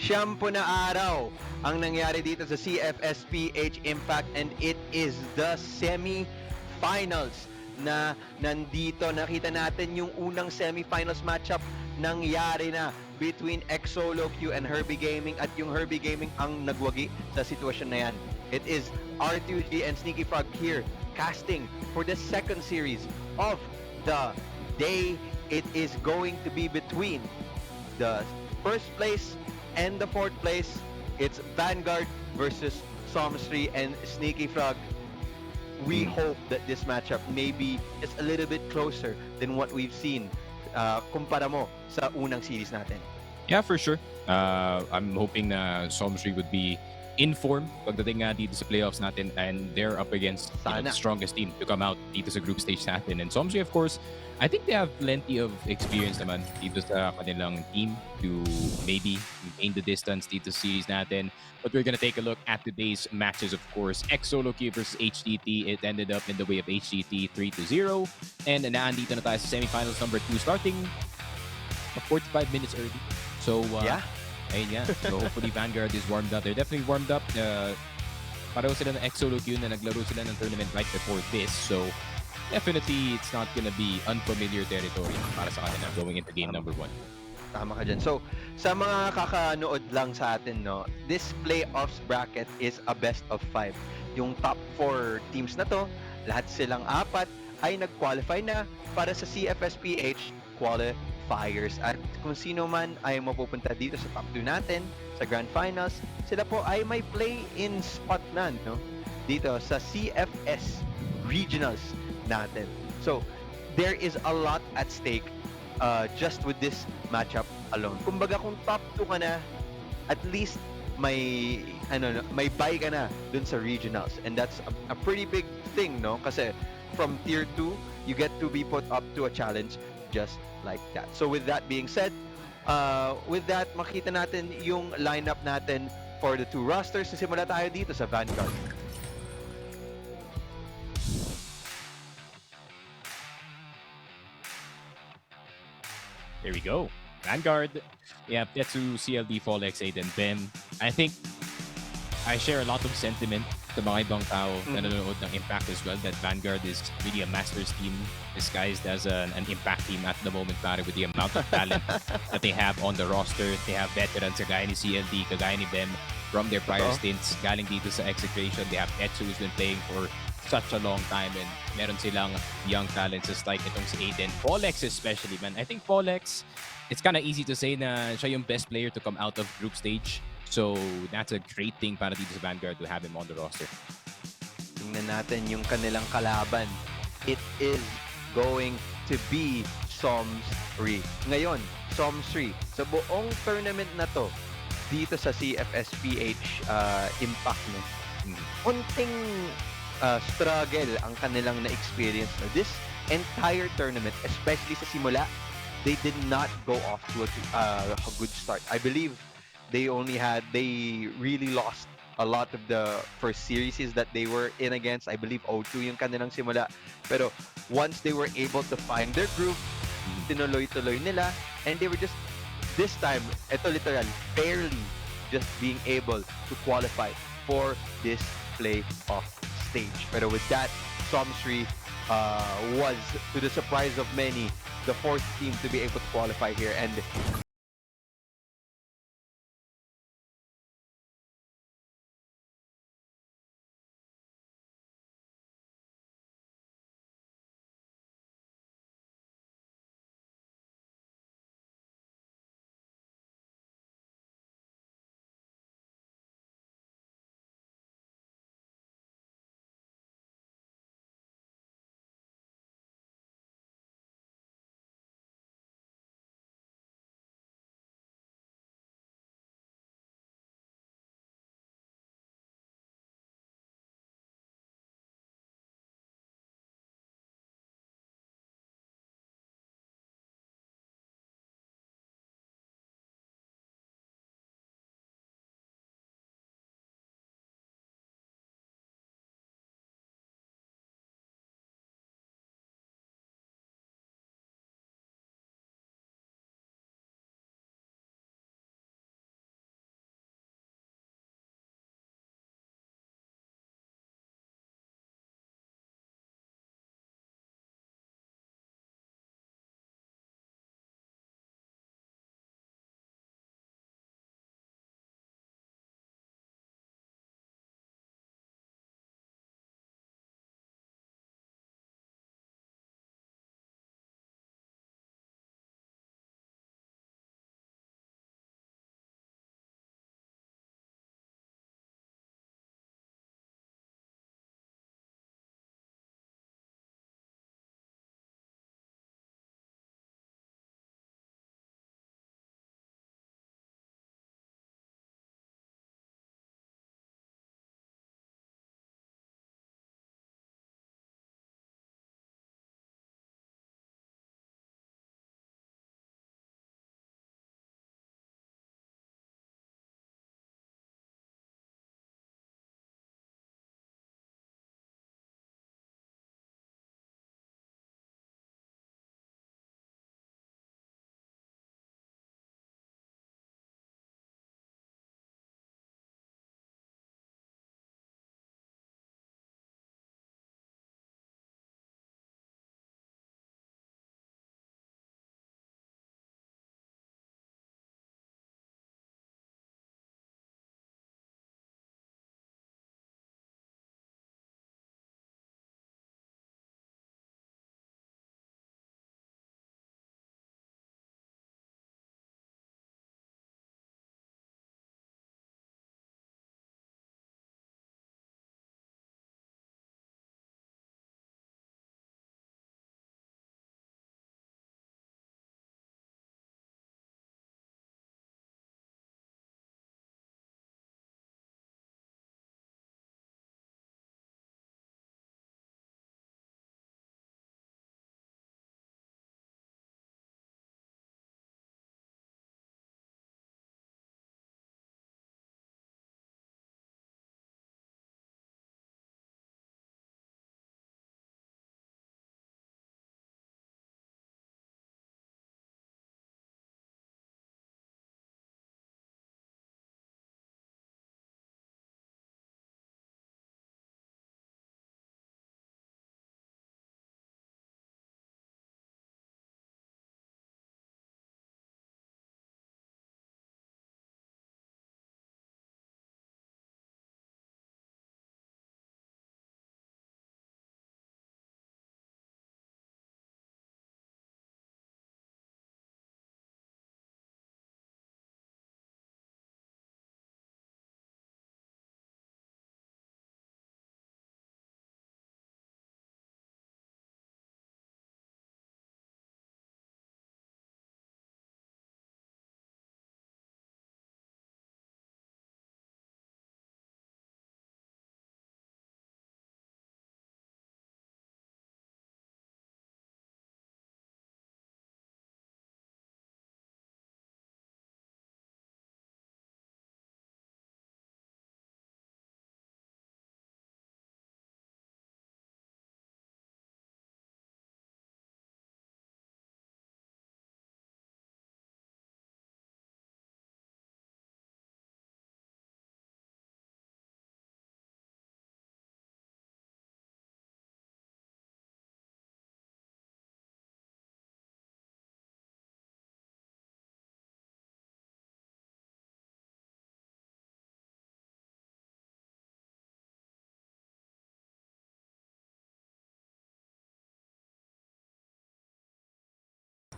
Siyampu na araw ang nangyari dito sa CFS PH Impact, and it is the semi-finals na nandito. Nakita natin yung unang semi-finals matchup nangyari na between Xolo Q and Herbie Gaming, at yung Herbie Gaming ang nagwagi sa sitwasyon na yan. It is R2G and Sneaky Frog here casting for the second series of the day. It is going to be between the first place and the fourth place. It's Vanguard versus Somsri and Sneaky Frog. We hope that this matchup may be just a little bit closer than what we've seen kumpara mo sa unang series natin. Yeah, for sure. I'm hoping na Somsri would be in form pagdating nga dito sa playoffs natin, and they're up against the strongest team to come out dito sa group stage natin. And Somsri, of course, I think they have plenty of experience naman dito sa kanilang team to maybe maintain the distance dito sa series natin. But we're gonna take a look at today's matches, of course. Xolo Q versus HTT. It ended up in the way of HTT 3-0. And naandito na tayo sa semifinals number 2 starting 45 minutes early. So, yeah. Ayun nga. So hopefully Vanguard is warmed up. They're definitely warmed up. Pareho sila ng Xolo Q na naglaro sila ng tournament right before this. So definitely it's not gonna be unfamiliar territory para sa kanila going into game number 1. Tama ka dyan. So sa mga kakanood lang sa atin, no, this playoffs bracket is a best of 5. Yung top 4 teams na to, lahat silang 4 ay nag-qualify na para sa CFSPH qualifiers. At kung sino man ay mapupunta dito sa top 2 natin, sa Grand Finals, sila po ay may play-in spot na, no? Dito sa CFS Regionals natin. So, there is a lot at stake just with this matchup alone. Kumbaga, kung top 2 ka na, at least may bye ka na dun sa regionals, and that's a pretty big thing, no? Kasi from tier 2 you get to be put up to a challenge just like that. So with that being said, with that, makita natin yung lineup natin for the 2 rosters. Simula tayo dito sa Vanguard. There we go. Vanguard. Yeah, Tetsu, CLD, Folex, Aiden, Bem. I think I share a lot of sentiment sa mga ibang tao na nanonood ng Impact as well, that Vanguard is really a Masters team disguised as an Impact team at the moment, pare, with the amount of talent that they have on the roster. They have veterans kagaya ni CLD, kagaya ni Bem from their prior stints galing dito sa Execration. They have Tetsu who's been playing for such a long time, and meron silang young talents just like itong si Aiden. Folex especially, man. I think Folex, it's kind of easy to say na siya yung best player to come out of group stage. So that's a great thing para dito sa Vanguard to have him on the roster. Tingnan natin yung kanilang kalaban. It is going to be Somsri. Ngayon, Somsri, sa buong tournament na to, dito sa CFSPH Impact, no, unting struggle ang kanilang na-experience. This entire tournament, especially sa simula, they did not go off to a good start. I believe they really lost a lot of the first series that they were in against. I believe 0-2 yung kanilang simula. Pero once they were able to find their groove, tinuloy-tuloy nila, and they were just, this time, ito literal, barely just being able to qualify for this playoff stage. Pero with that, Somsri was, to the surprise of many, the 4th team to be able to qualify here. And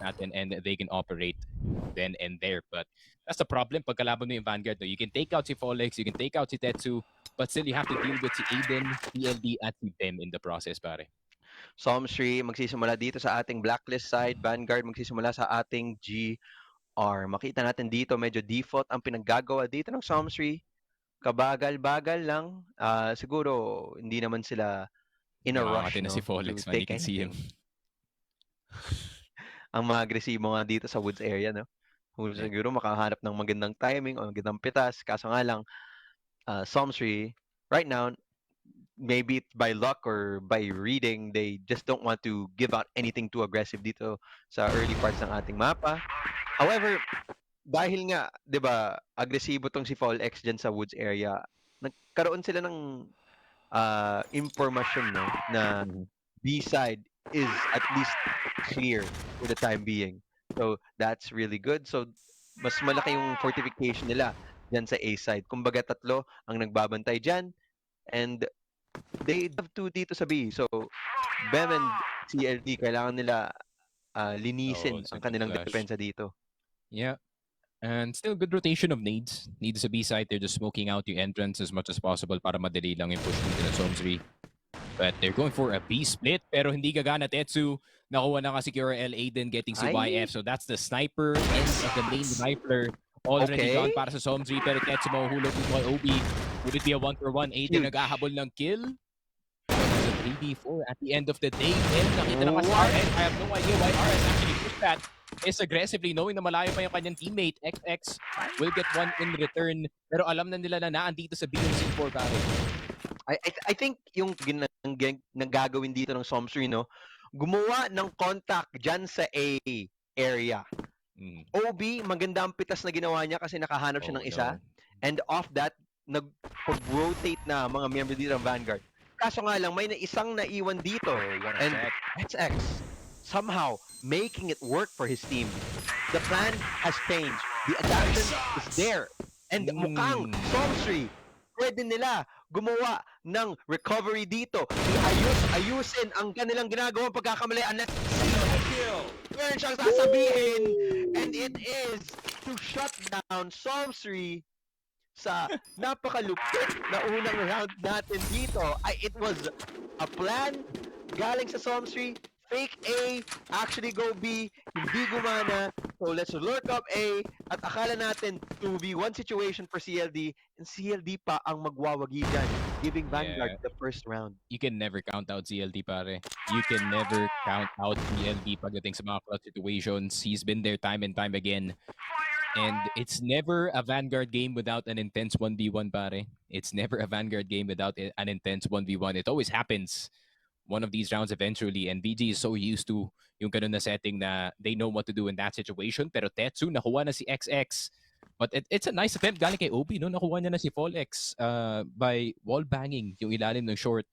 natin and they can operate then and there. But that's the problem pag kalaban mo yung Vanguard. No? You can take out si Folex, you can take out si Tetsu, but still you have to deal with si Aiden, CLD, at si Dem in the process, pare. Somsri magsisimula dito sa ating blacklist side. Vanguard magsisimula sa ating GR. Makita natin dito, medyo default ang pinaggagawa dito ng Somsri. Kabagal-bagal lang. Siguro, hindi naman sila in a rush, Nakakati na no, si to Folex, man. You take can see him. anything. Ang mga agresibo nga dito sa woods area, no? Yeah. Siguro makahanap ng magandang timing o magandang pitas. Kaso nga lang, Somsri, right now, maybe it's by luck or by reading, they just don't want to give out anything too aggressive dito sa early parts ng ating mapa. However, dahil nga, 'di ba, agresibo tong si Fall X dyan sa woods area, nagkaroon sila ng impormasyon, no, na Mhm. B side is at least clear for the time being. So that's really good. So mas malaki yung fortification nila dyan sa A side. Kumbaga tatlo ang nagbabantay dyan and they have two dito sa B. So Bem and CLD kailangan nila Oh, linisin it's ang a good kanilang flash. depensa dito. Yeah. And still good rotation of nades. Nades sa B side, they're just smoking out yung entrance as much as possible para madali lang yung push dito ng Somsri. But they're going for a B split, pero hindi gagana Tetsu. Nakuha na kasi QRL Aiden getting si Ay, YF. So that's the sniper and the main rifler already okay. gone para sa Somsri. Pero Tetsu mahuhulog dito kay OB. Would it be a 1-for-1? Aiden Huge. naghahabol ng kill. It's a 3v4 at the end of the day. And nakita na kasi What? RS. I have no idea why RS actually pushed that. Is aggressively knowing na malayo pa yung kanyang teammate. XX will get one in return. Pero alam na nila na naandito sa BO4 pare. I think yung gagawin dito ng Somsri, no, gumawa ng contact dyan sa A area. OB, maganda ang pitas na ginawa niya kasi nakahanap siya ng isa. No. And off that, nag-rotate na mga member dito ng Vanguard. Kaso nga lang, may isang naiwan dito. And XX, somehow, making it work for his team. The plan has changed. The adaptation is there. And mukhang Somsri, pwede nila gumawa ng recovery dito. Ayusin ang kanilang ginagawang pagkakamali unless meron siyang sasabihin and it is to shut down Somsri sa napakalupit na unang round natin dito. It was a plan galing sa Somsri. Fake A, actually go B, hindi gumana. So let's lurk up A at akala natin 2v1 situation for CLD and CLD pa ang magwawagi dyan, giving Vanguard the first round. You can never count out CLD pare. You can never count out CLD pagdating sa mga clutch situations. He's been there time and time again. And it's never a Vanguard game without an intense 1v1 pare. It's never a Vanguard game without an intense 1v1. It always happens one of these rounds eventually, and VG is so used to yung ganun na setting na they know what to do in that situation. Pero Tetsu, nakuha na si XX. But it's a nice attempt galing kay OB, no? Nakuha niya na si Folex by wall banging yung ilalim ng short.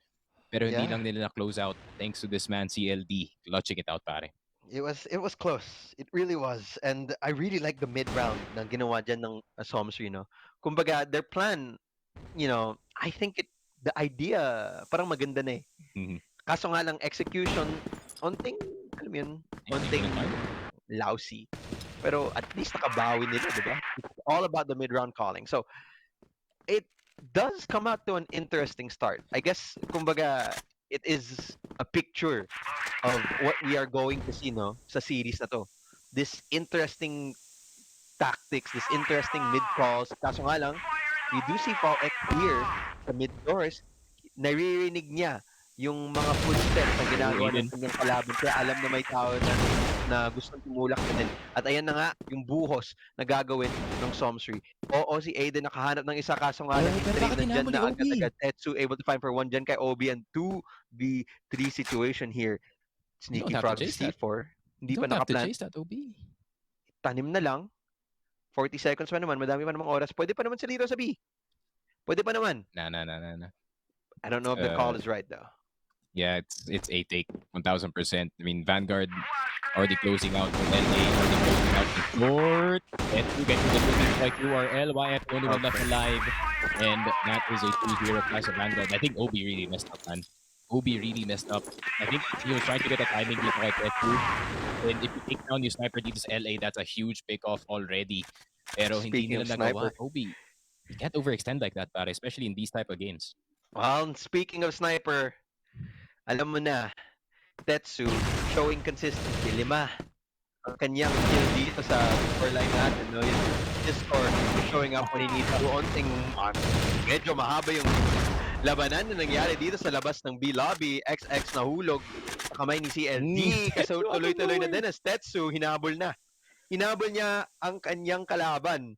Pero hindi lang nila na-close out thanks to this man, CLD, clutching it out, pare. It was close. It really was. And I really like the mid-round na ginawa dyan ng Somsri, no? Kumbaga, their plan, you know, I think the idea, parang maganda na eh. Mhm. Kaso nga lang, execution, onting, alam mo yun, onting lousy. Pero at least nakabawi nila, di ba? It's all about the mid-round calling. So, it does come out to an interesting start. I guess, kumbaga, it is a picture of what we are going to see, no, sa series na to. This interesting tactics, this interesting mid-calls. Kaso nga lang, we do see Paul X here sa mid-doors, naririnig niya yung mga footsteps na ginagawa ng kanyang kalaban. Kaya alam na may tao na gustong tumulak na din. At ayan na nga, yung buhos na gagawin ng Somsri. Oo, si Aiden nakahanap ng isa, kaso nga lang, nandyan na agad-agad. Tetsu able to find for one dyan kay Obi and 2v3 situation here. Sneaky Frog C4. Hindi pa nakaplan. Chase that, OB. Tanim na lang. 40 seconds pa naman. Madami pa namang oras. Pwede pa naman sa lito sa B. Pwede pa naman. Nah. I don't know if the call is right though. Yeah, it's a take 1000%. I mean, Vanguard already closing out from LA, already closing out the short. And you get to the moving like URL, YF only one left alive. And that is a 2-0 class of Vanguard. I think OB really messed up, man. Obi really messed up. I think he was trying to get a timing dito kay Tetsu. And if you take down yung sniper dito sa LA, that's a huge pick-off already. Pero hindi Speaking nila of nagawa. sniper, Obi, you can't overextend like that, pare, especially in these type of games. well, speaking of sniper, alam mo na, Tetsu showing consistency. 5 ang kanyang kill dito sa scoreline natin. No? His score is showing up when he needs to. Onting, medyo mahaba yung labanan na nangyari dito sa labas ng B lobby. XX nahulog sa kamay ni CLD. Kasi tuloy-tuloy na din as Tetsu hinabol na. Hinabol niya ang kanyang kalaban.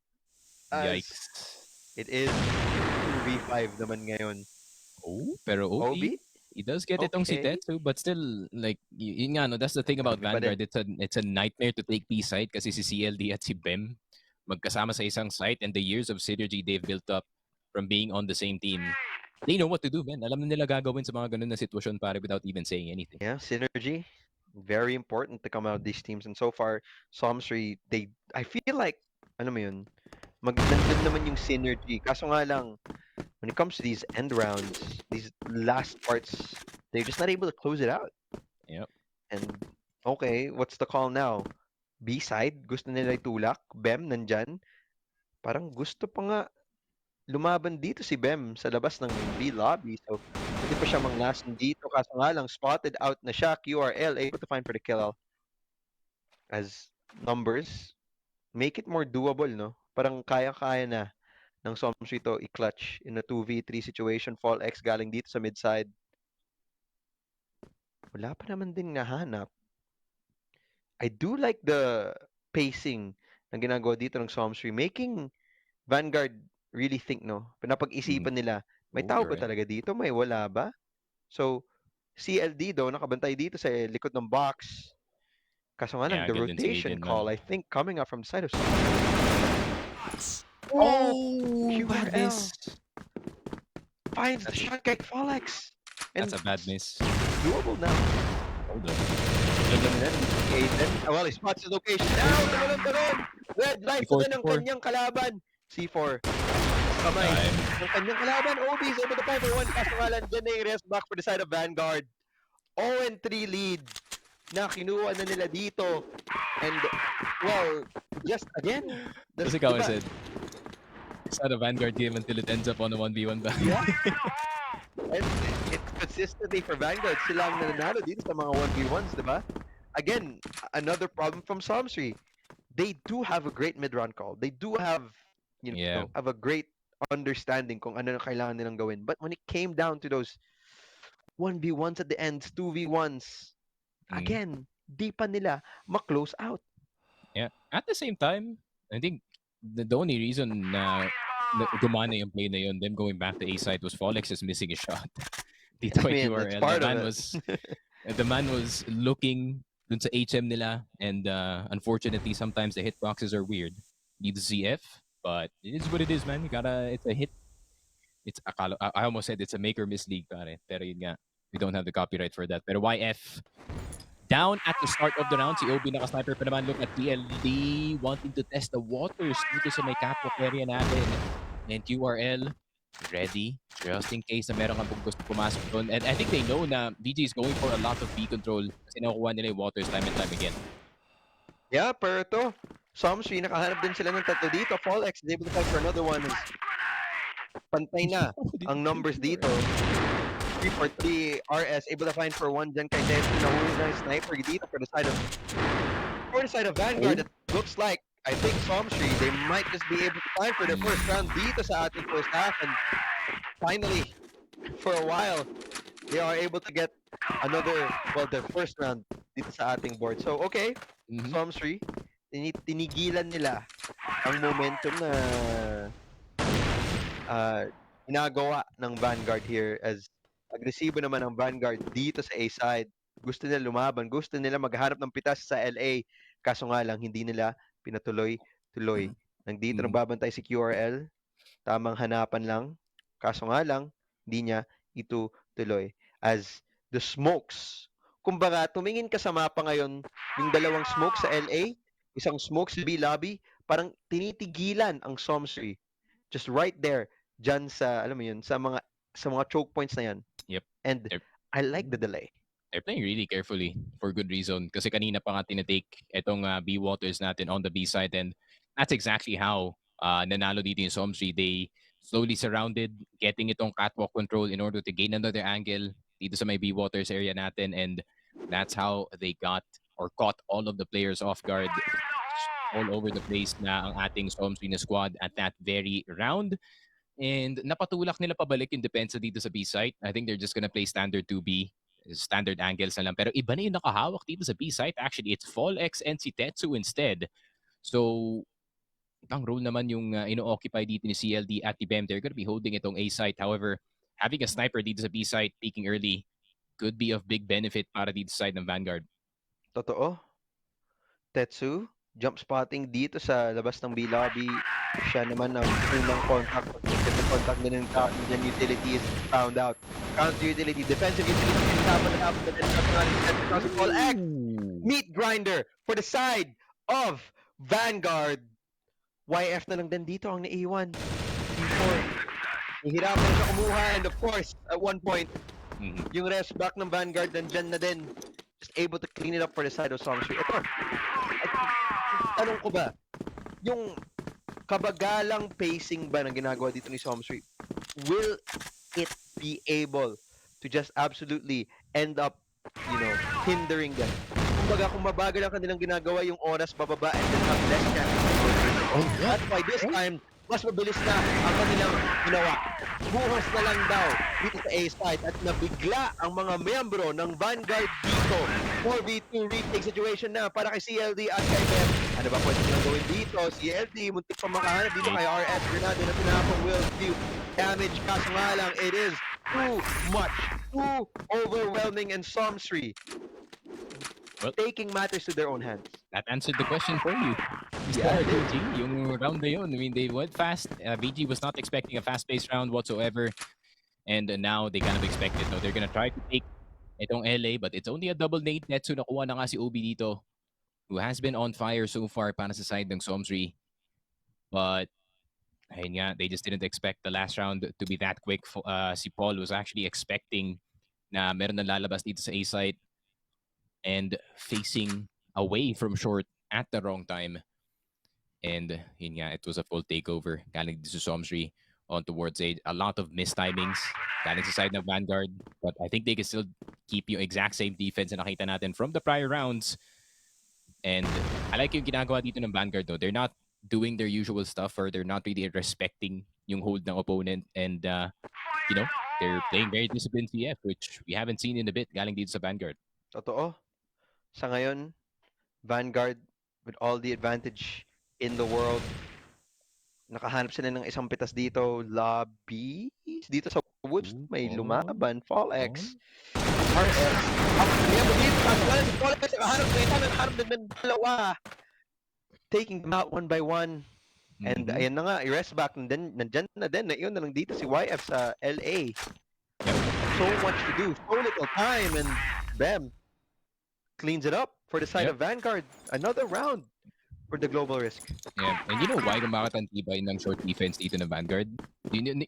As Yikes. it is 2v5 naman ngayon. Oh, pero Obi, Obi? he does get itong si Okay. Tetsu, but still, like, yun nga, no, that's the thing about Grabe pa din. Vanguard. It's a nightmare to take B site kasi si CLD at si Bem magkasama sa isang site, and the years of synergy they've built up from being on the same team. They know what to do, man. Alam na nila gagawin sa mga ganun na sitwasyon, pare, without even saying anything. Yeah, synergy. Very important to come out of these teams. And so far, Somsri, I feel like, ano mo yun, nandun naman yung synergy. Kaso nga lang, when it comes to these end rounds, these last parts, they're just not able to close it out. Yep. And, okay, what's the call now? B-side, gusto nila itulak. Bem, nandyan. Parang gusto pa nga lumaban dito si Bem sa labas ng B lobby. So, pwede pa siya manglason dito. Kaso nga lang, spotted out na siya. QRL, able to find for the kill as numbers. Make it more doable, no? Parang kaya-kaya na ng Somsri to i-clutch in a 2v3 situation. Fall X galing dito sa mid-side. Wala pa naman din nahanap. I do like the pacing na ginagawa dito ng Somsri. Making Vanguard really think, no? Pinapag-isipan nila, may Oh, tao you're ba right. talaga dito? May wala ba? So, CLD daw, nakabantay dito sa likod ng box. Kaso nga lang, Yeah, the good din si rotation Aiden, call, man. I think, coming up from the side of Oh, bad QRL miss. finds the That's a, shot kay Folex. that's And a bad miss. doable now. Hold up. Ganda na ni Aiden. Well, he spots his location. Now, talon! Red life na C4, din ang C4. kanyang kalaban. C4. Kamay. Time. Ang kanyang kalaban. Obi is able to find for one. Kaso nga lang, dyan na yung rest back for the side of Vanguard. 0-3 lead na kinuha na nila dito. And, well, just again, Just like how I diba? said, it's not a Vanguard game until it ends up on a 1v1 back. Yeah. And it's consistently for Vanguard. Sila ang nananalo dito sa mga 1v1s, diba? Again, another problem from Somsri. They do have a great mid-run call. They do have, Yeah. have a great understanding kung ano na kailangan nilang gawin. But when it came down to those 1v1s at the ends, 2v1s, again, di pa nila ma-close out. Yeah. At the same time, I think the only reason na gumana yung play na yun, them going back to A side, was Folex is missing a shot. Dito I kay mean, that's QRL. part of it. The man was looking dun sa HM nila, and unfortunately, sometimes the hitboxes are weird. Need the CF, but it is what it is, man. It's a hit. I almost said it's a make or miss league, pare. Pero yun nga, we don't have the copyright for that. Pero YF, down at the start of the round, si OB naka-sniper pa naman. Look at TLD wanting to test the waters dito sa may catwalk area natin. And QRL, ready, just in case na meron kang gusto pumasok doon. And I think they know na VG is going for a lot of B control kasi nakukuha nila yung waters time and time again. Yeah, pero ito, Somsri, nakahanap din sila ng tatlo dito. Folex is able to fight for another one. Pantay na ang numbers dito. 3 for 3 RS able to find for one dyan kay Destiny. Nahuli na yung sniper dito for the side of Vanguard. It looks like, I think Somsri, they might just be able to find for their first round dito sa ating first half. And finally, for a while, they are able to get their first round dito sa ating board. So, okay, Somsri, tinigilan nila ang momentum na ginagawa ng Vanguard here as agresibo naman ang Vanguard dito sa A side. Gusto nila lumaban, gusto nila maghanap ng pitas sa LA. Kaso nga lang, hindi nila pinatuloy-tuloy. Nandito nagbabantay si QRL, tamang hanapan lang. Kaso nga lang, hindi niya ito tuloy. As the smokes, kumbaga, tumingin ka sa mapa ngayon, yung dalawang smoke sa LA, isang smoke sa B lobby, parang tinitigilan ang Somsri. Just right there, dyan sa, alam mo yun, sa mga choke points na yan. Yep. And I like the delay. They're playing really carefully for good reason. Kasi kanina pa nga tinitake itong B Waters natin on the B side, and that's exactly how nanalo dito yung Somsri. They slowly surrounded, getting itong catwalk control in order to gain another angle dito sa may B Waters area natin, and that's how they got or caught all of the players off guard all over the place na ang ating Somsri na squad at that very round. And napatulak nila pabalik yung depensa dito sa B site. I think they're just gonna play standard 2B, standard angles na lang. Pero iba na yung nakahawak dito sa B site. Actually, it's Fallex and si Tetsu instead. So, ibang role naman yung ino-occupy dito ni CLD at the BEM. They're gonna be holding itong A site. However, having a sniper dito sa B site, peeking early, could be of big benefit para dito sa side ng Vanguard. Totoo. Tetsu, jump spotting dito sa labas ng B lobby. Siya naman ang unang contact. Pag contact na ng utility is found out. Counter utility, defensive utility, tapos na then Fall X. Meat grinder for the side of Vanguard. YF na lang din dito ang naiwan. Before, hihirapan siya kumuha, and of course, at one point, yung rest back ng Vanguard nandyan na din. Just able to clean it up for the side of Somsri. Ito, tanong ko ba, yung kabagalang pacing ba ng ginagawa dito ni Somsri, will it be able to just absolutely end up, hindering them? Kumbaga, kung mabagal ang kanilang ginagawa, yung oras bababa and then have less chance. That's why this time, mas mabilis na ang kanilang ginawa. Buhos na lang daw dito sa A side at nabigla ang mga miyembro ng Vanguard dito. 4v2 retake situation na para kay CLD at kay BEM. Ano ba pwede nilang gawin dito? CLD, muntik pa makahanap dito kay RS. Grenade na pinapang will view. Damage, kaso nga lang, it is too much, too overwhelming, and Somsri taking matters to their own hands. That answered the question for you. Yeah, it is. VG, yung round na yun, I mean, they went fast. VG was not expecting a fast-paced round whatsoever. And now they kind of expect it. No? They're gonna try to take itong LA, but it's only a double nade. Netsu nakuha na nga si OB dito, who has been on fire so far para sa side ng Somsri. But, ayun nga, they just didn't expect the last round to be that quick. Si Paul was actually expecting na meron na lalabas dito sa A side and facing away from short at the wrong time. And yun nga, it was a full takeover. Galing dito sa Somsri on towards A lot of mistimings. Galing sa side ng Vanguard. But I think they can still keep yung exact same defense na nakita natin from the prior rounds. And I like yung ginagawa dito ng Vanguard though. They're not doing their usual stuff, or they're not really respecting yung hold ng opponent. And, they're playing very disciplined CF, which we haven't seen in a bit galing dito sa Vanguard. Totoo. Sa ngayon, Vanguard, with all the advantage in the world, nakahanap sila ng isang pitas dito. Lobby. Dito sa woods, may lumaban. Fallex. RS. Fallex, nakahanap ng dalawa. Taking them out one by one. And ayan na nga, i-rest back. Nandyan na din. Yun na lang dito si YF sa LA. So much to do. So little time. And BEM cleans it up for the side of Vanguard. Another round for the global risk. Yeah, and you know why kumakit ang tibay ng short defense dito ng Vanguard?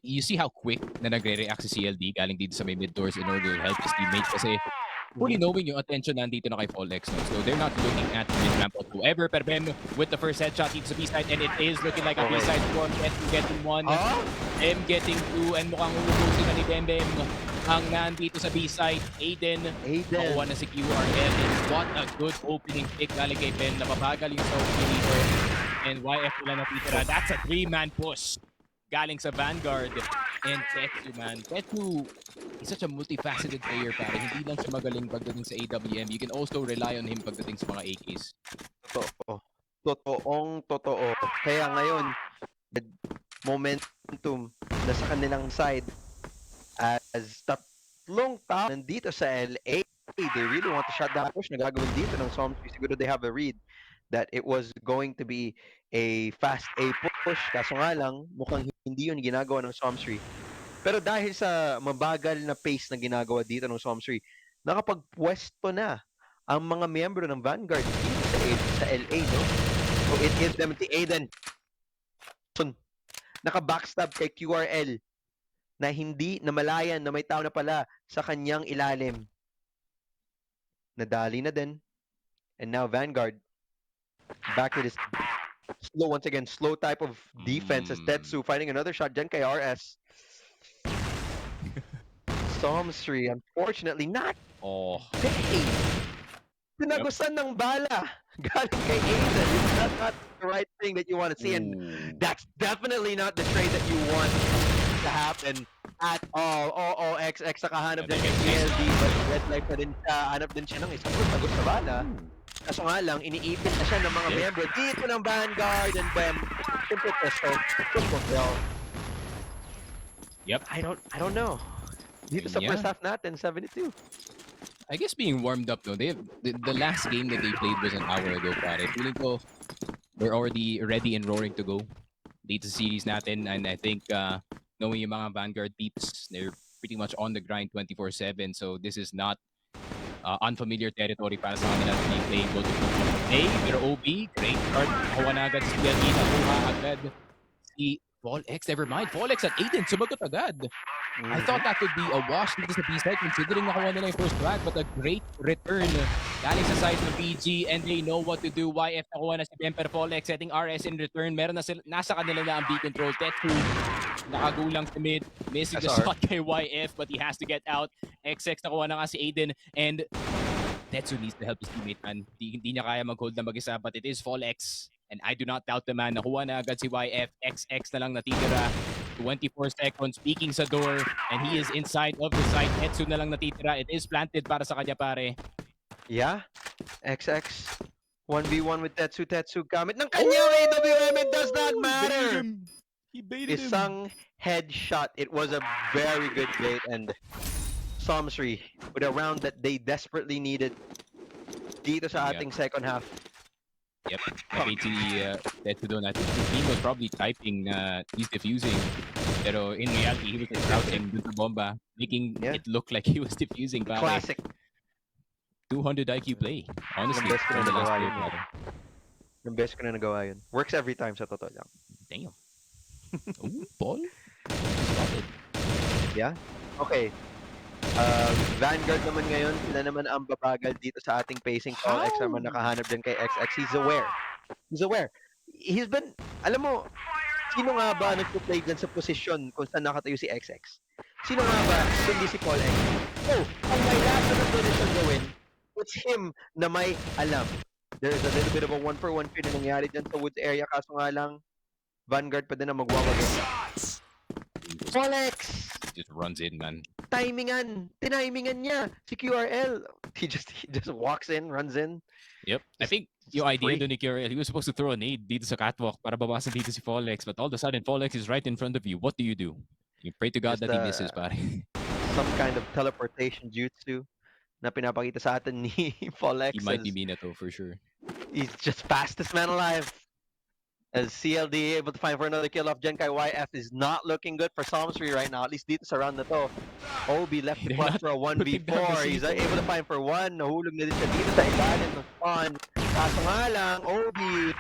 You see how quick na nagre-react si CLD galing dito sa may mid doors in order to help his teammates kasi fully knowing yung attention nandito na kay Fallex. No? So they're not looking at the mid-ramp whatsoever. Pero BEM with the first headshot dito sa B-side, and it is looking like a B-side one. Getting one. BEM getting two, and mukhang uubusin na ni BEM ang nandito sa B-side. Aiden. Makuha na si QRL. And what a good opening pick galing kay BEM. Napabagal yung sa opening dito. And YF wala natitira. That's a 3-man push galing sa Vanguard. And Tetsu, man. Tetsu is such a multifaceted player, pare. Hindi lang siya magaling pagdating sa AWM. You can also rely on him pagdating sa mga AKs. Totoo. Totoo. Kaya ngayon, momentum na sa kanilang side as tatlong tao nandito sa LA. They really want to shut down push na gagawin dito ng Somsri. Siguro they have a read that it was going to be a fast A push. Kaso nga lang, mukhang hindi yun ginagawa ng Somsri. Pero dahil sa mabagal na pace na ginagawa dito ng Somsri, nakapagpwesto na ang mga miyembro ng Vanguard dito sa LA, no? So it gives them the Aiden. Naka-backstab kay QRL. na hindi namalayan na may tao na pala sa kanyang ilalim. Nadali na din. And now Vanguard back to this slow, once again, slow type of defense as Tetsu finding another shot dyan kay RS. Somsri, unfortunately, not Oh, hey! Tinagusan ng bala galing kay Aiden. That's not the right thing that you want to see, and ooh. that's definitely not the trade that you want to happen at all. Oo, XX nakahanap Yeah, din they kay get CLD, but red light pa din siya. Hanap din siya ng isang tagos na bala. Kaso nga lang, iniipit na siya ng mga Yes. miyembro dito ng Vanguard, and then simple pistol, simple kill. Yep. I don't know. Dito sa Yeah. first half natin, 72. I guess being warmed up, no? The last game that they played was an hour ago, pare. Feeling ko, they're already ready and roaring to go. Dito sa series natin, and I think knowing yung mga Vanguard peeps, they're pretty much on the grind 24/7. So this is not unfamiliar territory para sa kanila to be playing both the A, pero OB, great start. Nakuha na agad si PLD, nakuha agad si X. Never mind, X at Aiden, sumagot agad. I thought that would be a wash dito sa B-side considering nakuha nila yung first flag, but a great return galing sa side ng PG, and they know what to do. YF nakuha na si Bemper X setting RS in return. Meron na sila, nasa kanila na ang B control. Tetsu nakagulang sa mid, missing the SR. shot kay YF, but he has to get out. XX nakuha na nga si Aiden, and Tetsu needs to help his teammate, man. Hindi niya kaya mag-hold na mag-isa, but it is X. And I do not doubt the man. Nakuha na agad si YF. XX na lang natitira. 24 seconds, peeking sa door, and he is inside of the site. Tetsu na lang natitira. It is planted para sa kanya, pare. Yeah, XX 1v1 with Tetsu. Tetsu gamit ng kanyang AWM. It does not matter. He baited him. Isang headshot. It was a very good bait, and Somsri with a round that they desperately needed dito sa ating second half. Yep. Basically, Tetsu doon. I think the team was probably typing he's defusing. Pero in reality, he was just crouching dun sa bomba, making it look like he was defusing, pare. Classic. 200 IQ play. Honestly, best ko na from the last nagawa player, yun. pare. Yung best ko na nagawa yun. Works every time sa totoo lang. Damn. Ooh, Paul. Spotted. Yeah? Okay. Vanguard naman ngayon, sila naman ang babagal dito sa ating pacing. X naman nakahanap din kay XX. He's aware. He's aware. He's been, alam mo, sino nga ba nagpo-play dyan sa posisyon kung saan nakatayo si XX? Sino nga ba kundi si Paul X? Oh, kung may lahat na position gawin, it's him na may alam. There's a little bit of a 1-for-1 feud na nangyari dyan sa woods area, kaso nga lang, Vanguard pa din na magwawagin. Paul X! Just runs in, man. Tinimingan niya si QRL. He just walks in, runs in. Yep. I think yung idea doon ni QRL, he was supposed to throw a nade dito sa catwalk para babasan dito si X, but all of a sudden, X is right in front of you. What do? You pray to God Just, that he misses, pare. Some kind of teleportation jutsu na pinapakita sa atin ni X. He might be Minato for sure. He's just fastest man alive. As CLD able to find for another kill off Genkai YF is not looking good for Somsri right now, at least dito sa round na to. Obi left the clock for a 1v4. He's able to find for one. Nahulog na din siya dito sa ilalim ng spawn. Kaso nga lang, Obi,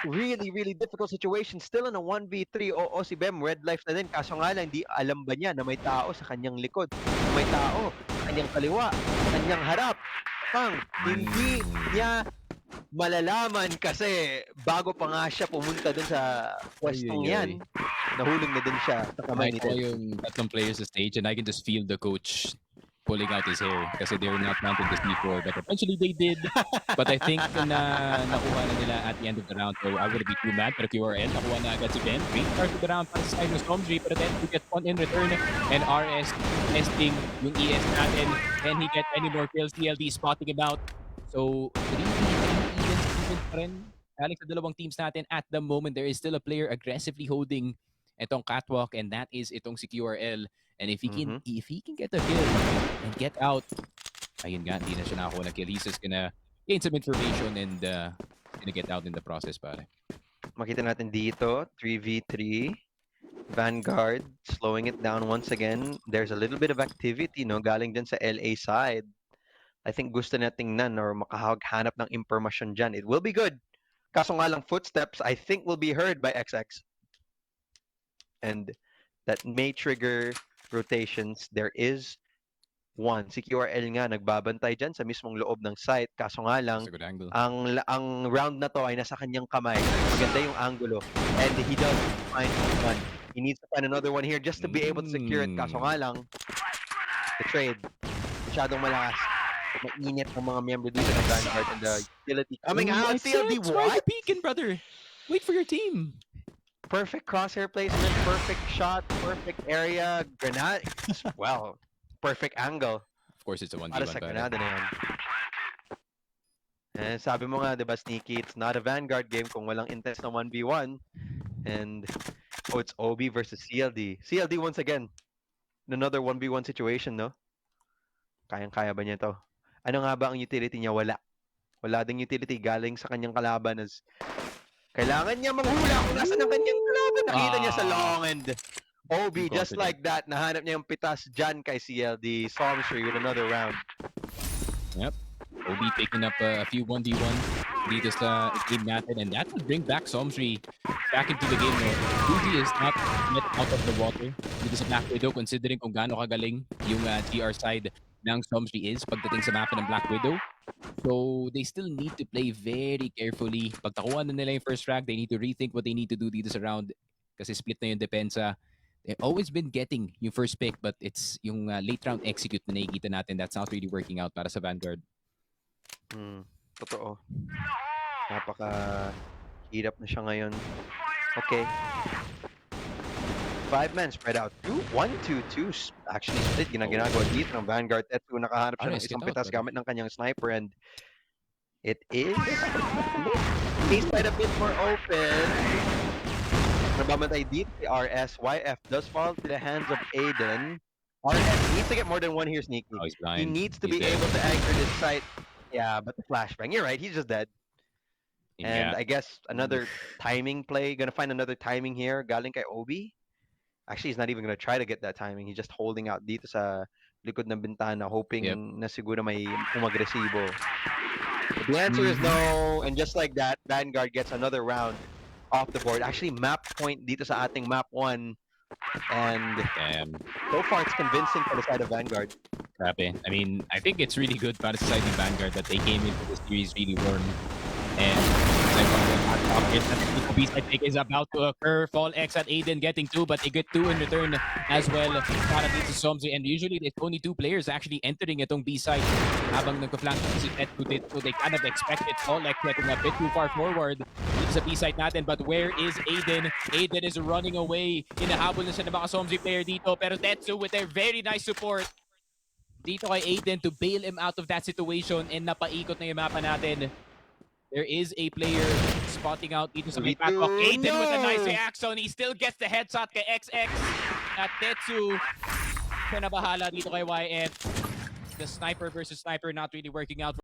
really difficult situation. Still in a 1v3. Oo, si Bem, red life na din. Kaso nga lang, hindi alam ba niya na may tao sa kanyang likod? May tao sa kanyang kaliwa, sa kanyang harap. Hindi niya malalaman kasi bago pa nga siya pumunta dun sa pwestong yan, nahulog na din siya sa kamay ni Ted. Yung tatlong players sa stage, and I can just feel the coach pulling out his hair kasi they were not planted this before, but eventually they did. But I think na nakuha na nila at the end of the round, so I would be too mad. Pero QRL, nakuha na agad si Ben. Great start to the round para sa side ng Somsri, pero then he gets one in return, and RS testing yung ES natin. Can he get any more kills? TLD spotting him out. So, 3 even pa rin. Galing sa dalawang teams natin at the moment, there is still a player aggressively holding itong catwalk, and that is itong si QRL. And if he can get a kill and get out, ayun nga, hindi na siya nakakuha ng kill. He's just gonna gain some information and gonna get out in the process, pare. Makita natin dito, 3v3. Vanguard slowing it down once again. There's a little bit of activity, no, galing dyan sa LA side. I think gusto na tingnan or makahanap ng impormasyon dyan. It will be good. Kaso nga lang, footsteps, I think, will be heard by XX. And that may trigger rotations. There is one. Si QRL nga nagbabantay dyan sa mismong loob ng site. Kaso nga That's lang, a good angle. ang round na to ay nasa kanyang kamay. Maganda yung angulo. And he does find one. He needs to find another one here just to be able to secure it. Kaso nga lang, the trade, masyadong malakas. Mainit ang mga miyembro dito ng Vanguard and the utility coming Ooh, out. I CLD, said, try the what? beacon, brother. Wait for your team. Perfect crosshair placement, perfect shot, perfect area, grenade. Well, perfect angle Of course, it's a para 1v1, sa pare. grenade na yan. And sabi mo nga, di ba, Sneaky, it's not a Vanguard game kung walang intense na 1v1. And, it's OB versus CLD. CLD once again, in another 1v1 situation, no? Kayang-kaya ba niya to? Ano nga ba ang utility niya? Wala. Wala ding utility galing sa kanyang kalaban as kailangan niya manghula kung nasan ang kanyang kalaban. Nakita niya sa long and OB, just Confident. like that, nahanap niya yung pitas dyan kay CLD. Somsri with another round. Yep. OB picking up a few 1v1 dito sa game natin, and that will bring back Somsri back into the game. No? Luigi is not yet out of the water dito sa Black Widow, considering kung gaano kagaling yung GR side ng Somsri is pagdating sa mapa ng Black Widow. So they still need to play very carefully. Pag nakuha na nila yung first frag, they need to rethink what they need to do dito sa round kasi split na yung depensa. They've always been getting yung first pick, but it's yung late round execute na nakikita natin that's not really working out para sa Vanguard. Totoo. Napaka-hirap na siya ngayon. Okay. 5-man spread out. 1-2-2. Actually, split. Ginagawa dito ng Vanguard. Tetsu nakahanap siya ng Honest, isang get out, pitas brother. gamit ng kanyang sniper and it is base side a bit more open. Nababantay dito si RS. YF does fall to the hands of Aiden. RS needs to get more than one here, Sneaky. Oh, he's He blind. needs to He's be dead. able to anchor this site. Yeah, but the flashbang. You're right. He's just dead. And Yeah. I guess another timing play. Gonna find another timing here. Galing kay Obi. Actually, he's not even gonna try to get that timing. He's just holding out dito sa likod ng bintana, hoping na siguro may umagresibo. But the answer is no. And just like that, Vanguard gets another round off the board. Actually, map point dito sa ating map 1. And Damn. so far, it's convincing for the side of Vanguard. Grabe. I mean, I think it's really good para sa side ng Vanguard that they came into the series really warm. And the B-side pick is about to occur. Fall X at Aiden getting 2, but they get 2 in return as well para dito sa Somsri. And usually, it's only 2 players actually entering itong B-side habang nagpa-flank si Tetsu dito. They kind of expected Fall X getting a bit too far forward dito sa B-side natin. But where is Aiden? Aiden is running away. Hinahabol na siya ng mga Somsri player dito. Pero Tetsu with their very nice support dito kay Aiden to bail him out of that situation, and napaikot na yung mapa natin. There is a player spotting out dito sa may catwalk. Aiden with a nice reaction. He still gets the headshot kay XX. At Tetsu, siya na bahala dito kay YF. The sniper versus sniper not really working out.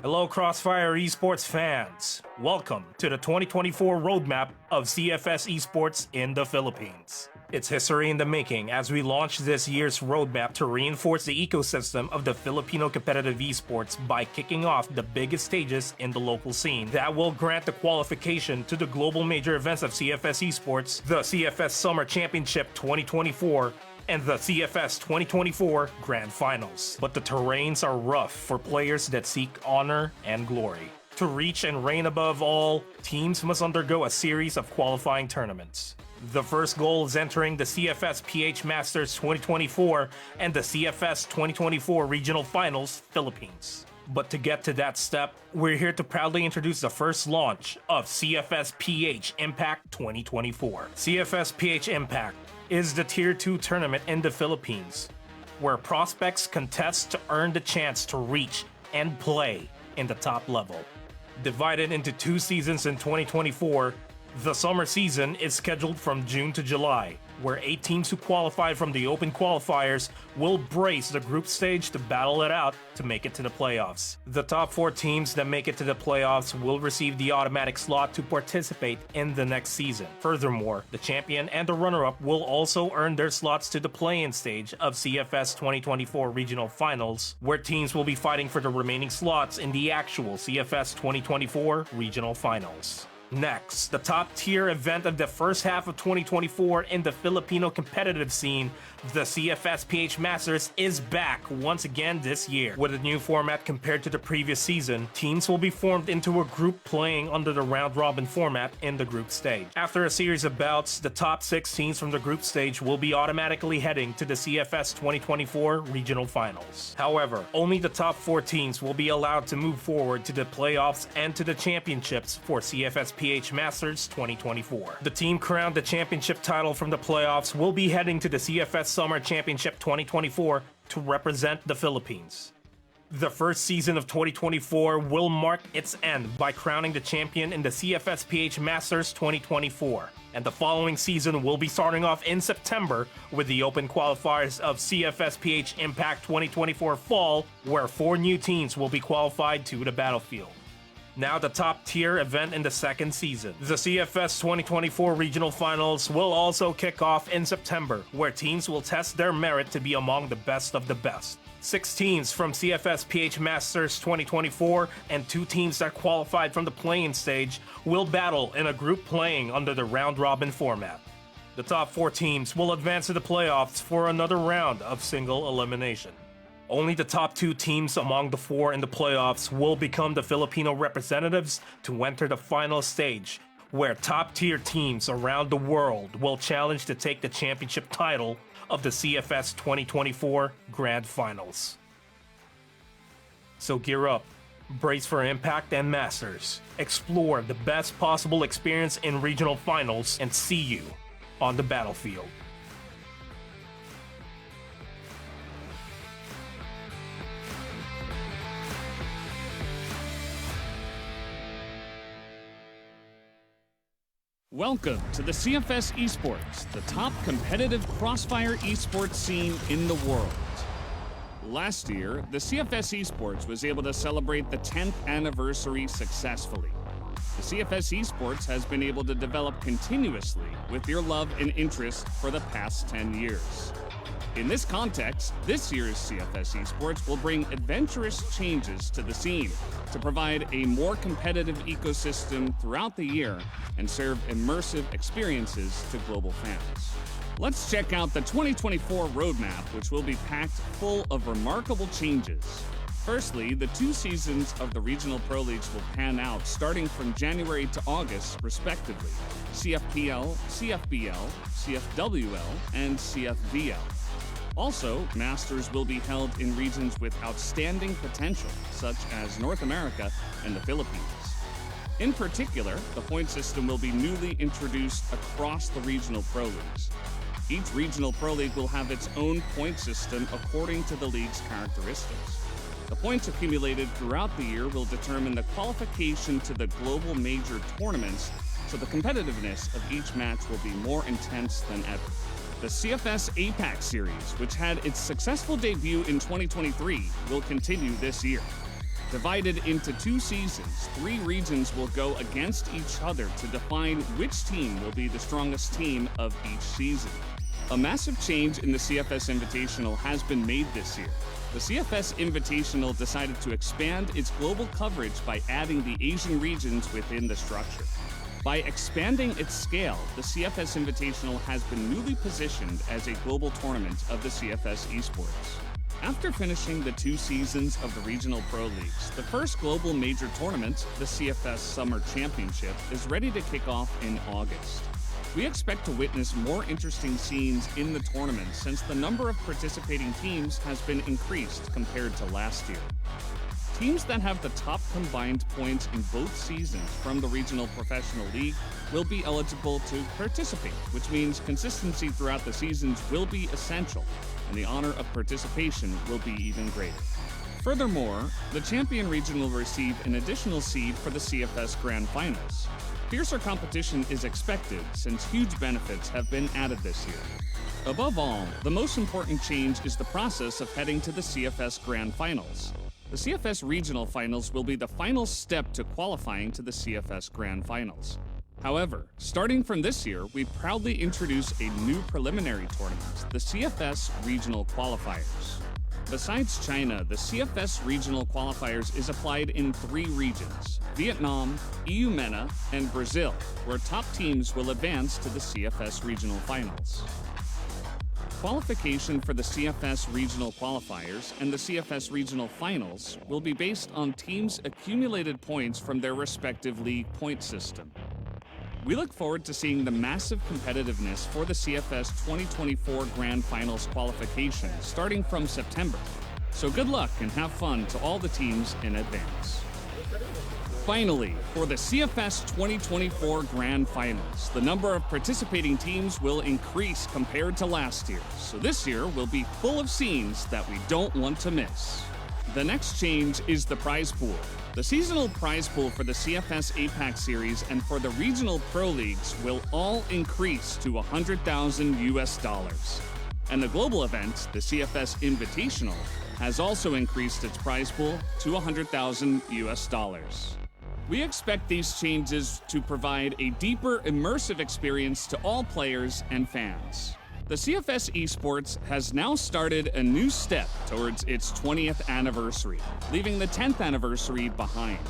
Hello, Crossfire Esports fans. Welcome to the 2024 roadmap of CFS Esports in the Philippines. It's history in the making as we launch this year's roadmap to reinforce the ecosystem of the Filipino competitive esports by kicking off the biggest stages in the local scene that will grant the qualification to the global major events of CFS Esports, the CFS Summer Championship 2024, and the CFS 2024 Grand Finals. But the terrains are rough for players that seek honor and glory. To reach and reign above all, teams must undergo a series of qualifying tournaments. The first goal is entering the CFS PH Masters 2024 and the CFS 2024 Regional Finals Philippines. But to get to that step, we're here to proudly introduce the first launch of CFS PH Impact 2024. CFS PH Impact is the Tier 2 tournament in the Philippines, where prospects contest to earn the chance to reach and play in the top level. Divided into 2 seasons in 2024, the summer season is scheduled from June to July, where 8 teams who qualify from the open qualifiers will brace the group stage to battle it out to make it to the playoffs. The top 4 teams that make it to the playoffs will receive the automatic slot to participate in the next season. Furthermore, the champion and the runner-up will also earn their slots to the play-in stage of CFS 2024 Regional Finals, where teams will be fighting for the remaining slots in the actual CFS 2024 Regional Finals. Next, the top-tier event of the first half of 2024 in the Filipino competitive scene, the CFS PH Masters, is back once again this year. With a new format compared to the previous season, teams will be formed into a group playing under the round-robin format in the group stage. After a series of bouts, the top 6 teams from the group stage will be automatically heading to the CFS 2024 Regional Finals. However, only the top 4 teams will be allowed to move forward to the playoffs and to the championships for CFS PH Masters 2024. The team crowned the championship title from the playoffs will be heading to the CFS Summer Championship 2024 to represent the Philippines. The first season of 2024 will mark its end by crowning the champion in the CFS PH Masters 2024. And the following season will be starting off in September with the open qualifiers of CFS PH Impact 2024 Fall, where 4 new teams will be qualified to the battlefield. Now the top tier event in the second season. The CFS 2024 Regional Finals will also kick off in September, where teams will test their merit to be among the best of the best. 6 teams from CFS PH Masters 2024 and 2 teams that qualified from the play-in stage will battle in a group playing under the round-robin format. The top 4 teams will advance to the playoffs for another round of single elimination. Only the top 2 teams among the 4 in the playoffs will become the Filipino representatives to enter the final stage, where top-tier teams around the world will challenge to take the championship title of the CFS 2024 Grand Finals. So gear up, brace for Impact and Masters, explore the best possible experience in regional finals, and see you on the battlefield. Welcome to the CFS Esports, the top competitive crossfire esports scene in the world. Last year, the CFS Esports was able to celebrate the 10th anniversary successfully. The CFS Esports has been able to develop continuously with your love and interest for the past 10 years. In this context, this year's CFS Esports will bring adventurous changes to the scene to provide a more competitive ecosystem throughout the year and serve immersive experiences to global fans. Let's check out the 2024 roadmap, which will be packed full of remarkable changes. Firstly, the 2 seasons of the Regional Pro Leagues will pan out starting from January to August, respectively. CFPL, CFBL, CFWL, and CFVL. Also, Masters will be held in regions with outstanding potential, such as North America and the Philippines. In particular, the point system will be newly introduced across the Regional Pro Leagues. Each Regional Pro League will have its own point system according to the league's characteristics. The points accumulated throughout the year will determine the qualification to the global major tournaments, so the competitiveness of each match will be more intense than ever. The CFS APAC series, which had its successful debut in 2023, will continue this year. Divided into 2 seasons, 3 regions will go against each other to define which team will be the strongest team of each season. A massive change in the CFS Invitational has been made this year. The CFS Invitational decided to expand its global coverage by adding the Asian regions within the structure. By expanding its scale, the CFS Invitational has been newly positioned as a global tournament of the CFS esports. After finishing the 2 seasons of the regional pro leagues, the first global major tournament, the CFS Summer Championship, is ready to kick off in August. We expect to witness more interesting scenes in the tournament since the number of participating teams has been increased compared to last year. Teams that have the top combined points in both seasons from the Regional Professional League will be eligible to participate, which means consistency throughout the seasons will be essential, and the honor of participation will be even greater. Furthermore, the champion region will receive an additional seed for the CFS Grand Finals. Fiercer competition is expected since huge benefits have been added this year. Above all, the most important change is the process of heading to the CFS Grand Finals. The CFS Regional Finals will be the final step to qualifying to the CFS Grand Finals. However, starting from this year, we proudly introduce a new preliminary tournament, the CFS Regional Qualifiers. Besides China, the CFS Regional Qualifiers is applied in 3 regions, Vietnam, EU MENA, and Brazil, where top teams will advance to the CFS Regional Finals. Qualification for the CFS Regional Qualifiers and the CFS Regional Finals will be based on teams' accumulated points from their respective league point system. We look forward to seeing the massive competitiveness for the CFS 2024 Grand Finals qualification starting from September. So good luck and have fun to all the teams in advance. Finally, for the CFS 2024 Grand Finals, the number of participating teams will increase compared to last year, so this year will be full of scenes that we don't want to miss. The next change is the prize pool. The seasonal prize pool for the CFS APAC Series and for the regional pro leagues will all increase to $100,000. And the global event, the CFS Invitational, has also increased its prize pool to $100,000. We expect these changes to provide a deeper, immersive experience to all players and fans. The CFS Esports has now started a new step towards its 20th anniversary, leaving the 10th anniversary behind.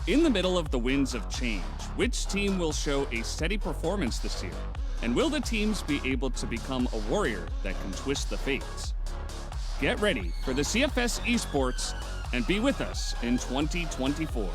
In the middle of the winds of change, which team will show a steady performance this year? And will the teams be able to become a warrior that can twist the fates? Get ready for the CFS Esports and be with us in 2024.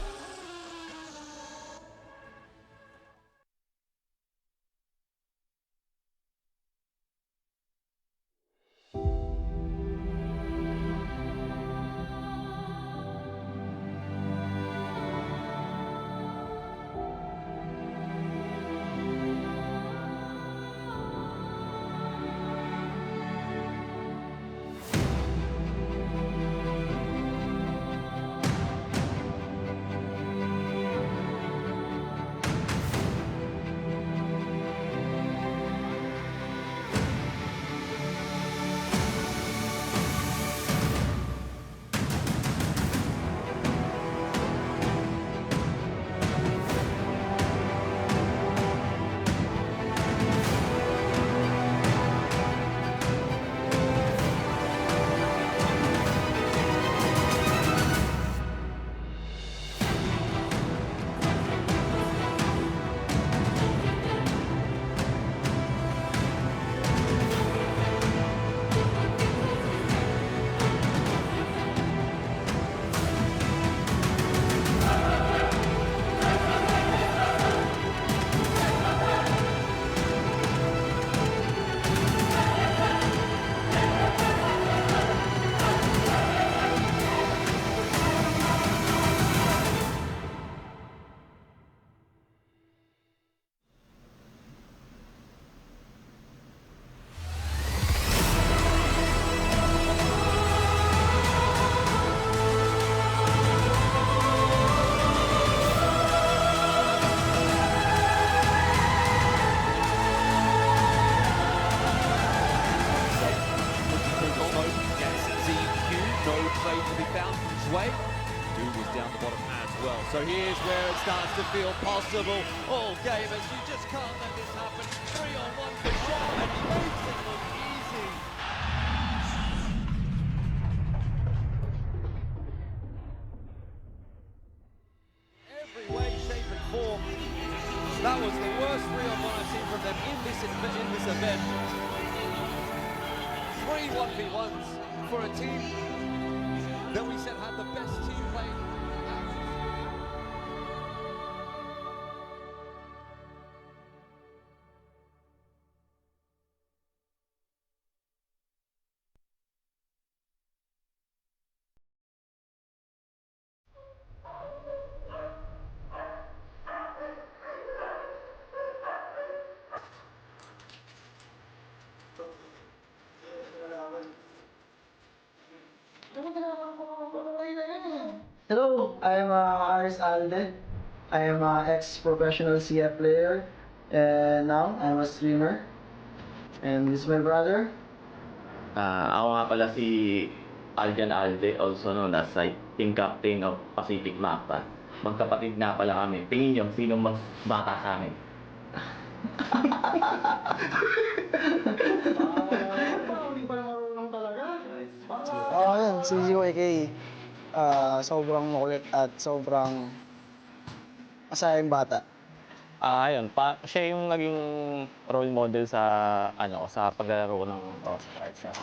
who was down the bottom as well. So here's where it starts to feel possible. All gamers, you just can't let this happen. 3-on-1 for Shell, and he makes it look easy. Every way, shape and form. That was the worst 3-on-1 I've seen from them in this event. 3 1v1s for a team that we said had the best team play. Hello, I'm Aris Alde. I am an ex-professional CF player, and now I'm a streamer. And this is my brother. Ako nga pala si Aljan Alde, also known as team captain of Pacific Mapa. Magkapatid nga pala kami. Tingin nyo, sino mas bata sa amin? Hindi pa marunong talaga. Yan, si YK. Sobrang makulit at sobrang masayang bata. Ayun, siya yung naging role model sa sa paglalaro ng crossfire.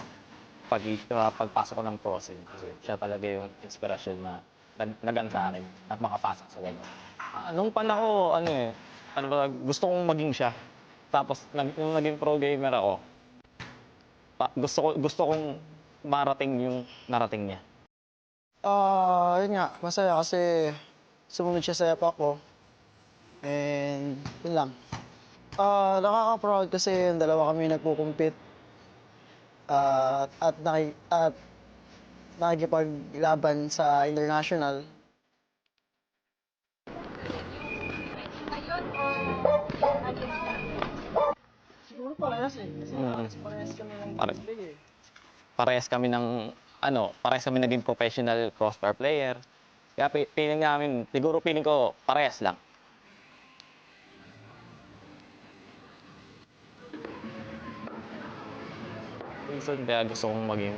Pagpasok ko ng crossing, siya talaga yung inspirasyon na nag-ano sa akin at makapasok sa laro. Nung panahon gusto kong maging siya. Tapos nung naging pro gamer ako, gusto kong marating yung narating niya. Yun nga, masaya kasi sumunod siya sa yapak ko. And yun lang. Nakaka-proud kasi yung dalawa kami nagko-compete. At nakikipaglaban sa international. Siguro parehas eh. Kasi parehas kami ng gameplay eh. Parehas kami naging professional crossfire player. Kaya feeling ko parehas lang. Reason kaya gusto kong maging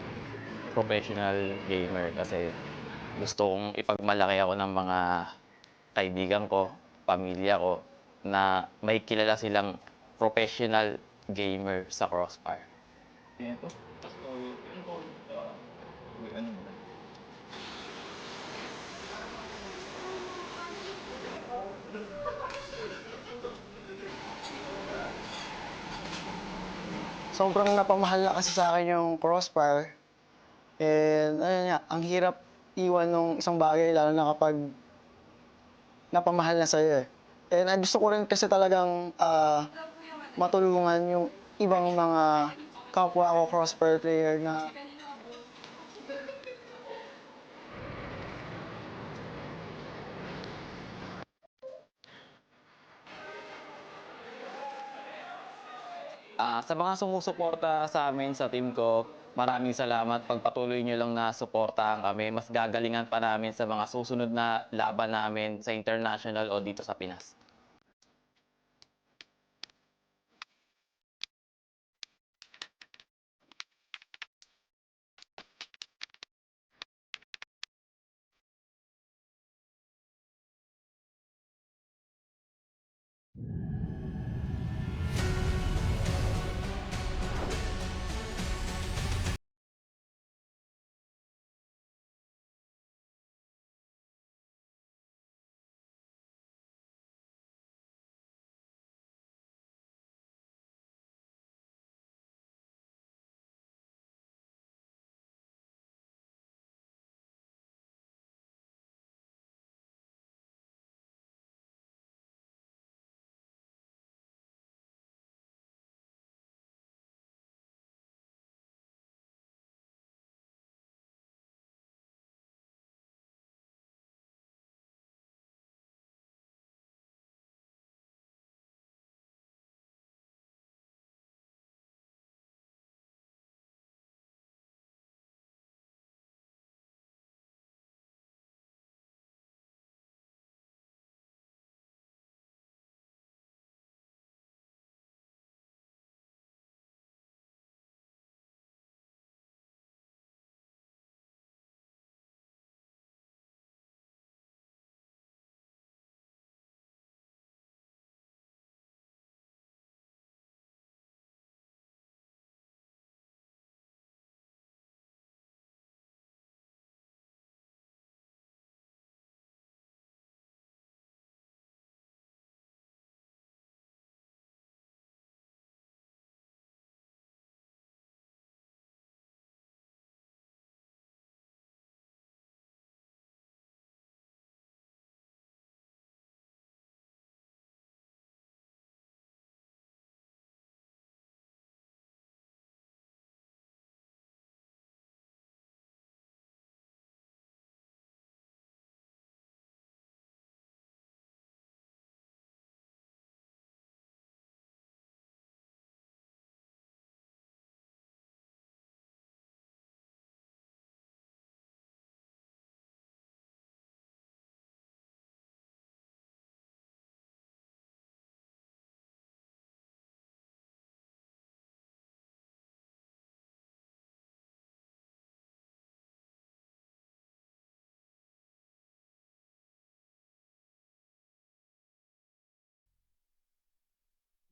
professional gamer kasi gusto kong ipagmalaki ako ng mga kaibigan ko, pamilya ko, na may kilala silang professional gamer sa crossfire. Sobrang napamahal na kasi sa akin yung crossfire. And ayun nga, ang hirap iwan ng isang bagay lalo na kapag napamahal na sa'yo eh. And gusto ko rin kasi talagang matulungan yung ibang mga kapwa ko crossfire player na Sa mga sumusuporta sa amin sa team ko, maraming salamat. Pagpatuloy nyo lang na suportahan kami. Mas gagalingan pa namin sa mga susunod na laban namin sa international o dito sa Pinas.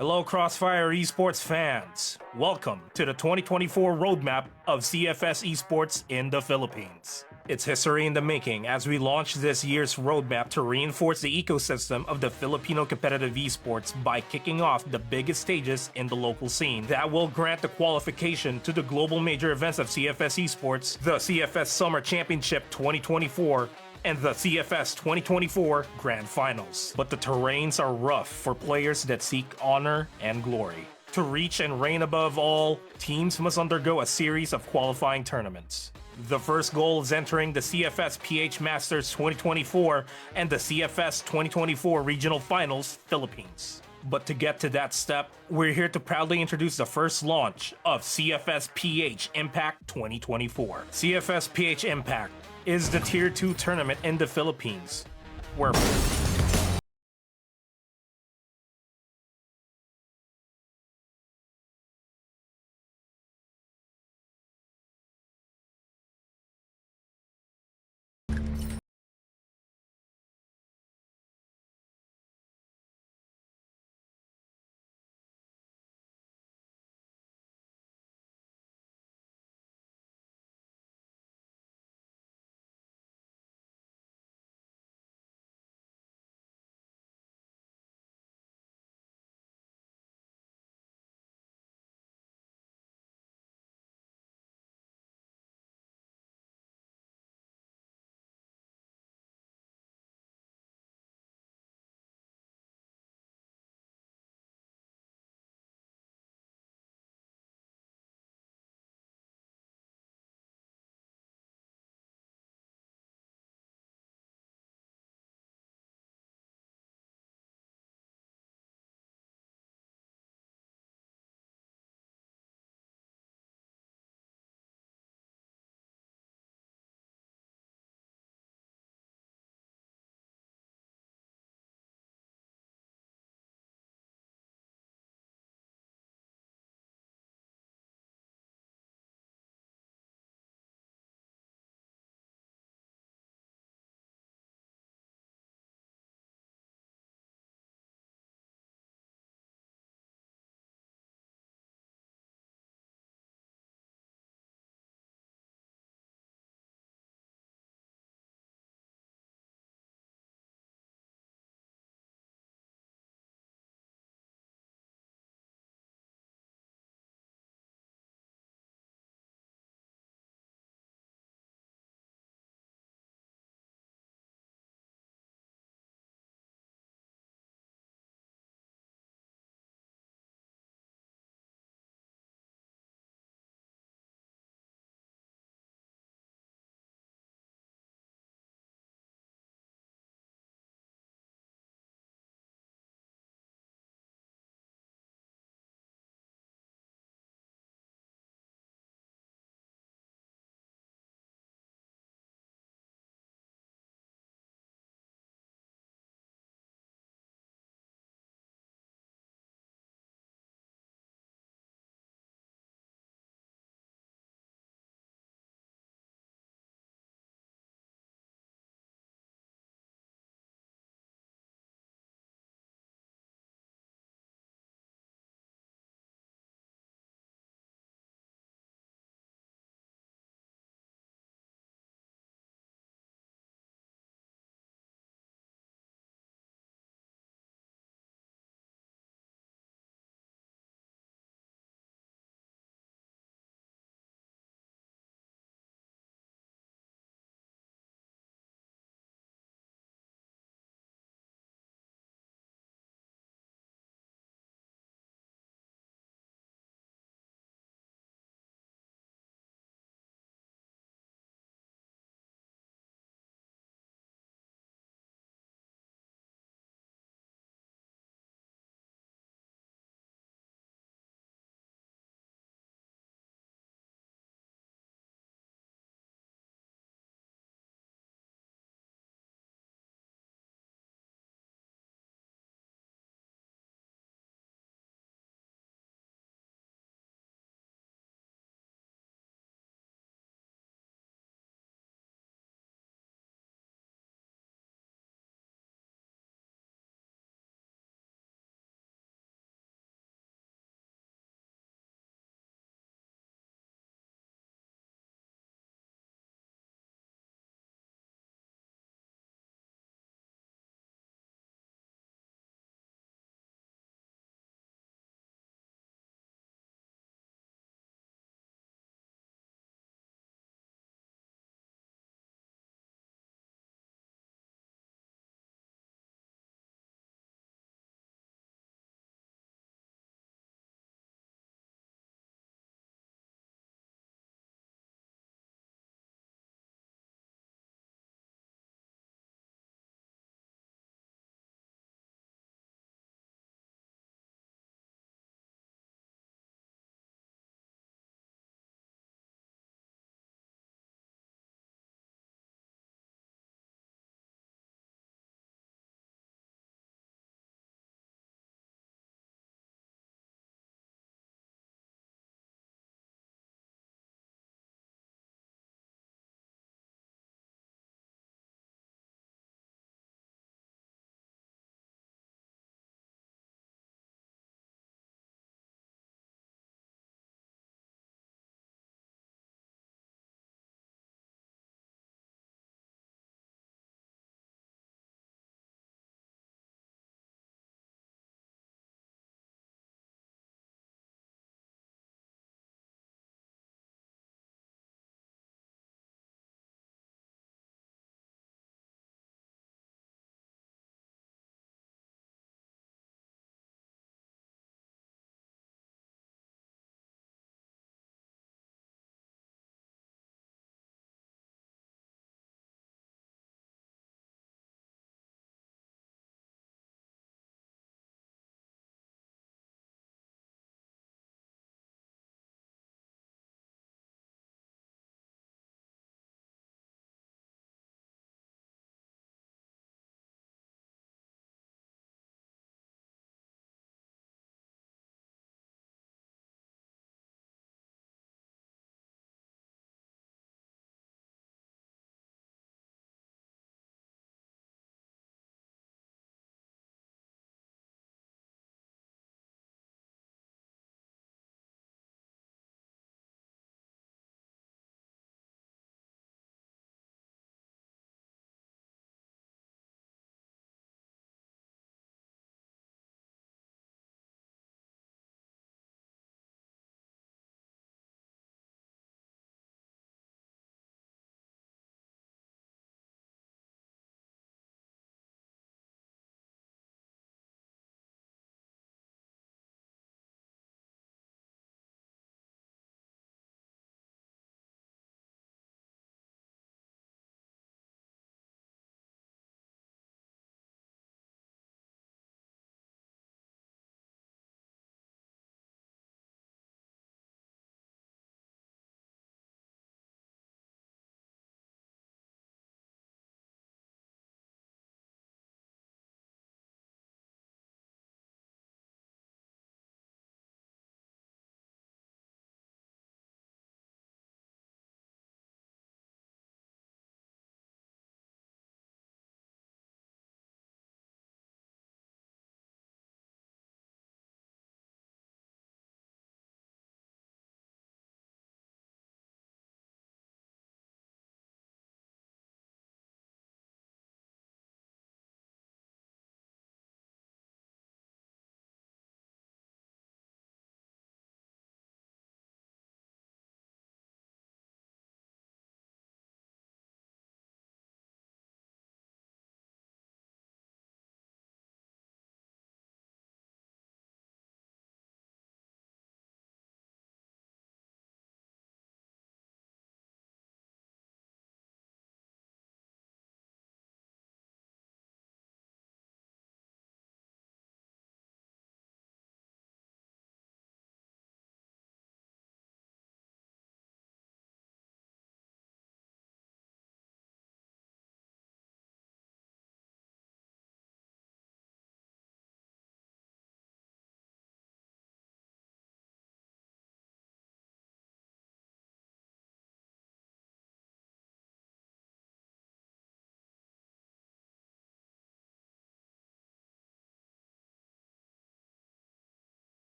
Hello, Crossfire Esports fans. Welcome to the 2024 roadmap of CFS Esports in the Philippines. It's history in the making as we launch this year's roadmap to reinforce the ecosystem of the Filipino competitive esports by kicking off the biggest stages in the local scene that will grant the qualification to the global major events of CFS Esports, the CFS Summer Championship 2024, and the CFS 2024 Grand Finals. But the terrains are rough for players that seek honor and glory. To reach and reign above all, teams must undergo a series of qualifying tournaments. The first goal is entering the CFS PH Masters 2024 and the CFS 2024 Regional Finals Philippines. But to get to that step, we're here to proudly introduce the first launch of CFS PH Impact 2024. CFS PH Impact is the Tier 2 tournament in the Philippines, where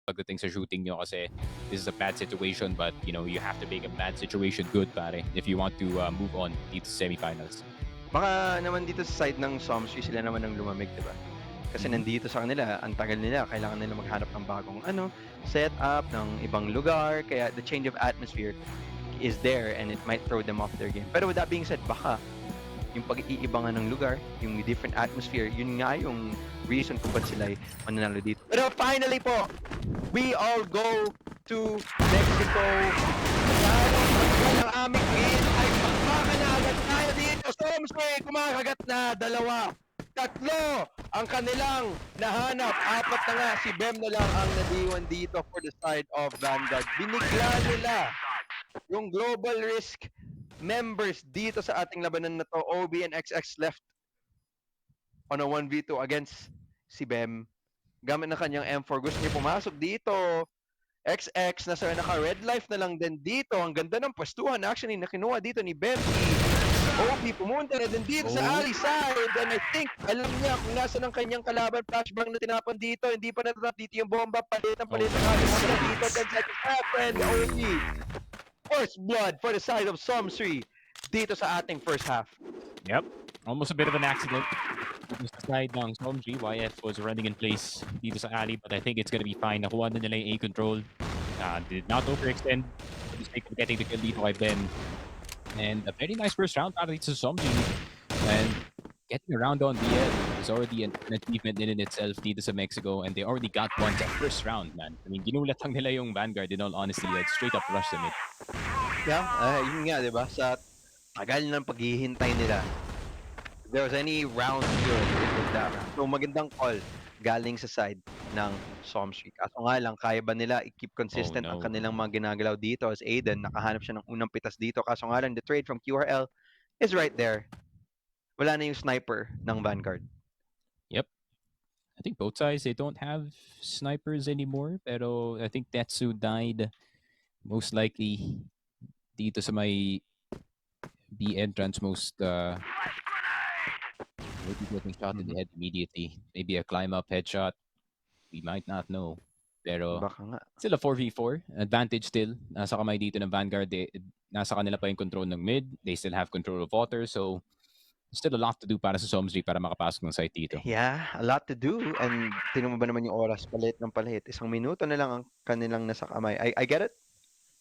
pagdating sa shooting nyo kasi this is a bad situation, but you know, you have to make a bad situation good, pare, if you want to move on dito sa semifinals. Baka naman dito sa side ng Somsri sila naman ang lumamig, diba? Kasi nandito sa kanila, ang tagal nila, kailangan nila maghanap ng bagong setup, ng ibang lugar, kaya the change of atmosphere is there and it might throw them off their game. Pero with that being said, baka yung pag-iibangan ng lugar, yung different atmosphere, yun nga yung reason kung ba't sila ay mananalo dito. Pero finally po, we all go to Mexico. Ang aming win ay magkakanagat tayo dito. Somsri, kumakagat na, 2. 3 ang kanilang nahanap. 4 na nga, si Bem na lang ang nadiwan dito for the side of Vanguard. Binigla nila yung global risk members dito sa ating labanan na to. OB and XX left on a 1v2 against si Bem. Gamit na kanyang M4. Gusto niya pumasok dito. XX naka-red life na lang din dito. Ang ganda ng pwestuhan actually na kinuha dito ni Bem. OB pumunta na din dito sa alley side. And I think alam niya kung nasa ng kanyang kalaban. Flashbang na tinapan dito. Hindi pa natatap dito yung bomba. Palit ng palit ng kalimutan dito. 10 seconds left and OB. First blood for the side of Somsri dito sa ating first half. Yep. Almost a bit of an accident. Dito sa side ng Somsri, YF was running in place dito sa alley, but I think it's gonna be fine. Nakuha na nila yung A-control. Did not overextend. For the sake of getting the kill dito kay Ben. And a very nice first round para dito sa Somsri. And getting around on BL is already an achievement in itself dito sa Mexico, and they already got one sa first round, man. I mean, ginulat lang nila yung Vanguard, in all honesty, like straight up rush them it. Yeah, yun nga, di ba? Sa tagal ng paghihintay nila, if there was any round here, it was that round. So magandang call galing sa side ng Somsri. Kaso nga lang, kaya ba nila i-keep consistent Oh, no. ang kanilang mga ginagalaw dito as Aiden? Nakahanap siya ng unang pitas dito. Kaso nga lang, the trade from QRL is right there. Wala na yung sniper ng Vanguard. I think both sides, they don't have snipers anymore, pero I think Tetsu died most likely dito sa may B entrance most maybe getting shot in the head immediately. Maybe a climb up headshot. We might not know. Pero Baka nga. still a 4v4. Advantage still. Nasa kamay dito ng Vanguard. Nasa kanila pa yung control ng mid. They still have control of water. So, still a lot to do para sa Somsri para makapasok ng site dito. Yeah, a lot to do. And tinan mo ba naman yung oras? Palit ng palit. 1 minuto na lang ang kanilang nasa kamay. I get it.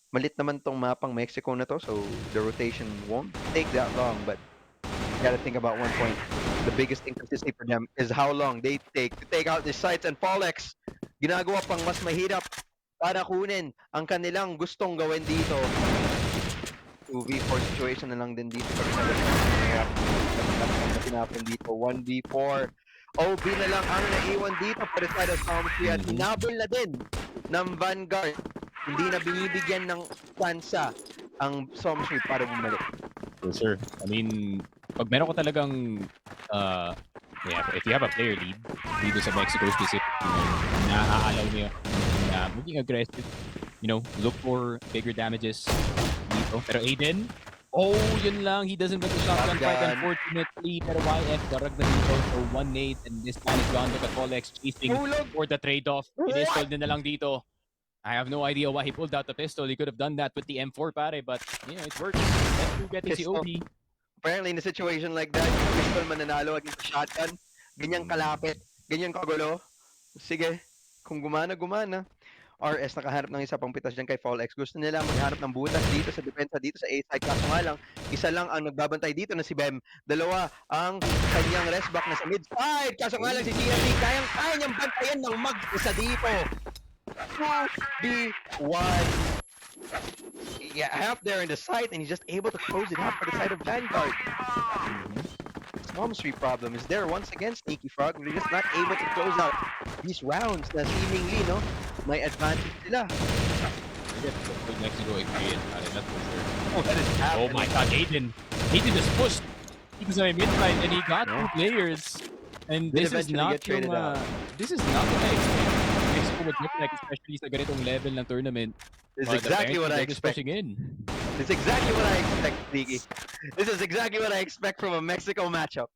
Malit naman tong mapang Mexico na to. So, the rotation won't take that long. But, you gotta think about one point. The biggest inconsistency for them is how long they take to take out the sites. And Folex, ginagawa pang mas mahirap para kunin ang kanilang gustong gawin dito. 2v4 situation na lang din dito. Tinapon dito. 1v4. OB na lang ang naiwan dito para sa Somsri at hinabol na din ng Vanguard. Hindi na binibigyan ng chance ang Somsri para bumalik. For sure. I mean, pag meron ko talagang if you have a player lead dito sa Mexico specifically, naaalaw niya na maging aggressive, look for bigger damages dito. Pero Aiden, yun lang, he doesn't get the shotgun fight unfortunately, pero YF darag na dito, so 1 nade and this time is gone. Look at Polex chasing for the trade-off. Pinistol din na lang dito. I have no idea why he pulled out the pistol. He could have done that with the M4 pare, but it works. That's who getting si Pistol. OB. Apparently, in a situation like that, yung pistol mananalo against shotgun, ganyang kalapit, ganyang kagulo. Sige, kung gumana. RS nakahanap ng isa pang pitas dyan kay Folex. Gusto nila maghanap ng butas dito sa depensa, dito sa A-side. Kaso nga lang, isa lang ang nagbabantay dito na si Bem. 2 ang kanyang rest back na sa mid-side. Kaso nga lang si CFS, kaya niyang bantayan ng mag-isa dito. 2v1. Yeah, half there in the site, and he's just able to close it out for the side of Vanguard. Somsri problem is there once again, Sneaky Frog. They're just not able to close out these rounds na seemingly, may advantage sila. Mexico experience, that's for sure. Oh, that is happening. Oh my god, Aiden just pushed into my mid-line and he got 2 players. And They'll this is eventually not get traded out. this is not what I expect Mexico would look like, especially sa ganitong level ng tournament. This is But exactly what I apparently they're just expect. pushing in. This is exactly what I expect, Sneaky. This is exactly what I expect from a Mexico matchup.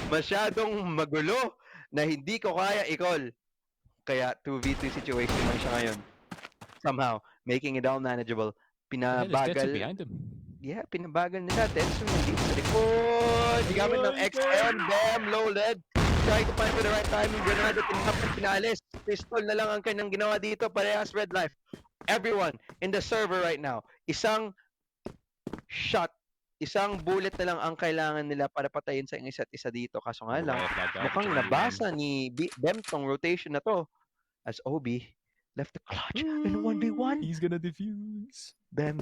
Masyadong magulo na hindi ko kaya i-call. Kaya 2v2 situation lang siya ngayon. Somehow, making it all manageable. The hell is Tetsu Pinabagal, behind him? yeah, pinabagal nila. Tetsu nandito sa likod. Gamit ng XM, Bam, low lead. Trying to find for the right timing. Granada, tinapos, pinalis. Pistol na lang ang kanyang ginawa dito. Parehas red life. Everyone in the server right now, isang shot, isang bullet na lang ang kailangan nila para patayin sa isa't isa dito. Kaso nga lang, mukhang nabasa ni Bem tong rotation na to as Obi left the clutch in 1v1. He's gonna defuse. Bem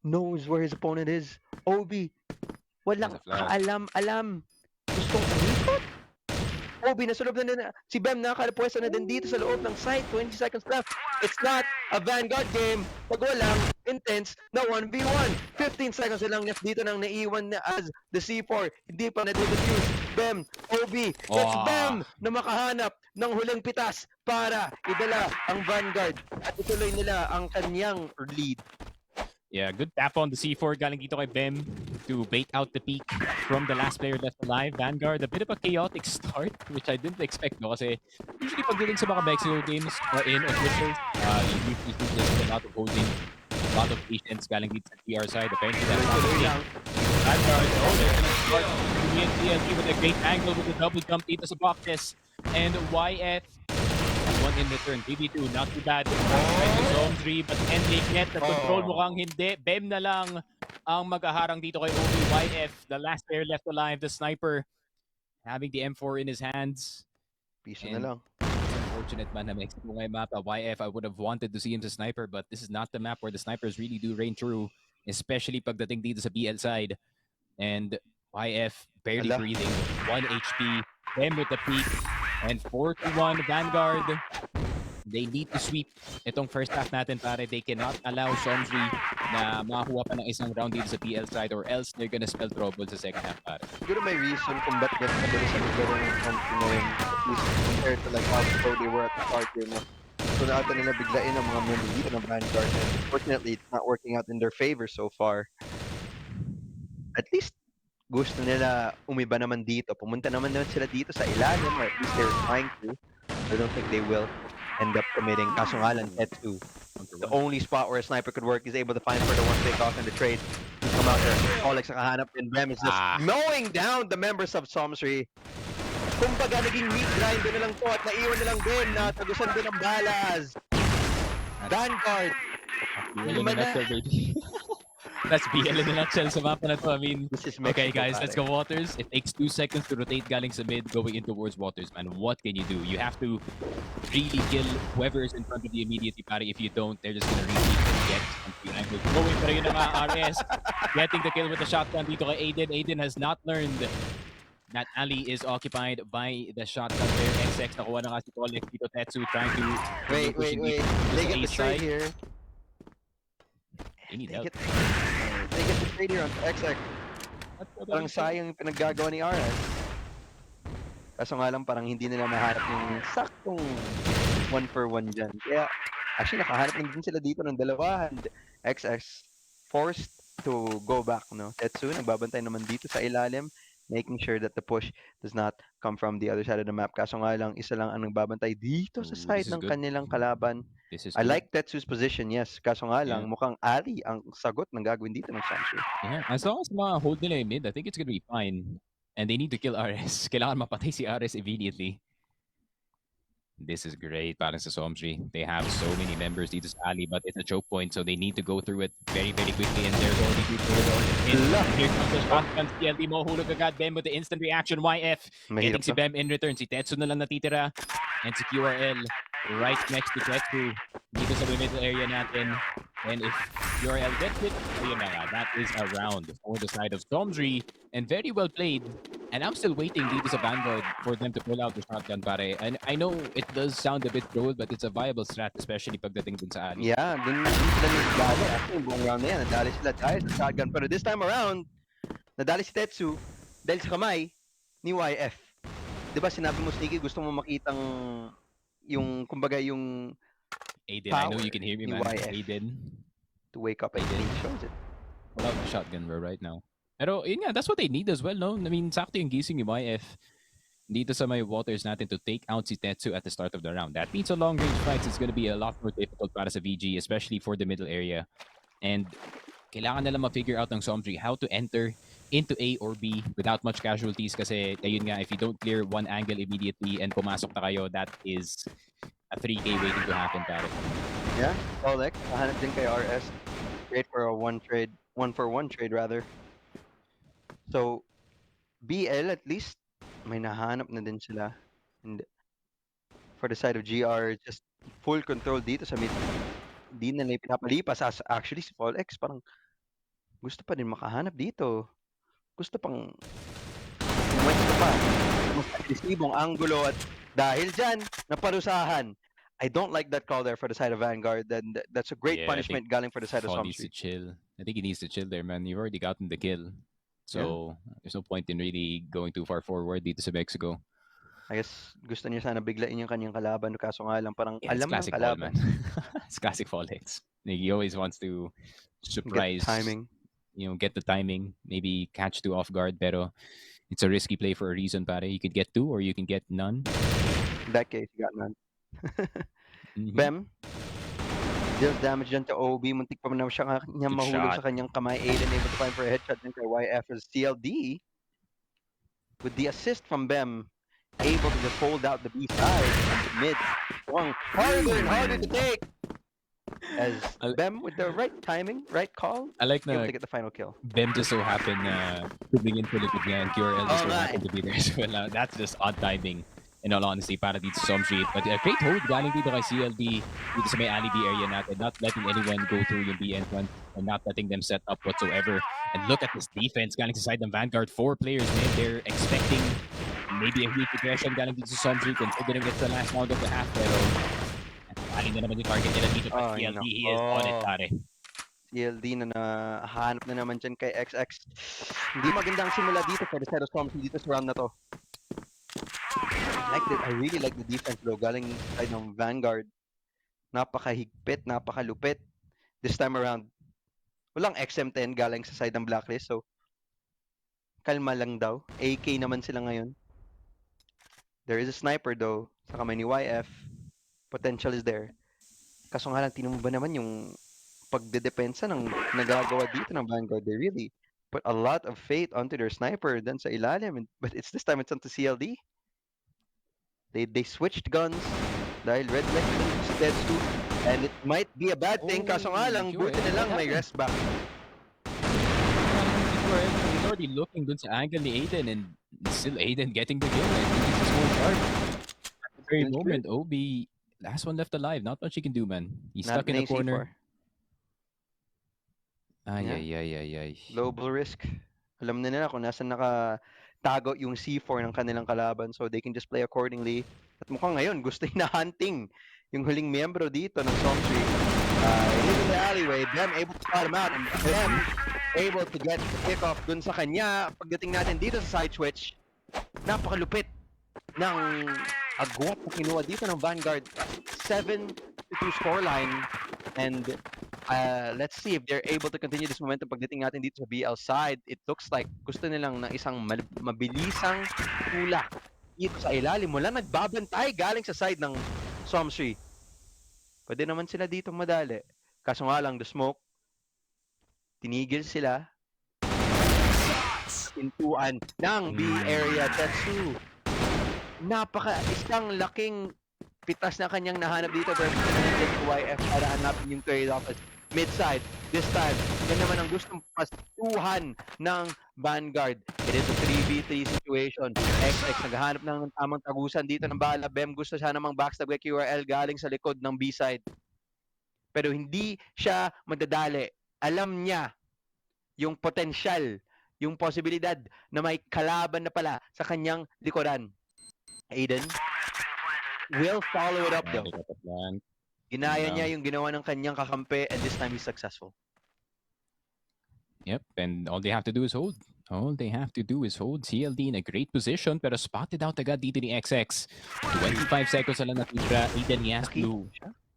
knows where his opponent is. Obi, walang There's a flash. kaalam-alam. Gustong umikot. Obi, nasa loob na nila. Si Bem nakakalapwesto na din dito sa loob ng site. 20 seconds left. It's not a Vanguard game pag walang intense na 1v1. 15 seconds na lang left dito nang naiwan na as the C4. Hindi pa na-defuse. Bem, Obi, it's Bem na makahanap ng huling pitas para idala ang Vanguard at ituloy nila ang kanyang lead. Yeah, good tap on the C4 galing dito kay Bem to bait out the peak from the last player left alive. Vanguard, a bit of a chaotic start, which I didn't expect, no? Kasi usually pagdating sa mga Mexico games or in officials, you usually see just a lot of holding, a lot of patience galing dito sa TR side. Apparently, that's not the case. Vanguard, oh, they're gonna start VNGRD with a great angle with the double jump dito sa boxes. And YF, one in return. BB2, not too bad. Somsri, but can they get the control? Mukhang hindi. Bem na lang ang maghaharang dito kay OBYF. The last player left alive, the sniper, having the M4 in his hands. Piso na And lang. It's unfortunate man na Mexico ngayon map. YF, I would have wanted to see him as a sniper, but this is not the map where the snipers really do reign true, especially pagdating dito sa BL side. And YF barely Ala. breathing. 1 HP. Bem with the peak. And 4-1 Vanguard. They need to sweep itong first half natin pare. They cannot allow Somsri na makakuha pa ng isang round dito sa PL side or else they're gonna spell trouble sa second half pare. Siguro may reason kung ba't ganun mabilis ang laro ng country ngayon. At least compared to like how slow they were at the start game. So natin nila biglain ang mga member dito ng Vanguard. And unfortunately, it's not working out in their favor so far. At least gusto nila umiba naman dito. Pumunta naman sila dito sa ilalim, or at least they're trying to. I don't think they will end up committing. Kaso nga lang, Tetsu, the only spot where a sniper could work, is able to find for the one pick off in the trade. To come out there, Olex nakahanap, and Bem is just mowing down the members of Somsri. Kumbaga, naging meat grinder na lang to at naiwan na lang din na tagusan din ng balas. Vanguard, lima na. That's BL in a nutshell sa mapa na to. I mean, This is okay Mexico, guys, pare. let's go Waters. It takes 2 seconds to rotate galing sa mid going in towards Waters, man. What can you do? You have to really kill whoever is in front of you immediately, pare. If you don't, they're just gonna really get on the angle. Going pero yun ang RS. Getting the kill with the shotgun dito kay Aiden. Aiden has not learned that alley is occupied by the shotgun player. XX nakuha na nga si Olex dito. Tetsu trying to Wait. They get the trade here. They need help. They get the trade here on XX. Parang sayang yung pinaggagawa ni RS. Kaso nga lang parang hindi nila mahanap yung saktong 1-for-1 dyan. Kaya actually nakahanap lang din sila dito ng dalawa. And XX forced to go back, no? Tetsu nagbabantay naman dito sa ilalim, making sure that the push does not come from the other side of the map. Kaso nga lang, isa lang ang nagbabantay dito sa Ooh, side this is ng good. kanilang kalaban. This is I good. like Tetsu's position, yes. Kaso nga lang, Yeah. mukhang Ali ang sagot ng gagawin dito ng Somsri. Yeah, as long as hold nila yung mid, I think it's gonna be fine. And they need to kill RS. Kailangan mapatay si RS immediately. This is great para sa Somsri. They have so many members dito sa alley, but it's a choke point, so they need to go through it very, very quickly. And there's already people in. Here comes the shotgun. CLD mo hulog agad. Bem with the instant reaction. YF getting Mahirap si to. Bem in return. Si Tetsu na lang natitira. And si QRL right next to Tetsu dito sa middle area natin. And if QRL gets it, ayun na nga, that is a round for the side of Somsri. And very well played. And I'm still waiting dito sa Vanguard for them to pull out the shotgun, pare. And I know it does sound a bit troll, but it's a viable strat, especially pagdating dun sa alley. Yeah, dun sila nagdali. Actually, yung buong round na yan, nadali sila dahil sa shotgun. Pero this time around, nadali si Tetsu dahil sa kamay ni YF. Diba sinabi mo, Sneaky, gusto mo makitang yung, kumbaga, yung Aiden, I know power you can hear me, ni man. YF. Aiden, to wake up and he shows it. pull out the shotgun bro right now. Pero yun nga, that's what they need as well, no? I mean, sakto yung gising ni YF. dito sa may waters natin to take out si Tetsu at the start of the round. That means a long-range fight is gonna be a lot more difficult para sa VG, especially for the middle area. And kailangan nila ma-figure out ng Somsri how to enter into A or B without much casualties kasi ayun nga, if you don't clear one angle immediately and pumasok na kayo, that is a 3K waiting to happen, pare. Yeah, Polex, nahanap din kay RS. Great for a one for one trade rather. So, BL at least, may nahanap na din sila. And for the side of GR, just full control dito sa mid. Di na nila pinapalipas. Actually, si Polex parang gusto pa din makahanap dito. Gusto pang pumwesto pa. Mas agresibong angulo at dahil dyan, naparusahan. I don't like that call there for the side of Vanguard. And that's a great Yeah, I punishment galing for the side of Paul needs to Somsri. chill. I think he needs to chill there, man. You've already gotten the kill. So, there's no point in really going too far forward dito sa Mexico. I guess gusto niya sana biglain yung kanyang kalaban. Kaso nga lang parang Yeah, it's alam ng classic Paul, kalaban. man. It's classic Paul X. He always wants to surprise, Get timing. get the timing, maybe catch two off guard, pero it's a risky play for a reason, pare. You could get two or you can get none. In that case, you got none. Mhm. Bem, deals damage dyan to OB. Muntik pa na siya niya Good mahulog shot. sa kanyang kamay. Aiden able to find for a headshot din kay YF as CLD. With the assist from Bem, able to just hold out the B side and the mid. One harder and harder to take. As Bem with the right timing, right call, I like able na to get the final kill. Bem just so happened na tumingin sa likod niya and QRL just so nga happened to be there as well. That's just odd timing. In all honesty, para dito sa Somsri. But a great hold galing dito kay CLD dito sa may alley B area natin. Not letting anyone go through yung B entrance and not letting them set up whatsoever. And look at this defense galing sa side ng Vanguard. 4 players, man. They're expecting maybe a weak aggression galing dito sa Somsri considering it's the last round of the half. Pero aling na naman yung target nila dito kay CLD. He is on it, pare. CLD na nahanap na naman dyan kay XX. Hindi magandang simula dito for the side of Somsri dito sa round na to. I really like the defense though, galing side ng Vanguard. Napakahigpit, napakalupit. This time around, walang XM10 galing sa side ng Blacklist, so kalma lang daw. AK naman sila ngayon. There is a sniper though, sa kamay ni YF. Potential is there. Kaso nga lang, tinan mo ba naman yung pagdedepensa ng nagagawa dito ng Vanguard? They really put a lot of faith onto their sniper dun sa ilalim. But this time it's onto CLD. They switched guns dahil red light instead to, and it might be a bad thing. Kaso nga lang, buti na lang may rest back. He's already looking dun sa angle ni Aiden and still Aiden getting the kill. I think he's just more sharp. At the very moment, OB, last one left alive. Not much he can do, man. He's stuck in the corner. Ay. Global risk. Alam na nila kung nasan nakatago yung C4 ng kanilang kalaban, so they can just play accordingly. At mukhang ngayon, gusto na hunting yung huling miyembro dito ng Somsri. He's in the alleyway, Bem able to spot him out, and Bem able to get the kickoff dun sa kanya. Pagdating natin dito sa side switch, napakalupit ng agwat na kinuha dito ng Vanguard. 7-2 scoreline, and let's see if they're able to continue this momentum pagdating natin dito sa BL side. It looks like gusto nilang ng isang mabilisang tulak dito sa ilalim. Wala nagbabantay galing sa side ng Somsri. Pwede naman sila dito madali. Kaso nga lang, the smoke, tinigil sila. Pintuan ng B area. Tetsu. Isang laking pitas na kanyang nahanap dito. Pero YF para hanapin yung trade-off at mid-side. This time, yan naman ang gustong pastuhan ng Vanguard. It is a 3v3 situation. XX naghahanap ng tamang tagusan dito ng bala. Bem gusto siya namang backstab kay QRL galing sa likod ng B-side. Pero hindi siya madadali. Alam niya yung potensyal, yung posibilidad na may kalaban na pala sa kanyang likuran. Aiden will follow it up though. Ginaya niya yung ginawa ng kanyang kakampi, and this time he's successful. Yep, and all they have to do is hold. All they have to do is hold. CLD in a great position, pero spotted out agad dito ni XX. 25 seconds na lang natira. Aiden, he has to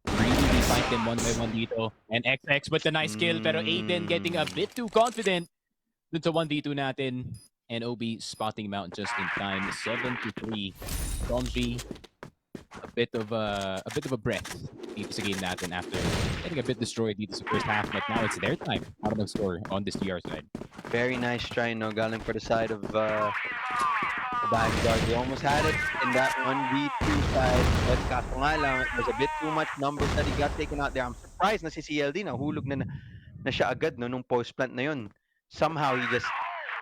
really fight them one by one dito. And XX with the nice kill, pero Aiden getting a bit too confident dun sa 1v2 natin. and OB spotting him out just in time. 7-3. Somsri, a bit of a breath dito sa game natin after getting a bit destroyed dito sa first half, but now it's their time para mag-score on this GR side. Very nice try, no? Galing for the side of the Vanguard. They almost had it in that 1v2 side, but kaso nga lang, it was a bit too much numbers that he got taken out there. I'm surprised na si CLD nahulog na siya agad no, nung post plant na yun. Somehow he just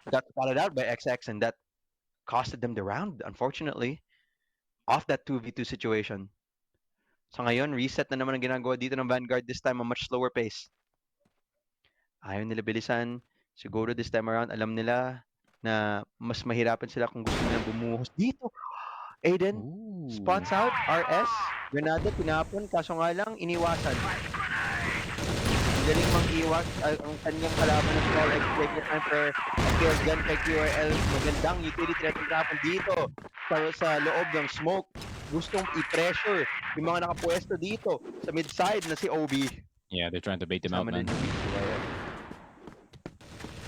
got spotted out by XX and that costed them the round, unfortunately, off that 2v2 situation. So ngayon, reset na naman ang ginagawa dito ng Vanguard, this time a much slower pace. Ayaw nila bilisan. Siguro this time around, alam nila na mas mahirapan sila kung gusto nilang bumuhos dito. Aiden, spots out, RS, Granada, tinapon, kaso nga lang, iniwasan. Ang galing mang-iwas ang kanyang kalaban ng small X take the time for a kill gun kay QRL. Magandang utility na tinapon dito sa loob ng smoke. Gustong i-pressure yung mga nakapwesto dito sa mid-side na si OB. Yeah, they're trying to bait him out, Sama man. din yung QRL.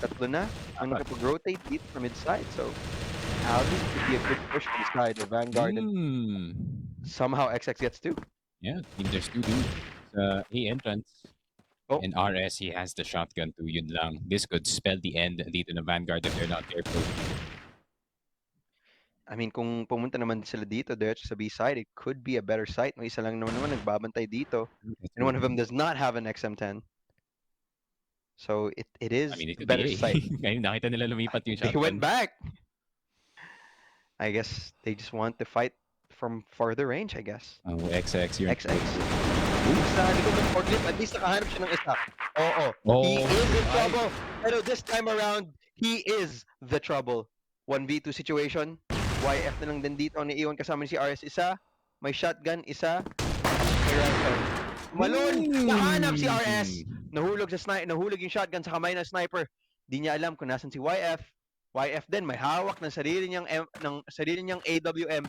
Tatlo na ang nakapag-rotate dito sa mid-side. So, Aldi could be a good push for the side of Vanguard. And somehow XX gets two. Yeah, I think there's two dudes sa A entrance. Oh. And RS, he has the shotgun too, yun lang. This could spell the end dito ng Vanguard if they're not careful. I mean, kung pumunta naman sila dito, diretso sa B-side, it could be a better sight. May isa lang naman nagbabantay dito. And one of them does not have an XM10. So, it is I mean, it a could better be A. sight. Ngayon nakita nila lumipat yung They went shotgun. back! I guess they just want to fight from farther range, I guess. Oh, XX, you're XX. Sa likod ng forklift, at least nakahanap siya ng isa. Oo. He Oh, is in right. trouble. Pero this time around, he is the trouble. 1v2 situation. YF na lang din dito ang naiwan kasama ni si RS. Isa. May shotgun. Isa. May rifle. Malon! Nahanap si RS! Nahulog yung shotgun sa kamay ng sniper. Di niya alam kung nasan si YF. YF din, may hawak ng sarili niyang AWM.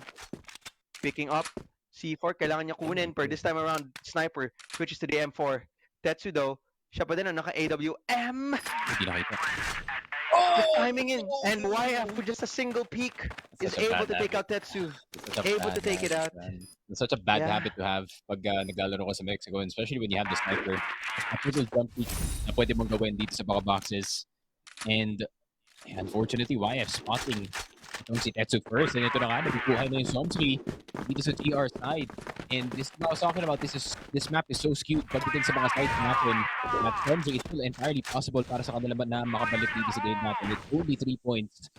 Picking up C4, kailangan niya kunin. Per this time around, sniper switches to the M4. Tetsu though, siya pa din ang naka-AWM. Hindi nakita. Just timing in. And YF with just a single peek is Such a able bad to take out habit. Tetsu. Such a Able to bad take it habit, out. man. It's such a bad Yeah. habit to have pag naglalaro ka sa Mexico, and especially when you have the sniper. A triple jump peek na pwede mong gawin dito sa mga boxes. And unfortunately, YF spotting itong si Tetsu first. And ito na nga, nabubuhay na yung Somsri dito sa GR side. And this is what I was talking about. This map is so skewed pagdating sa mga sides natin. At Somsri, it's still entirely possible para sa kanila na makabalik dito sa game natin. With only 3 points.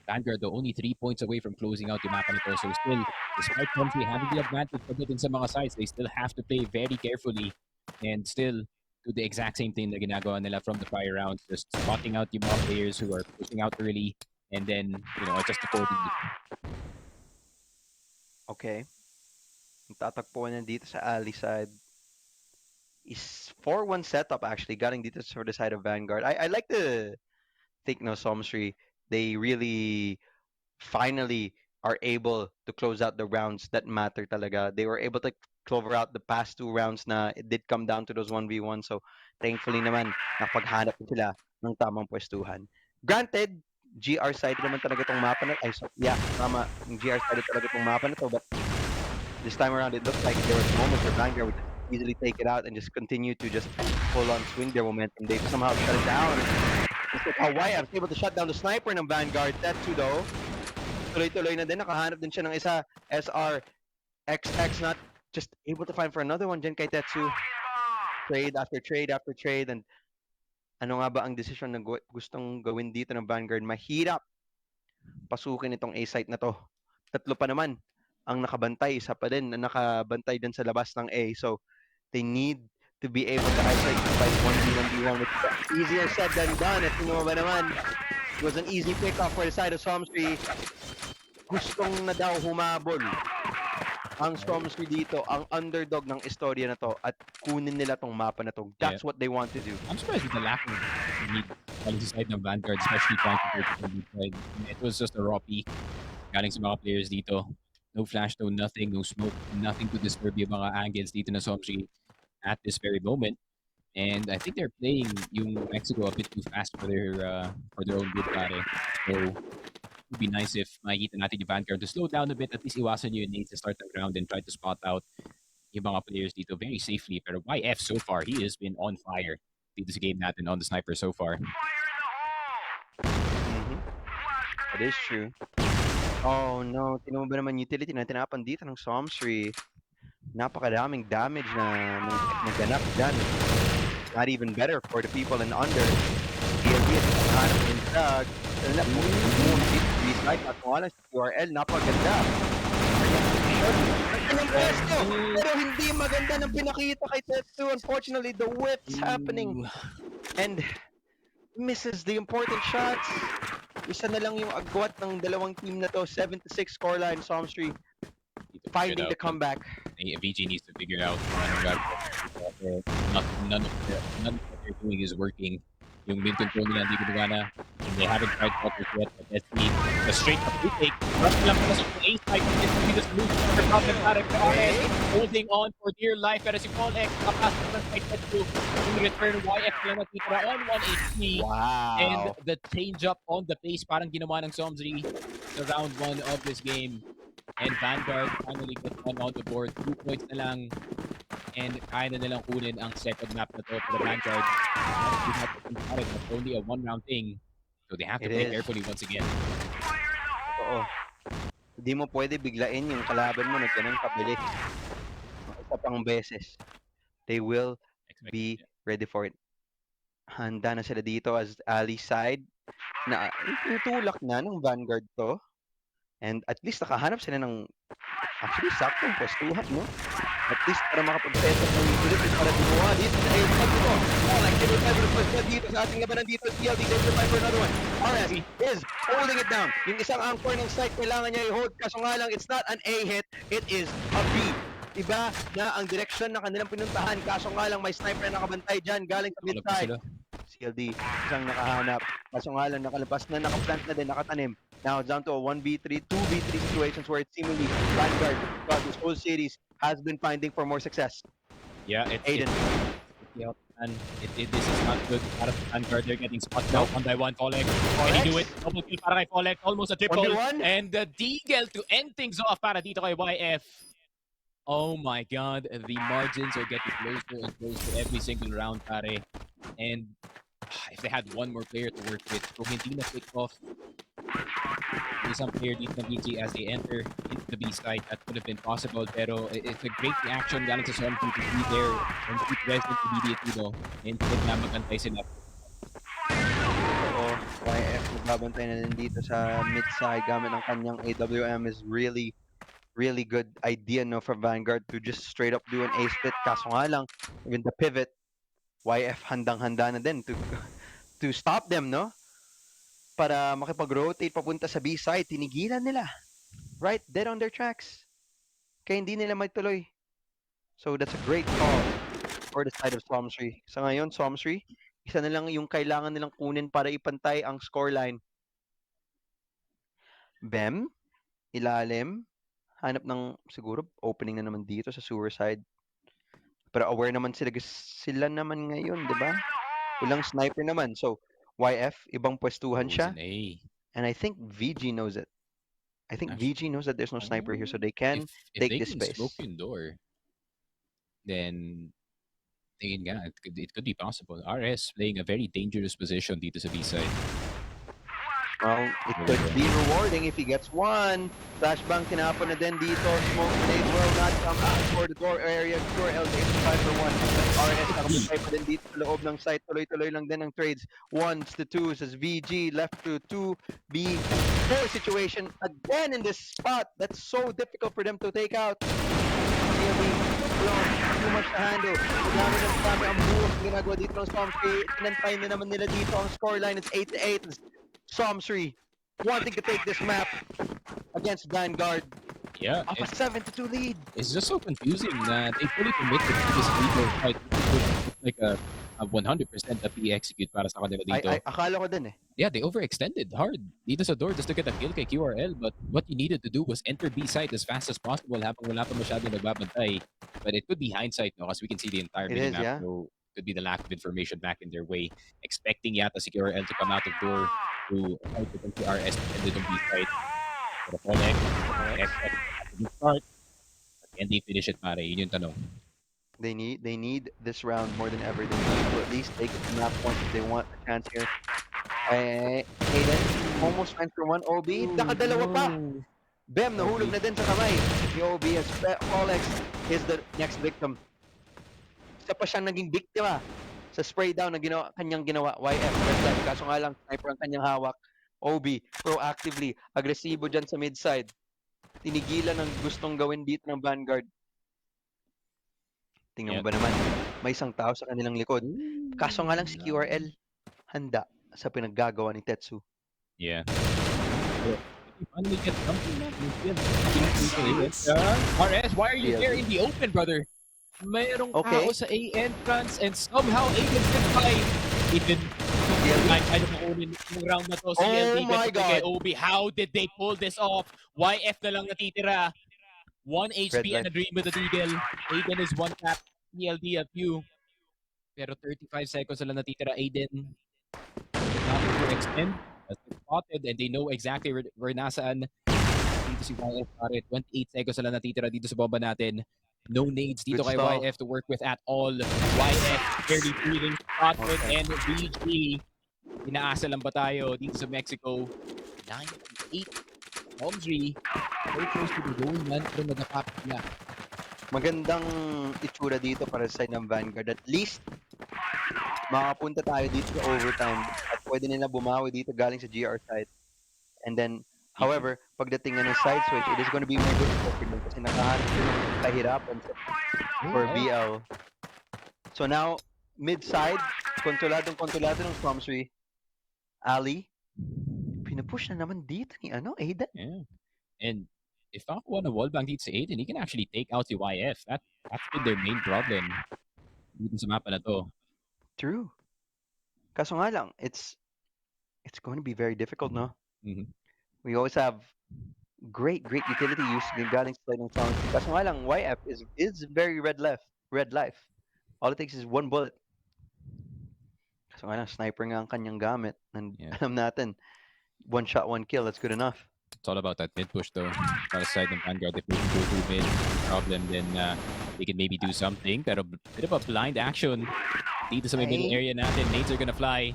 Vanguard though, only 3 points away from closing out yung map nito. So still, despite Somsri having the advantage pagdating sa mga sides, they still have to play very carefully. And still, do the exact same thing na ginagawa nila from the prior rounds. Just spotting out yung mga players who are pushing out early. And then, adjust accordingly. Okay. Ang tatakpuan niya dito sa alley side is 4-1 setup actually. Galing dito for the side of Vanguard. I like to think Somsri, they really finally are able to close out the rounds that matter talaga. They were able to close out the past 2 rounds na it did come down to those 1v1. So, thankfully naman, nakapaghanap sila ng tamang pwestuhan. Granted, GR side naman talaga itong mapa na tama. Yung GR side talaga itong mapa na to, but this time around, it looks like there was moments where Vanguard would easily take it out and just continue to just full on swing their momentum. They somehow shut it down. Just like how YF was able to shut down the sniper ng Vanguard. Tetsu though, tuloy-tuloy na din. Nakahanap din siya ng isa. SR, XX not just able to find for another one dyan kay Tetsu. Trade after trade after trade. And ano nga ba ang decision na gustong gawin dito ng Vanguard? Mahirap pasukin itong A-site na to. Tatlo pa naman ang nakabantay. Isa pa din na nakabantay din sa labas ng A. So, they need to be able to isolate the fight 1v1v1, which is easier said than done. At mo ba naman, it was an easy pick-up for the side of Somsri. Gustong na daw humabol ang Somsri dito, ang underdog ng istorya na to, at kunin nila tong mapa na to. That's what they want to do. I'm surprised with the lack of need on the side ng Vanguard, especially trying to take it from the side. It was just a raw peak galing sa mga players dito. No flash, no nothing, no smoke, nothing to disturb yung mga angles dito na Somsri at this very moment. And I think they're playing yung Mexico a bit too fast for their own good, pare. So it would be nice if makikita natin yung Vanguard to slow down a bit, at least iwasan yung nades to start the ground and try to spot out yung mga players dito very safely. Pero YF so far, he has been on fire dito sa game natin on the sniper so far. That is true. Oh no, tinan mo ba naman utility na tinapan dito ng Somsri? Napakadaming damage na naganap dyan. Not even better for the people in under. CLB at hanap yung drag. Reside at wala sa QRL, napaganda. Ang pwesto, pero hindi maganda ng pinakita kay Tetsu. Unfortunately, the whip's happening. And misses the important shots. Isa na lang yung agwat ng dalawang team na to. 7-6 scoreline, Somsri finding the comeback. VG needs to figure out none of what they're doing is working. Yung mid control nila hindi gumagana. And they haven't tried focus yet, but let's see. The straight up retake. Rush lang pala sa ace side. This will be the solution for the problem. Holding on for dear life. Pero si Paul X, kapas na side set to. In return, YF lang natitira on 1 HP. Wow. And the change up on the pace parang ginawa ng Somsri sa round 1 of this game. And Vanguard finally gets one on the board. 2 points na lang. And kaya na nilang kunin ang second map na to for the Vanguard. That's only a 1-round thing. So they have to play carefully once again. Oo. Hindi mo pwede biglain yung kalaban mo na ganun kabilis. Isa pang beses. They will be ready for it. Handa na sila dito as Ali side na itutulak na ng Vanguard to. And at least nakahanap sila ng actually saktong pwestuhan, no? At least para makapag-set up ng utility para gumawa dito sa airport ito. Like they will never pwestuhan dito sa ating labanan dito. CLD, they will fight for another one. RS is holding it down. Yung isang anchor ng site, kailangan niya i-hold. Kaso nga lang, it's not an A hit, it is a B. Iba na ang direction na kanilang pinuntahan. Kaso nga lang, may sniper na nakabantay dyan galing sa mid-side. CLD, isang nakahanap. Kaso nga lang, nakalabas na, nakaplant na din, nakatanim. Now it's down to a 1v3, 2v3 situations where it seemingly Vanguard throughout this whole series has been finding for more success. Yeah, Aiden. This is not good. Para sa Vanguard, they're getting spot now. 1-by-1, Folex. Can he do it? Double kill para kay Folex. Almost a triple. 1v1. And the Deagle to end things off para dito kay YF. Oh my god, the margins are getting closer and closer every single round, pare. And if they had one more player to work with, kung hindi na pick off isang player dito ng BG as they enter into the B side, that would have been possible. Pero it's a great reaction galing sa Somsri to be there and be present immediately, no? Instead na magantay sila. Oo, YF magbabantay na din dito sa mid-side gamit ng kanyang AWM is really good idea, no, for Vanguard to just straight up do an A split. Kaso nga lang, even the pivot, YF handang-handa na din to stop them, no? Para makipag-rotate papunta sa B-side, tinigilan nila. Right, dead on their tracks. Kaya hindi nila magtuloy. So that's a great call for the side of Somsri. Sa ngayon, Somsri, isa na lang yung kailangan nilang kunin para ipantay ang scoreline. Bem, ilalim, hanap ng siguro opening na naman dito sa sewer side. Pero aware naman sila naman ngayon, di ba? Walang sniper naman. So, YF, ibang pwestuhan siya. And I think VG knows it. I think VG knows that there's no sniper here, so they can take this space. If they can smoke yung door, then it could be possible. RS playing a very dangerous position dito sa B-side. Well, it could be rewarding if he gets one. Flashbang tinapon na din dito. Smoke grenade will not come out for the door area. Pure LJ 5 for 1. RS nakapagpay pa din dito sa loob ng site. Tuloy-tuloy lang din ang trades. 1s to 2s as VG left to 2B4 situation again in this spot. That's so difficult for them to take out. Too much to handle. Dami ang buhos ginagawa dito ng Somsri. Tinantay na naman nila dito ang scoreline. It's 8-8. Somsri wanting to take this map against Vanguard. Yeah, Off a 7-2 lead. It's just so confusing that they fully committed to this legal fight. Like a 100% that we execute para sa kanila dito. Akala ko din eh. Yeah, they overextended hard dito sa door just to get a kill kay QRL, but what you needed to do was enter B side as fast as possible habang wala pa masyado nagbabantay. But it could be hindsight, no? Because we can see the entire It is, minimap. yeah. So Could be the lack of information back in their way. Expecting yata si QRL to come out of door to fight with CRS and on B side. Pero Polex, XX, good start. And they finish it, pare. Yun yung tanong. They need this round more than ever. They need to at least take it to that point if they want a chance here. Aiden, almost went for one. OB, nakadalawa pa. Bem, nahulog na din sa kamay. Si OB as Polex is the next victim. Isa pa siyang naging biktima sa spray down na kanyang ginawa. YF, red light. Kaso nga lang, sniper ang kanyang hawak. OB, proactively, agresibo dyan sa mid side. Tinigilan ang gustong gawin dito ng Vanguard. Tingnan mo ba naman, may isang tao sa kanilang likod. Kaso nga lang si QRL, handa sa pinaggagawa ni Tetsu. Yeah. Finally get something RS, why are you there in the open, brother? Mayroong tao sa A entrance and somehow Aiden can fight. Aiden, I don't know yung round na to. Oh my God! OB, how did they pull this off? YF na lang natitira. 1 HP and a dream with the Deagle. Aiden is one tap. ELD at you. Pero 35 seconds na lang natitira. Aiden not to extend. As they spotted and they know exactly where nasaan. Dito si YF pare. 28 seconds na lang natitira dito sa bomba natin. No nades dito kay YF to work with at all. YF barely breathing. Spotted and BG. Inaasa lang ba tayo dito sa Mexico? 98. Somsri. Very close to the goal man. Pero nagapapit na. Magandang itsura dito para sa side ng Vanguard. At least, makapunta tayo dito sa overtime at pwede nila bumawi dito galing sa GR side. And then, however, pagdating na ng side switch, it is going to be more difficult for them kasi nakahanap sila ng kahirapan for BL. So now, mid-side, kontroladong ng Somsri. Ali, pinupush na naman dito ni Aiden. Yeah. And if Aqua na wallbang dito si Aiden, he can actually take out si YF. That's been their main problem dito sa mapa na to. True. Kaso nga lang, it's going to be very difficult, no? Mm-hmm. We always have great utility use galing sa side ng Somsri. Kaso nga lang, YF is very red life. All it takes is one bullet. Kaso nga lang, sniper nga ang kanyang gamit. And alam natin, one shot, one kill, that's good enough. It's all about that mid push though. Para sa side ng Vanguard, if they can go through mid, problem, then they can maybe do something. Pero bit of a blind action dito sa may middle area natin. Nades are gonna fly.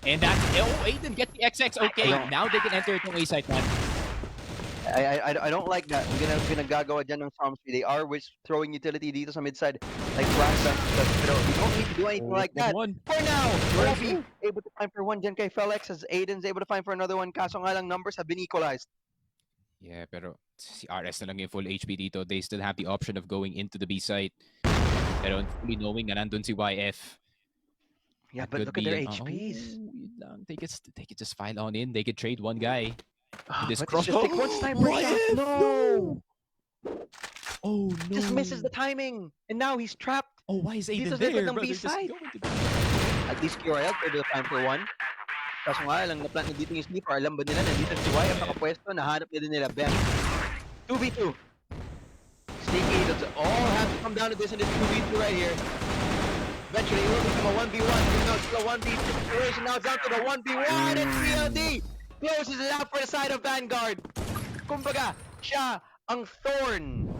And that's, Aiden get the XX. Okay, now they can enter itong A side man. I don't like that. Pinagagawa dyan ng Somsri. They are throwing utility dito sa mid-side. Like flashbang. Pero you don't need to do anything like that. For now, Robbie able to find for one dyan kay Felix as Aiden's able to find for another one. Kaso nga lang numbers have been equalized. Yeah, pero si RS na lang yung full HP dito. They still have the option of going into the B site. Pero fully knowing na nandun si YF. Yeah, but look at their HPs. They could just file on in. They could trade one guy. This cross just take one sniper shot. No! Oh no! Just misses the timing, and now he's trapped. Oh, why is Aiden dito there? Ng B side. At least QRL able to find for one. Kaso nga lang na-plant na dito yung sleeper. Alam ba nila nandito si YF nakapwesto, nahanap na din nila Bem. 2v2. Sneaky, that's all have to come down to this, and it's 2v2 right here. Eventually, it will become a 1v1. Now it's still a 1v2 situation. Now it's down to the 1v1, and CLD closes it out for the side of Vanguard. Kumbaga, siya ang thorn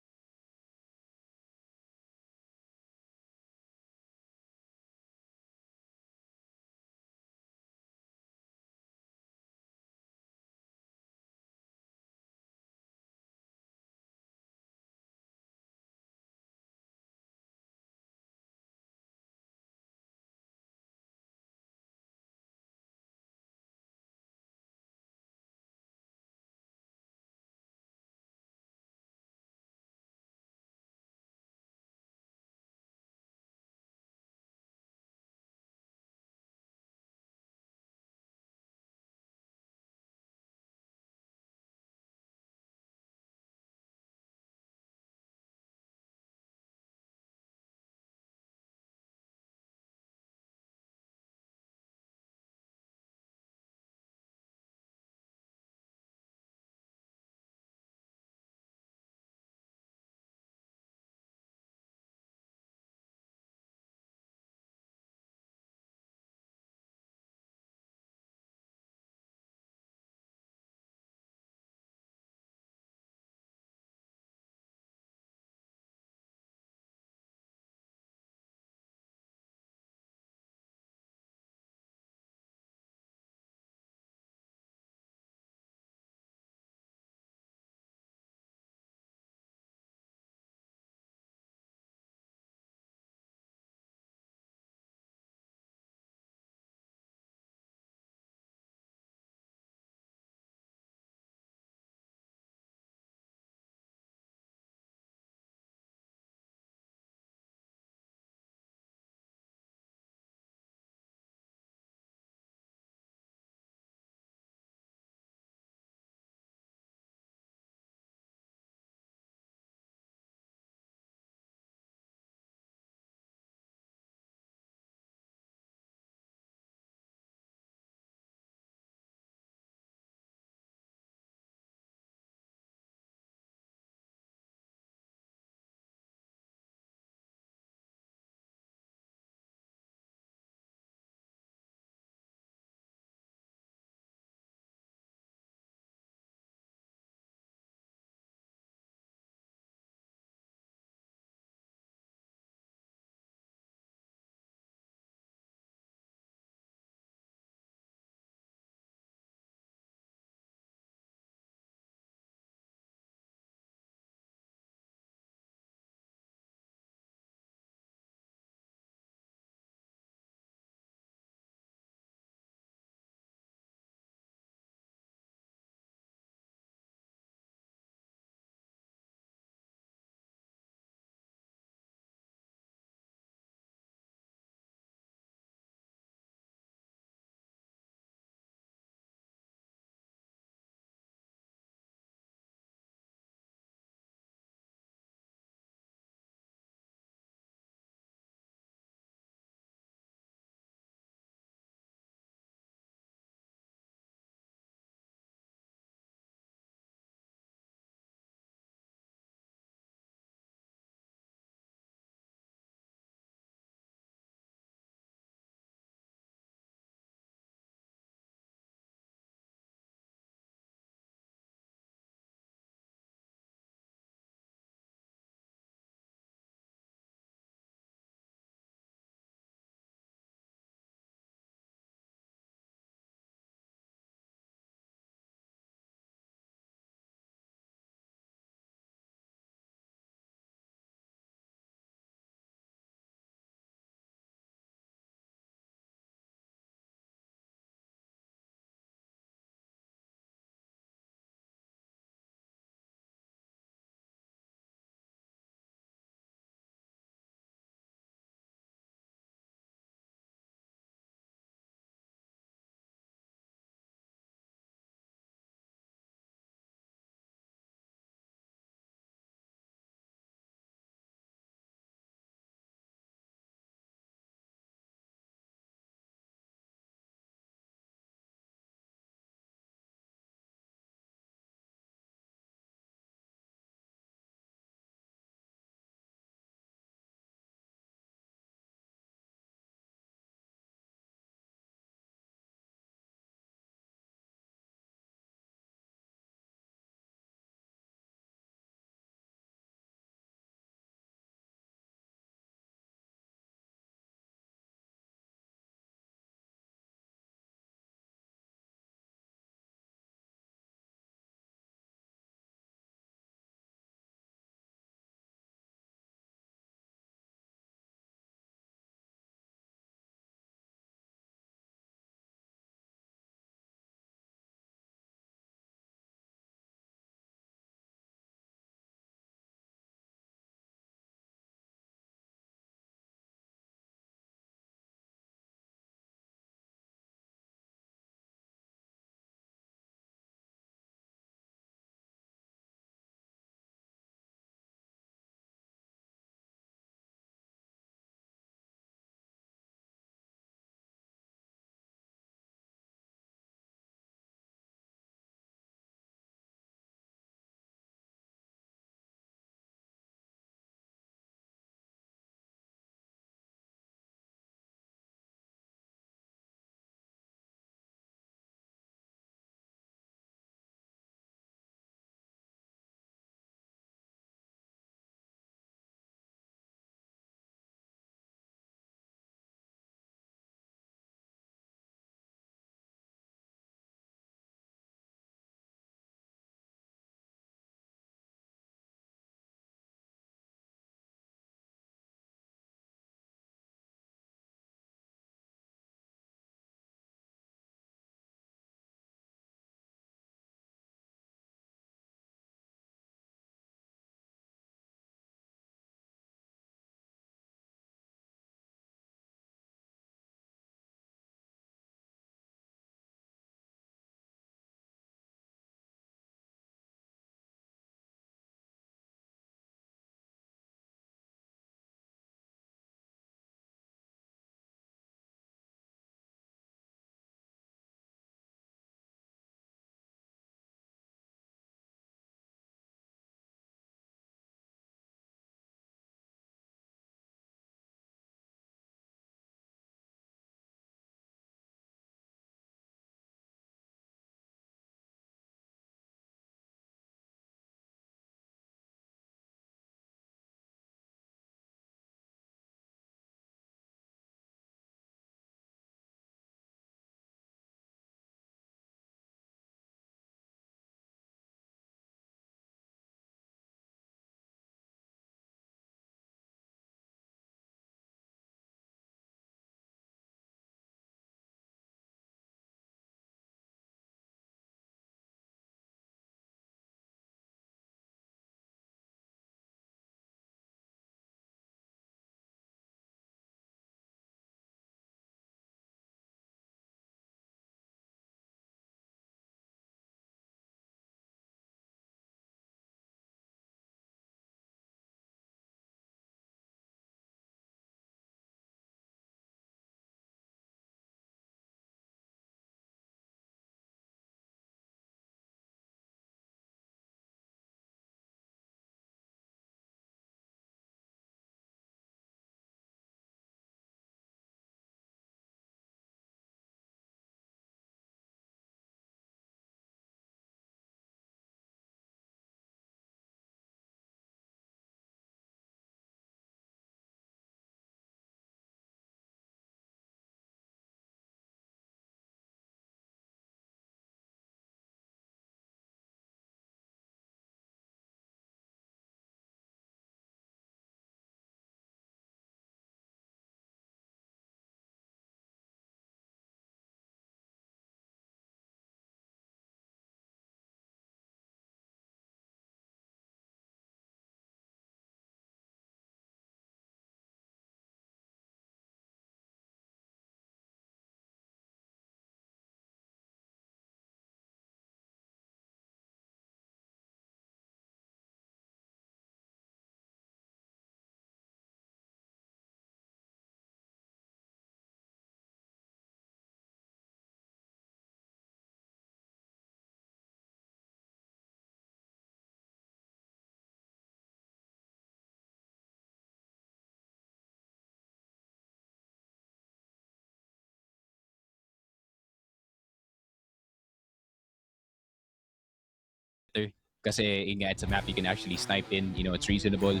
Kasi yun nga, it's a map you can actually snipe in. You know, it's reasonable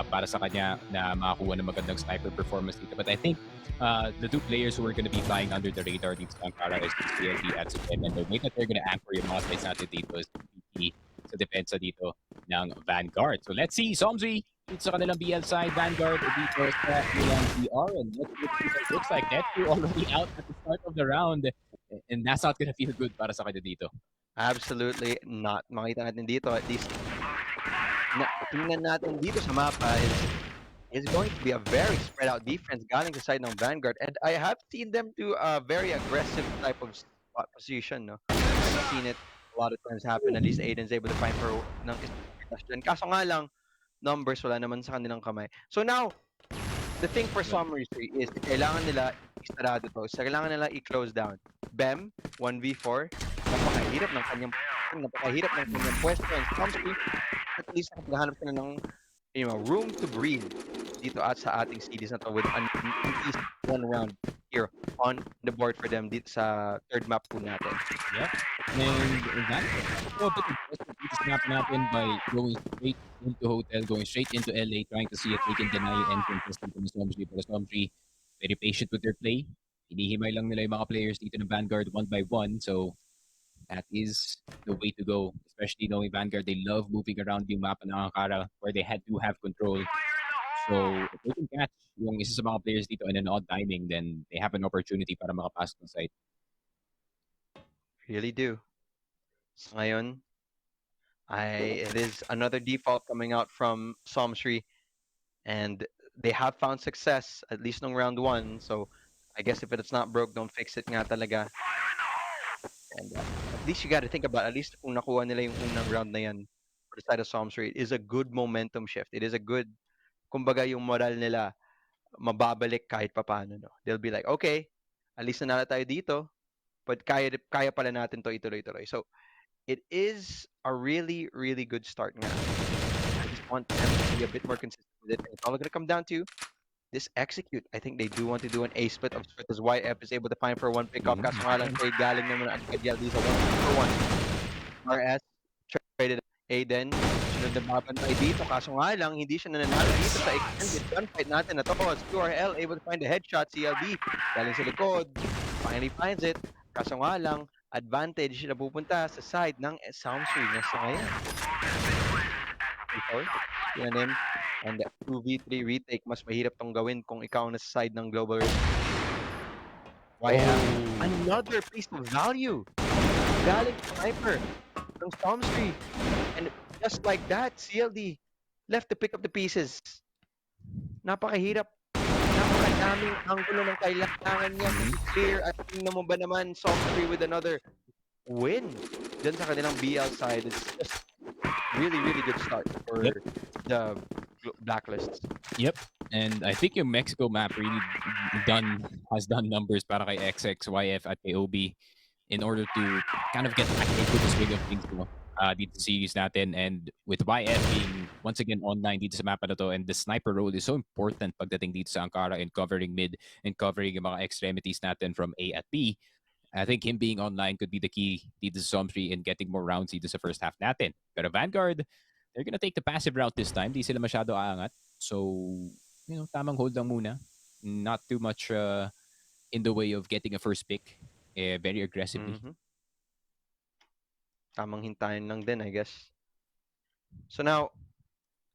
para sa kanya na makakuha ng magandang sniper performance dito. But I think the two players who are going to be flying under the radar dito sa Ankara is the CLD at Supreme. And the way that they're going to anchor yung mga sides natin dito is key sa depensa dito ng Vanguard. So let's see, Somsri dito sa kanilang BL side, Vanguard dito sa kanilang BR. And let's see what it looks like. Tetsu already out at the start of the round. And that's not gonna feel good para sa kanya dito. Absolutely not. Makita natin dito, at least, tingnan natin dito sa mapa is going to be a very spread out defense galing sa side ng Vanguard. And I have seen them do a very aggressive type of spot position, no? I've seen it a lot of times happen. At least Aiden's able to find for ng isang. Kaso nga lang, numbers wala naman sa kanilang kamay. So now, the thing for Somsri is kailangan nila isarado to. So kailangan nila i-close down. Bem, 1v4, napakahirap ng kanyang pwesto. And Somsri, at least nakahanap sila ng room to breathe dito at sa ating series na to with at least one round here on the board for them dito sa third map po natin. Yep. And that a bit aggressive dito sa map natin by going straight into hotel, going straight into LA, trying to see if they can deny yung entrance dito ng Somsri. Pero Somsri, very patient with their play. Hinihimay lang nila yung mga players dito ng Vanguard one by one. So that is the way to go, especially knowing Vanguard, they love moving around yung map ng Ankara where they do have control. So if they can catch yung isa sa mga players dito in an odd timing, then they have an opportunity para makapasok ng site. Really do. So ngayon, it is another default coming out from Somsri, and they have found success at least nung round 1. So I guess if it's not broke, don't fix it nga talaga. And at least you got to think about, at least kung nakuha nila yung unang round na yan for the side of Somsri, it is a good momentum shift. It is a good, kumbaga yung moral nila, mababalik kahit papaano. No? They'll be like, okay, at least nanalo tayo dito, but kaya pala natin to ituloy-tuloy. So it is a really, really good start nga. I just want them to be a bit more consistent with it. And it's all going to come down to this execute. I think they do want to do an A split of sorts as YF is able to find for one pickoff. Kaso nga lang trade galing naman ang Kadiel. These are 1-for-1. RS traded Aiden. Sunod na babantay dito. Kaso nga lang, hindi siya nananalo dito sa extended gunfight natin na to. QRL able to find a headshot. CLB galing sa likod. Finally finds it. Kaso nga lang, advantage na pupunta sa side ng Somsri na sa ngayon. Yan him. And 2v3 retake, mas mahirap tong gawin kung ikaw na sa side ng Global. Another piece of value. Galing sniper ng Somsri. And just like that, CLD left to pick up the pieces. Napakahirap. Napakadaming anggulo ng kailangan niya to clear. At tingnan mo ba naman, Somsri with another win dyan sa kanilang BL side. It's just really, really good start for the Blacklists. Yep. And I think yung Mexico map really has done numbers para kay XX, YF at kay OB in order to kind of get back into the swing of things dito sa series natin. And with YF being once again online dito sa map na to, and the sniper role is so important pagdating dito sa Ankara and covering mid and covering yung mga extremities natin from A at B. I think him being online could be the key dito sa Somsri in getting more rounds dito sa first half natin. Pero Vanguard, they're gonna take the passive route this time. Di sila masyado aangat. So, tamang hold lang muna. Not too much in the way of getting a first pick. Very aggressively. Mm-hmm. Tamang hintayin lang din, I guess. So now,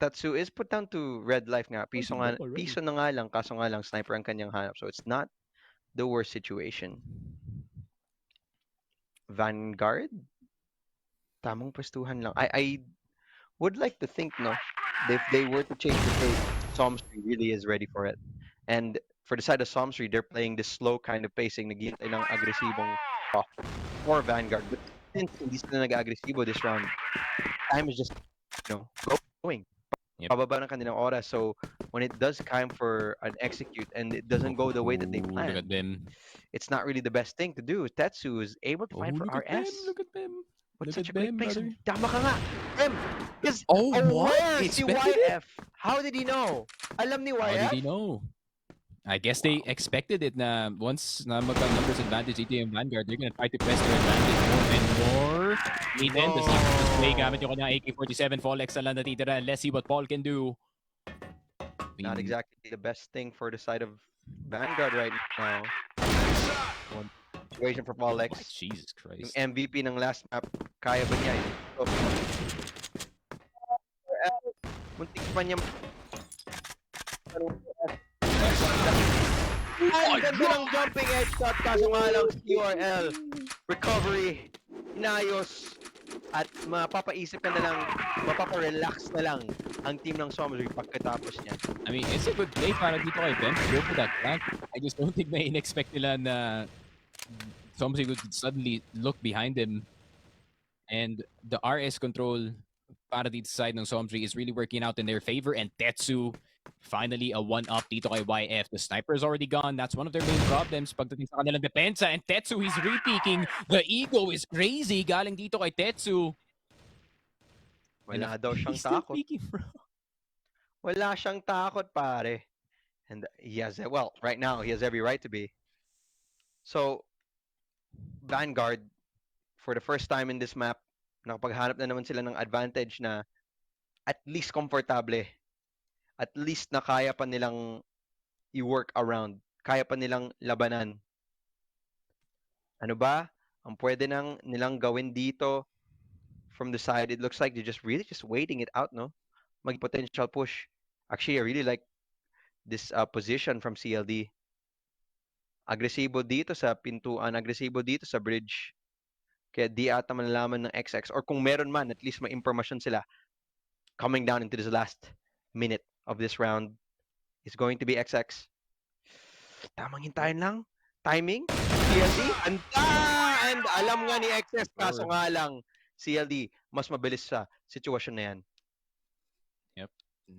Tatsu is put down to red life nga. Piso na nga lang, kaso nga lang sniper ang kanyang hanap. So it's not the worst situation. Vanguard? Tamang pwestuhan lang. I would like to think, no, if they were to change the pace, Somsri really is ready for it. And for the side of Somsri, they're playing this slow kind of pacing, naghihintay ng agresibong for Vanguard. But since hindi sila nag-agresibo this round, time is just, going. Yep. Pababa ng kanilang oras. So when it does time for an execute and it doesn't go the way that they planned, look at them. It's not really the best thing to do. Tetsu is able to find for RS. Look at them. With Look such a at great them, place. brother. Tama ka nga. Because what? si Expected YF. How did he know? Alam ni How YF? did he know? I guess they expected it na once na magka-numbers advantage dito yung Vanguard, they're gonna try to press their advantage more and more. Aiden does not just play gamit yung kanyang AK-47. Folex na lang natitira. Let's see what Paul can do. Not exactly the best thing for the side of Vanguard right now. One situation for What? Polex. Jesus Yung Christ. MVP ng last map, kaya ba niya? Muntik pa niya. Ang ganda ng jumping headshot, kaso nga lang QRL. Recovery, inayos. At mapapaisip ka na lang, mapapa-relax na lang ang team ng Somsri pagkatapos niya. I mean, it's a good play para dito kay Ben. Go for that flank. I just don't think na in-expect nila na Somsri would suddenly look behind him. And the RS control para dito sa side ng Somsri is really working out in their favor. And Tetsu, finally a one-up dito kay YF. The sniper is already gone. That's one of their main problems pagdating sa kanilang depensa. And Tetsu, he's re-peeking. The ego is crazy galing dito kay Tetsu. Wala daw siyang He's still takot. peeking, bro. Wala siyang takot, pare. And he has, well, right now, he has every right to be. So, Vanguard, for the first time in this map, nakapaghanap na naman sila ng advantage na at least komportable. At least na kaya pa nilang i-work around. Kaya pa nilang labanan. Ano ba? Ang pwede nang nilang gawin dito from the side, it looks like they're just really just waiting it out, no? Mag potential push. Actually, I really like this position from CLD. Agresibo dito sa pintuan, agresibo dito sa bridge. Kaya di ata malalaman ng XX. Or kung meron man, at least may information sila. Coming down into this last minute of this round is going to be XX. Tamang hintayin lang. Timing. CLD. Anda! And alam nga ni XX. Kaso nga lang, CLD, mas mabilis sa sitwasyon na yan.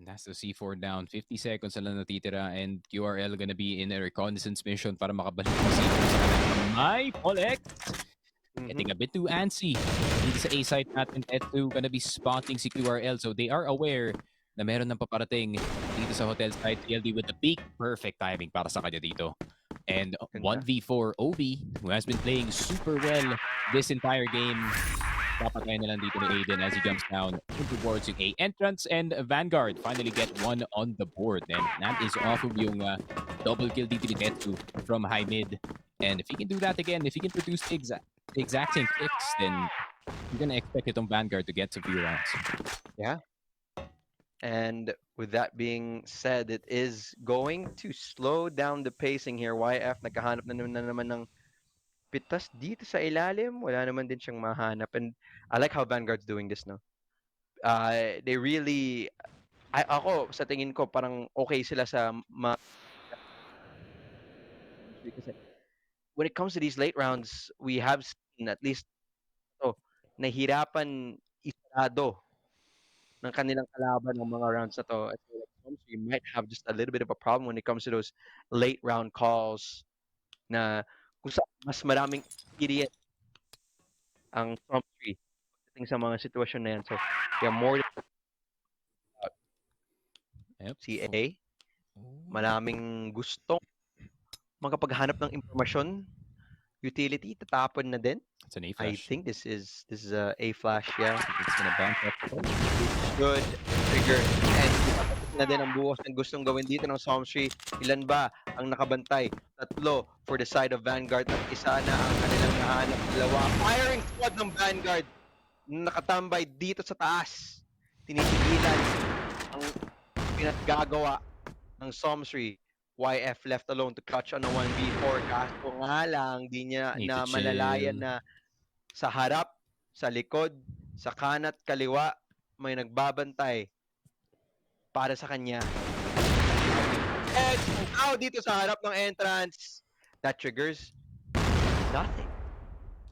That's the C4 down. 50 seconds na lang natitira and QRL gonna be in a reconnaissance mission para makabalik ng C4 sa kanilang kamay. Polex getting a bit too antsy. Dito sa A-site natin, Tetsu gonna be spotting si QRL. So they are aware na meron ng paparating dito sa hotel side. CLD with the peak. Perfect timing para sa kanya dito. And 1v4 Obi, who has been playing super well this entire game. Papatay na lang dito ni Aiden as he jumps down towards yung A entrance, and Vanguard finally get one on the board. And that is off of yung double kill dito ni Tetsu from high mid. And if he can do that again, if he can produce the exact same picks, then you're gonna expect itong Vanguard to get some few rounds. Yeah. And with that being said, it is going to slow down the pacing here. YF nagkahanap na naman ng pitas dito sa ilalim. Wala naman din siyang mahanap. And I like how Vanguard's doing this, no? They really... ako, sa tingin ko, parang okay sila sa... When it comes to these late rounds, we have seen at least nahirapan isarado ng kanilang kalaban ng mga rounds na to. You might have just a little bit of a problem when it comes to those late round calls na kung saan mas maraming experience ang Somsri pagdating sa mga sitwasyon na yan. So, yeah, more CA, maraming gustong makapaghanap ng impormasyon, utility, tatapon na din. It's an A I flash. think this is a A flash, yeah. It's gonna bounce up. Good trigger. And na din ang buhos ng gustong gawin dito ng Somsri. Ilan ba ang nakabantay? 3 for the side of Vanguard at isa na ang kanilang nahanap. 2. Firing squad ng Vanguard nakatambay dito sa taas. Tinitigilan ang pinaggagawa ng Somsri. YF left alone to catch on a 1v4. Kaso nga lang, di niya Need na to malalayan chill. na sa harap, sa likod, sa kanat, kaliwa, may nagbabantay para sa kanya. And now dito sa harap ng entrance, that triggers nothing.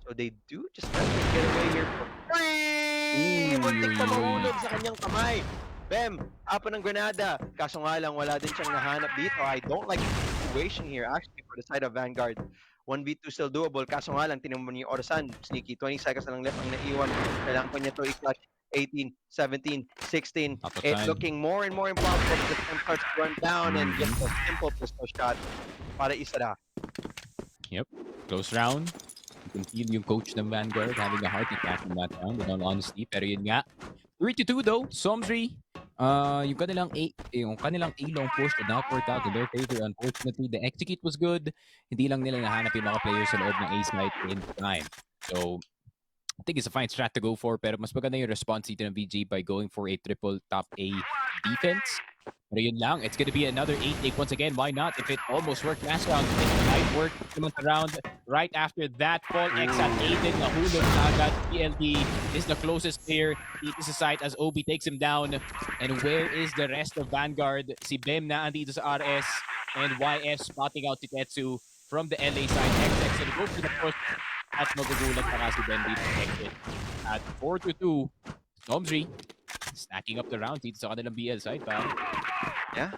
So they do just let him get away here for free! Muntik pa mahulog sa kanyang kamay. Bem, apa ng granada. Kaso nga lang, wala din siyang nahanap dito. I don't like the situation here actually for the side of Vanguard. 1v2 still doable. Kaso nga lang, tinan mo niyo yung orasan. Sneaky, 20 seconds na lang left ang naiwan. Kailangan pa niya to i-clutch. 18, 17, 16. It's looking more and more impossible as the time starts to run down and just a simple pistol shot para isara. Yep. Close round. can feel yung coach ng Vanguard having a heart attack in that round, in all honesty. Pero yun nga, 3-2 though, Somsri, yung kanilang A-long push did not work out in their favor. Unfortunately, the execute was good. Hindi lang nila nahanap yung mga players sa loob ng A side in time. So, I think it's a fine strat to go for, pero mas maganda yung response dito ng VG by going for a triple top A defense. Pero yun lang, it's gonna be another 8 take once again. Why not? If it almost worked last round, it might work naman sa round. Right after that, Paul X at Aiden, nahulog na agad. PLD is the closest player dito sa site as Obi takes him down. And where is the rest of Vanguard? Si Bem na andito sa RS, and YF spotting out si Tetsu from the LA side. XX and go for the push. At magugulat pa kasi Ben dito sa exit. At 4-2, Somsri stacking up the round dito sa kanilang BL side, pa. Yeah.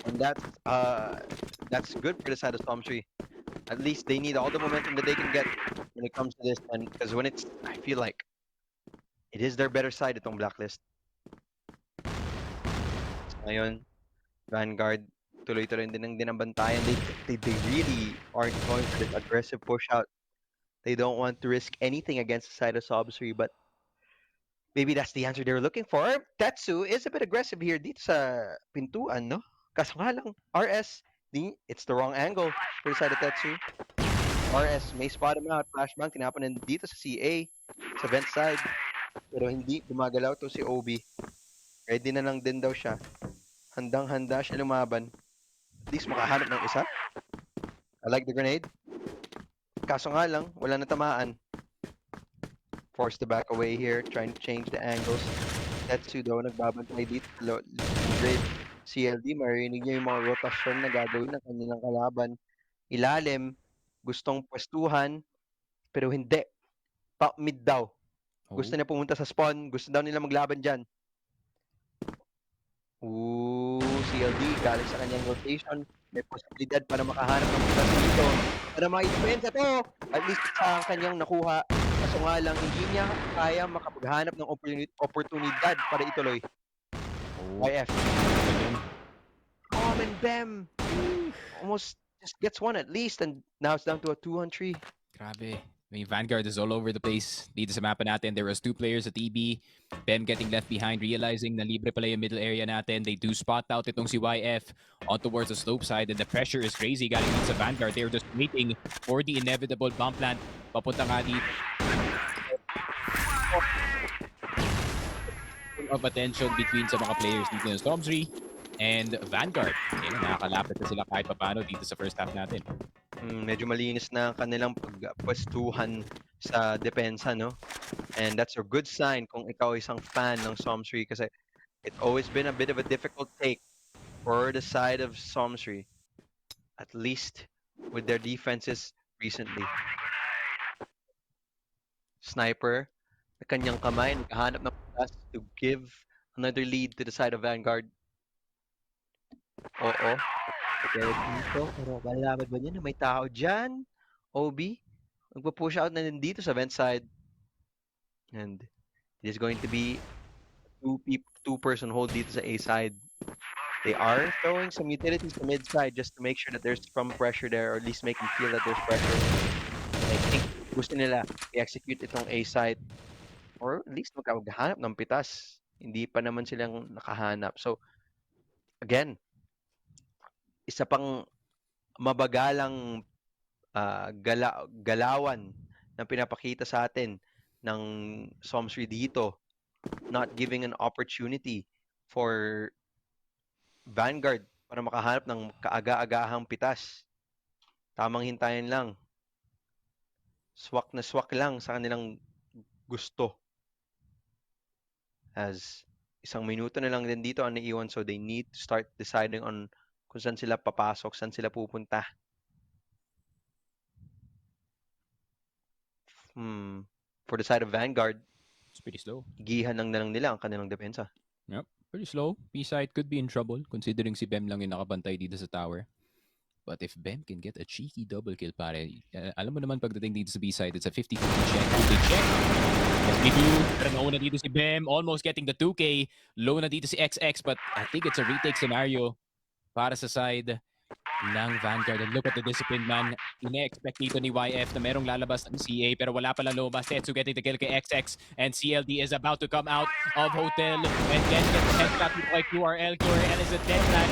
And that's good for the side of Somsri. At least they need all the momentum that they can get when it comes to this. And because when it's, I feel like it is their better side itong Blacklist. Ngayon, Vanguard, tuloy-tuloy din ang dinabantayan. They really aren't going for this aggressive push out. They don't want to risk anything against the side of Somsri, but maybe that's the answer they were looking for. Tetsu is a bit aggressive here dito sa pintuan, no? Kaso nga lang, RS, it's the wrong angle for the side of Tetsu. RS may spot him out, flashbang, tinapanan dito sa CA, sa vent side. Pero hindi, gumagalaw to si Obi. Ready na lang din daw siya. Handang-handa siya lumaban. At least makahanap ng isa. I like the grenade. Kaso nga lang, wala na tamaan. Forced to back away here, trying to change the angles. Tetsu daw, nagbabantay dito sa grade. CLD, marinig niya yung mga rotasyon na gagawin ng kanilang kalaban. Ilalim, gustong pwestuhan, pero hindi. Top mid daw. Gusto niya pumunta sa spawn, gusto daw nila maglaban dyan. Ooh, CLD, galing sa kanyang rotation. May posibilidad para makahanap ng putas dito. Para ma-defense to. At least sa kanyang nakuha. Kaso nga lang, hindi niya kaya makapaghanap ng oportunidad para ituloy. YF. Oh, and Bem. Almost just gets one at least. And now it's down to a 2-on-3. Grabe. I mean, Vanguard is all over the place. Dito sa mapa natin, there was 2 players at EB. Bem getting left behind, realizing na libre pala yung middle area natin. They do spot out itong si YF on towards the slope side, and the pressure is crazy galing dito sa Vanguard. They're just waiting for the inevitable bomb plant. Papunta nga dito. Of attention between sa mga players dito ng Somsri and Vanguard. Ayun, nakakalapit na sila kahit papano dito sa first half natin. Medyo malinis na ang kanilang pagpwestuhan sa depensa, no? And that's a good sign kung ikaw isang fan ng Somsri kasi it's always been a bit of a difficult take for the side of Somsri, at least with their defenses recently. Sniper, na kanyang kamay, naghahanap ng pass to give another lead to the side of Vanguard. Oo. Pero dito, pero malalaman ba niya na may tao dyan? OB, magpo-push out na din dito sa vent side. And it is going to be two-person hold dito sa A side. They are throwing some utilities to mid side just to make sure that there's some pressure there, or at least make them feel that there's pressure. And I think gusto nila i-execute itong A side, or at least maghanap ng pitas. Hindi pa naman silang nakahanap. So, again, isa pang mabagalang galawan na pinapakita sa atin ng Somsri dito, not giving an opportunity for Vanguard para makahanap ng kaaga-agahang pitas. Tamang hintayin lang. Swak na swak lang sa kanilang gusto. As isang minuto na lang din dito ang naiwan, so they need to start deciding on kung saan sila papasok, saan sila pupunta. For the side of Vanguard, It's pretty slow. igihan lang na lang nila ang kanilang depensa. Yep, pretty slow. B-side could be in trouble considering si Bem lang yung nakabantay dito sa tower. But if Bem can get a cheeky double kill, pare, alam mo naman pagdating dito sa B-side, it's a 50-50 check. They check. Yes, we do. Pero nauna dito si Bem, almost getting the 2K. Low na dito si XX, but I think it's a retake scenario para sa side ng Vanguard. And look at the discipline, man. Ine-expect dito ni YF na merong lalabas ng CA pero wala palang lumabas. Tetsu getting the kill kay XX and CLD is about to come out of Hotel and then get the headshot dito kay QRL. QRL is a dead man.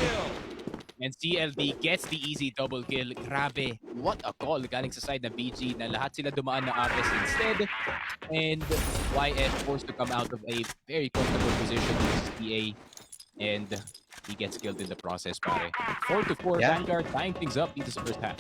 And CLD gets the easy double kill. Grabe, what a call galing sa side ng BG na lahat sila dumaan na RS instead. And YF forced to come out of a very comfortable position with CA. And he gets killed in the process, pare. 4-4 Yeah. Vanguard tying things up dito sa first half.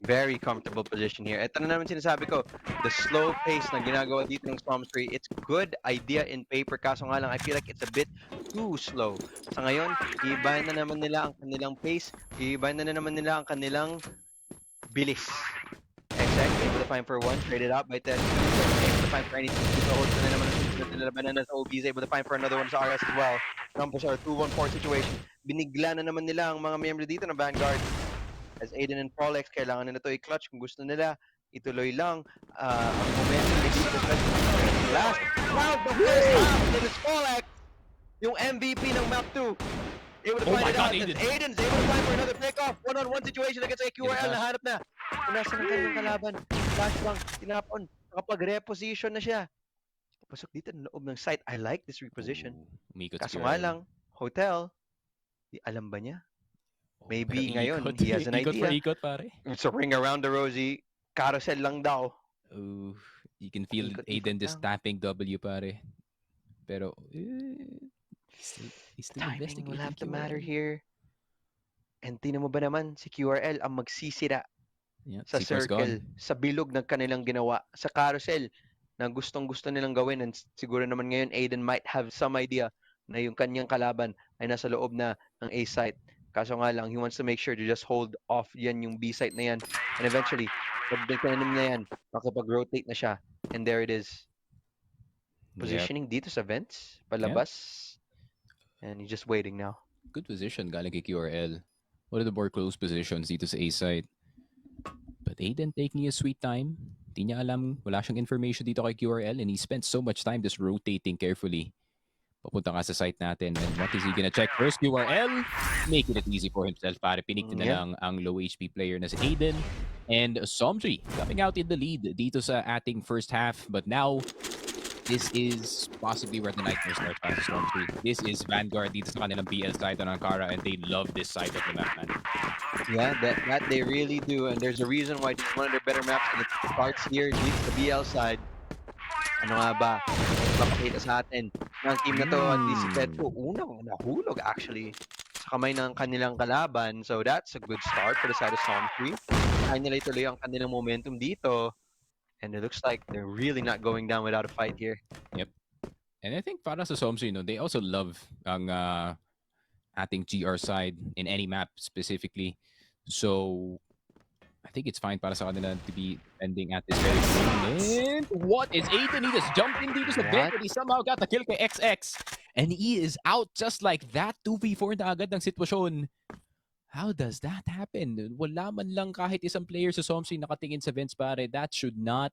Very comfortable position here. Ito na naman sinasabi ko, the slow pace na ginagawa dito ng Somsri, it's good idea in paper, kaso nga lang, I feel like it's a bit too slow. Sa ngayon, iibahin na naman nila ang kanilang pace, iibahin na naman nila ang kanilang bilis. XX, able to find for one, traded out by Ted. Able to find for anything. Dito, hold na naman ang susunod nila. Bananas OB is able to find for another one sa RS as well. Numbers are 2-1-4 situation. Binigla na naman nila ang mga miyembro dito ng Vanguard. As Aiden and Polex, kailangan nila ito i-clutch kung gusto nila. Ituloy lang ang momentum dito sa last round of first half. It is Polex, yung MVP ng map 2. Able to Oh find my it God, out. Aiden. As Aiden's able to find for another pick-off. One-on-one situation against QRL. Nahanap na. Nasa ng kanyang kalaban. Flash lang. Tinapon. Nakapag-reposition na siya. Pasok dito ng loob ng site. I like this reposition. Umikot Kaso si nga QRL. lang, Hotel, di alam ba niya? Maybe Pero ngayon, ikot, he has an ikot for idea. ikot, pare. It's a ring around the rosy. Carousel lang daw. Ooh, you can feel Ikot-ikot Aiden just lang. tapping W, pare. Pero, he's still Timing will investigating have to matter QRL. here. And tingnan mo ba naman, si QRL ang magsisira Yeah, sa C4's circle, gone. sa bilog ng kanilang ginawa, sa carousel na gustong-gusto nilang gawin. And siguro naman ngayon, Aiden might have some idea na yung kanyang kalaban ay nasa loob na ng A site. Kaso nga lang, he wants to make sure to just hold off yan yung B site na yan. And eventually, pag nagtanim na yan, makapag-rotate na siya. And there it is. Positioning dito sa vents, palabas. And he's just waiting now. Good position galing kay QRL. One of the more close positions dito sa A side. But Aiden taking his sweet time. Di niya alam, wala siyang information dito kay QRL and he spent so much time just rotating carefully. Papunta nga sa site natin. And what is he gonna check first? QRL, making it easy for himself. Pare, piniktin na lang ang low HP player na si Aiden. And Somsri coming out in the lead dito sa ating first half. But now, this is possibly where the nightmare starts para sa Somsri. This is Vanguard dito sa kanilang BL side on Ankara and they love this side of the map, man. Yeah, that they really do. And there's a reason why this is one of their better maps. And it starts here, dito sa BL side. Ano nga ba? Papakita sa atin ng team na to at least si Petro unang nahulog actually sa kamay ng kanilang kalaban. So that's a good start for the side of Somsri. Kaya nila ituloy ang kanilang momentum dito. And it looks like they're really not going down without a fight here. Yep. And I think para sa Somsri, they also love ang ating GR side in any map specifically. So I think it's fine para sa kanila to be ending at this very moment. What is Aiden? He just jumped in dito sa vent and he somehow got the kill kay XX. And he is out just like that. 2v4 na agad ng sitwasyon. How does that happen? Wala man lang kahit isang player sa Somsri nakatingin sa vents, pare. That should not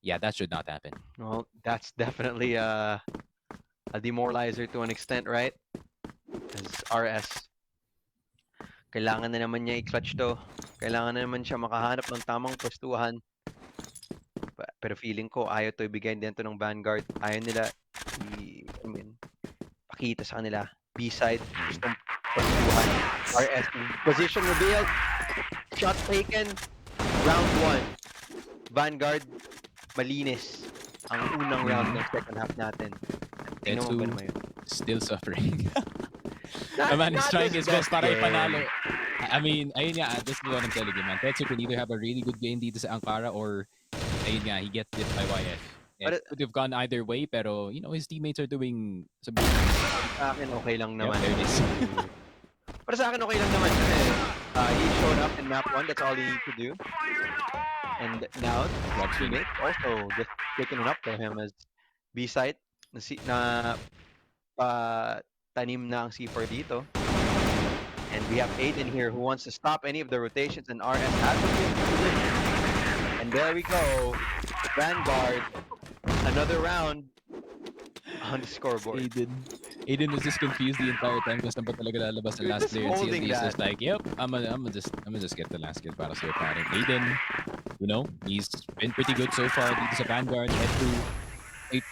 happen. Well, that's definitely a demoralizer to an extent, right? As RS, kailangan na naman niya i-clutch to. Kailangan na naman siya makahanap ng tamang pwestuhan. Pero feeling ko, ayaw to ibigay din to ng Vanguard. Ayaw nila pakita sa kanila. B-side, gustong pwestuhan. RS, position revealed. Shot taken. Round 1. Vanguard, malinis. Ang unang round ng second half natin. Tingnan mo ba naman yun? Still suffering. The man is trying his best para ipanalo. I mean, ayun nga, this is what I'm telling you, man. Tetsu can either have a really good game dito sa Ankara or, ayun nga, he gets it by YF. It could have gone either way, pero, his teammates are doing some... Sa akin, okay lang naman. There it is. Para sa akin, okay lang naman. He showed up in map 1. That's all he need to do. And now, his teammate also just picking it up for him as B-side na tanim na ang C4 dito. And we have Aiden here who wants to stop any of the rotations, and RS has the position. And there we go. The Vanguard, another round on the scoreboard. Aiden. Aiden was just confused the entire time kung saan ba talaga lalabas ang You're last just player. And holding CLD is that. just like, yep, I'm gonna just get the last kill para sa'yo, pare. Aiden, you know, he's been pretty good so far dito sa Vanguard.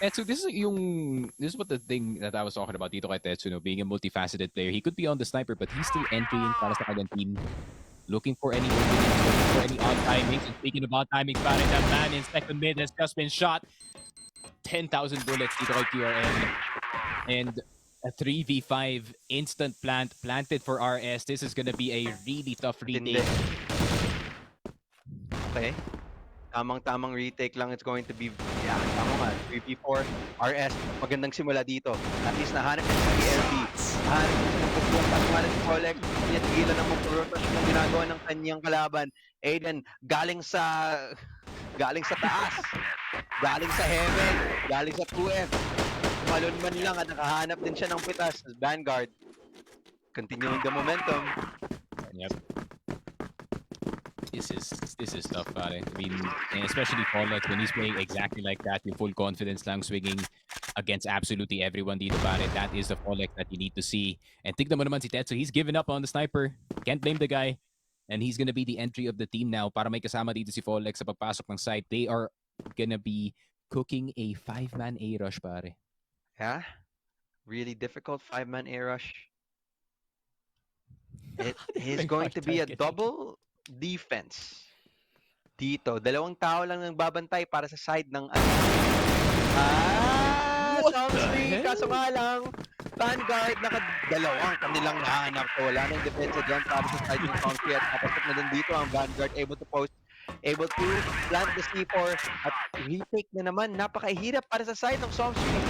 Tetsu, this is what the thing that I was talking about dito kay Tetsu, no, being a multifaceted player. He could be on the sniper, but he's still entering para sa kanyang team. Looking for any openings, looking for any odd timings. And speaking about timings, pare, that man in second mid has just been shot. 10,000 bullets dito kay QRN. And a 3v5 instant planted for RS. This is gonna be a really tough Tindi. retake. Okay. Tamang-tamang retake lang. It's going to be, yeah, tama nga. 3v4. RS, magandang simula dito. At least nahanap niya si ELB. Nahanap niya ng pagbuwang patumalan si Colex. Niya tigilan ng mag-rotation ng ginagawa ng kanyang kalaban. Aiden, galing sa taas. Galing sa heaven. Galing sa 2F. Malon man lang at nakahanap din siya ng pitas. Vanguard, continuing the momentum. Yep. This is tough, pare. I mean, especially Pollack when he's playing exactly like that, yung full confidence lang swinging against absolutely everyone dito, pare. That is the Pollack that you need to see. And tignan mo naman si Tetsu, he's given up on the sniper. Can't blame the guy. And he's gonna be the entry of the team now para may kasama dito si Pollack sa pagpasok ng site. They are gonna be cooking a 5-man A rush, pare. Yeah? Really difficult 5-man A rush. It is going to be a double defense. Dito, dalawang tao lang nang babantay para sa side ng Somsri, kaso nga lang, Vanguard, nakadalawang kanilang nahanap. So wala nang depensa dyan para sa side ng Somsri at kapasok na din dito ang Vanguard, able to plant the C4 at retake na naman. Napakahirap para sa side ng Somsri.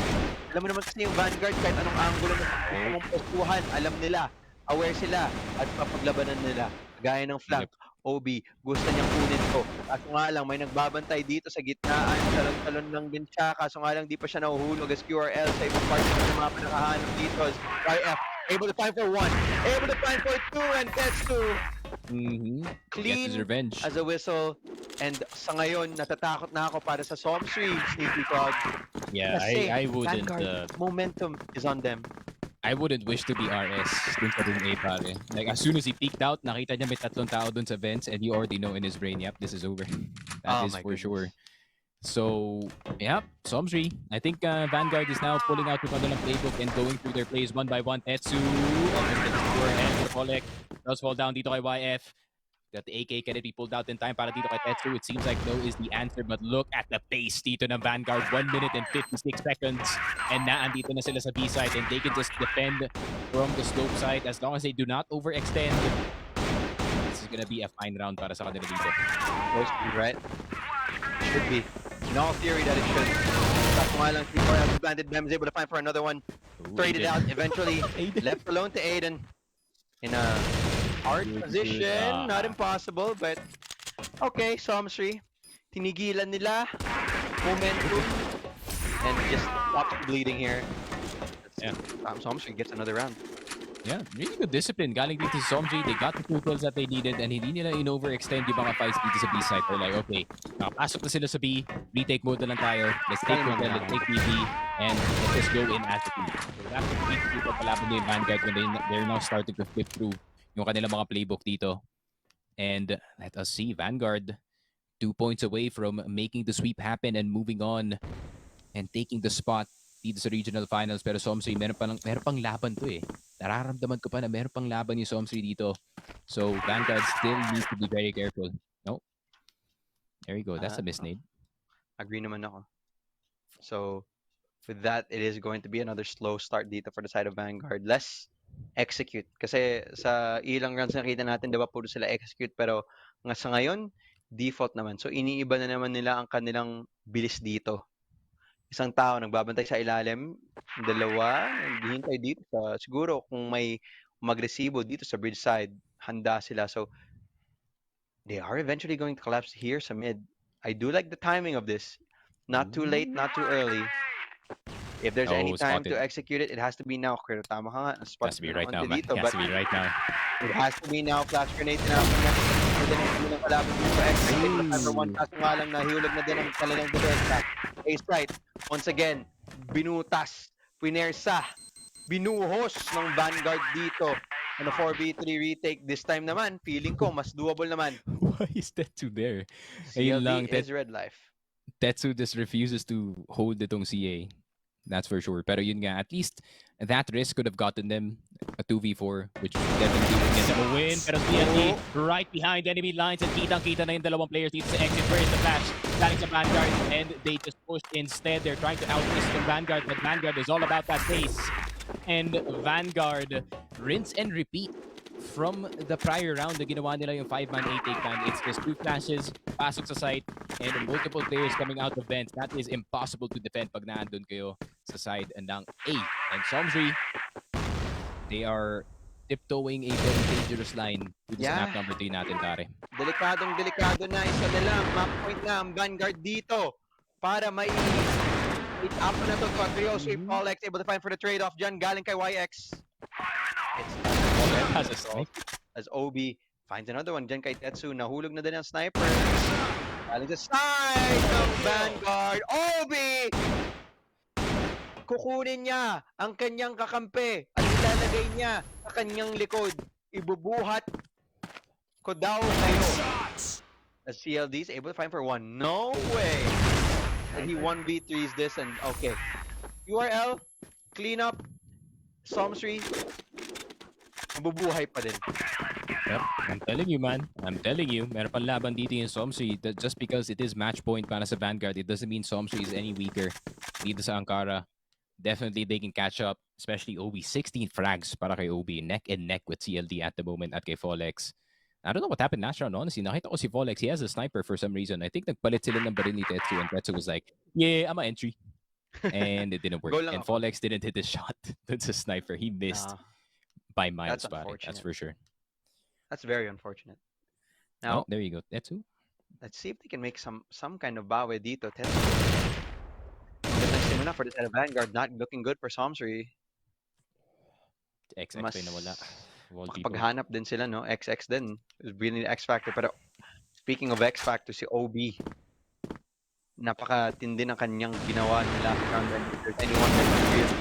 Alam mo naman kasi yung Vanguard, kahit anong angulo ng postuhan, alam nila, aware sila at papaglabanan nila. Gaya ng flank, OB, gusto niyang kunin to. Kaso nga lang, may nagbabantay dito sa gitnaan. Talon-talon lang din siya. Kaso nga lang, di pa siya nahuhulog as QRL sa ibang part ng mga pinakahanap dito. YF, able to find for 1, able to find for 2, and gets 2. Clean Gets his revenge. as a whistle. And sa ngayon, natatakot na ako para sa Somsri, Sneaky Frog. Yeah, Kasi I wouldn't Vanguard, momentum is on them. I wouldn't wish to be RS dun sa room A, pare. Like, as soon as he peeked out, nakita niya may tatlong tao dun sa vents and you already know in his brain, yep, this is over. That is for sure. So, yep, Somsri. I think Vanguard is now pulling out yung kanilang playbook and going through their plays one by one. Tetsu, almost gets the score ahead for Polek. Does fall down dito kay YF. Got the AK, can it be pulled out in time para dito kay Tetsu? It seems like no is the answer, but look at the pace dito ng Vanguard. 1 minute and 56 seconds. And naandito na sila sa B-side and they can just defend from the slope side as long as they do not overextend. This is gonna be a fine round para sa kanila dito. Supposed to be, right? Should be. In all theory that it should. Kaso nga lang, C4 has planted, Bem is able to find for another one. Traded out eventually. Left alone to Aiden. In a hard position, not impossible, but okay, Somsri, tinigilan nila, momentum, and just stops bleeding here. Yeah. Somsri gets another round. Yeah, really good discipline. Galing dito si Somsri, they got the 2 kills that they needed and hindi nila in-overextend yung mga fights dito sa B side. They're like, okay, nakapasok na sila sa B, retake mode na lang tayo, let's take mode na, let's take BB, and let's just go in as a team. So that's the key to pagpalaban din yung Vanguard when they're now starting to flip through yung kanilang mga playbook dito. And let us see, Vanguard 2 points away from making the sweep happen and moving on and taking the spot dito sa regional finals. Pero Somsri, meron pang laban to eh. Nararamdaman ko pa na meron pang laban yung Somsri dito. So Vanguard still needs to be very careful. No? There you go. That's a misnade. Agree naman ako. So with that, it is going to be another slow start dito for the side of Vanguard. Less execute. Kasi sa ilang rounds nakita natin, diba, puro sila execute. Pero nga sa ngayon, default naman. So iniiba na naman nila ang kanilang bilis dito. Isang tao nagbabantay sa ilalim, dalawa naghihintay dito sa, siguro kung may magresibo dito sa bridge side, handa sila. So they are eventually going to collapse here sa mid. I do like the timing of this. Not too late, not too early. If there's any time to execute it, it has to be now. Pero tama ka nga, spot has to be right now, man. dito, It has to be right now. It has to be now. Flash grenade na ng kalaban dito. Execute the number 1. Kaso nga lang, nahihulog na din ang kanilang defensa. Ace right. Once again, binutas, pinersa binuhos ng Vanguard dito. Ano 4v3 retake this time naman, feeling ko mas doable naman. Why is Tetsu there? Ayun CLD lang, is red life. Tetsu just refuses to hold itong CA. That's for sure. Pero yun nga, at least that risk could have gotten them a 2v4, which definitely would get them a win. Pero CLD right behind enemy lines and kitang-kita na yung dalawang players dito sa exit. Where is the flash? Galing sa Vanguard and they just pushed instead. They're trying to outpace the Vanguard, but Vanguard is all about that pace. And Vanguard rinse and repeat from the prior round na ginawa nila yung 5-man 8-take-man. It's just 2 flashes, pasok sa site, and multiple players coming out of vents. That is impossible to defend pag naandun kayo sa side ng A. And Somsri, they are tiptoeing a very dangerous line dito sa map number 3 natin, pare. Delikado na. Isa na lang. Map point na ang Vanguard dito para may up na to. Patrioso, Polex able to find for the trade-off dyan. Galing kay YX. It's Has a snipe. as OB finds another one dyan kay Tetsu. Nahulog na din ang sniper. Galing sa side ng Vanguard. OB! Kukunin niya ang kanyang kakampi at ilalagay niya sa kanyang likod. Ibubuhat ko daw kayo. As CLD is able to find for one. No way! And he 1v3s this and okay. URL, clean up, Somsri, mabubuhay pa din. Yep. I'm telling you, man. I'm telling you. Meron pang laban dito yung Somsri. Just because it is match point para sa Vanguard, it doesn't mean Somsri is any weaker dito sa Ankara. Definitely they can catch up, especially OB. 16 frags para kay OB. Neck and neck with CLD at the moment at kay Folex. I don't know what happened last round, honestly. Nakita ko si Folex. He has a sniper for some reason. I think nagpalit sila ng baril ni Tetsu and Tetsu was like, yeah, I'm a entry. And it didn't work. Go lang And ako. Folex didn't hit his shot. That's a sniper. He missed by miles, That's pare. unfortunate. That's for sure. That's very unfortunate. Oh, Now, there you go. Tetsu. let's see if they can make some kind of bawi dito. Tetsu. Ganda for the side of Vanguard. Not looking good for Somsri. XX Mas na wala. Wall people. makapaghanap din sila, no? XX din. It's really the X Factor. Pero speaking of X Factor, si OB, napakatindi ng kanyang ginawa nila. If there's anyone that can really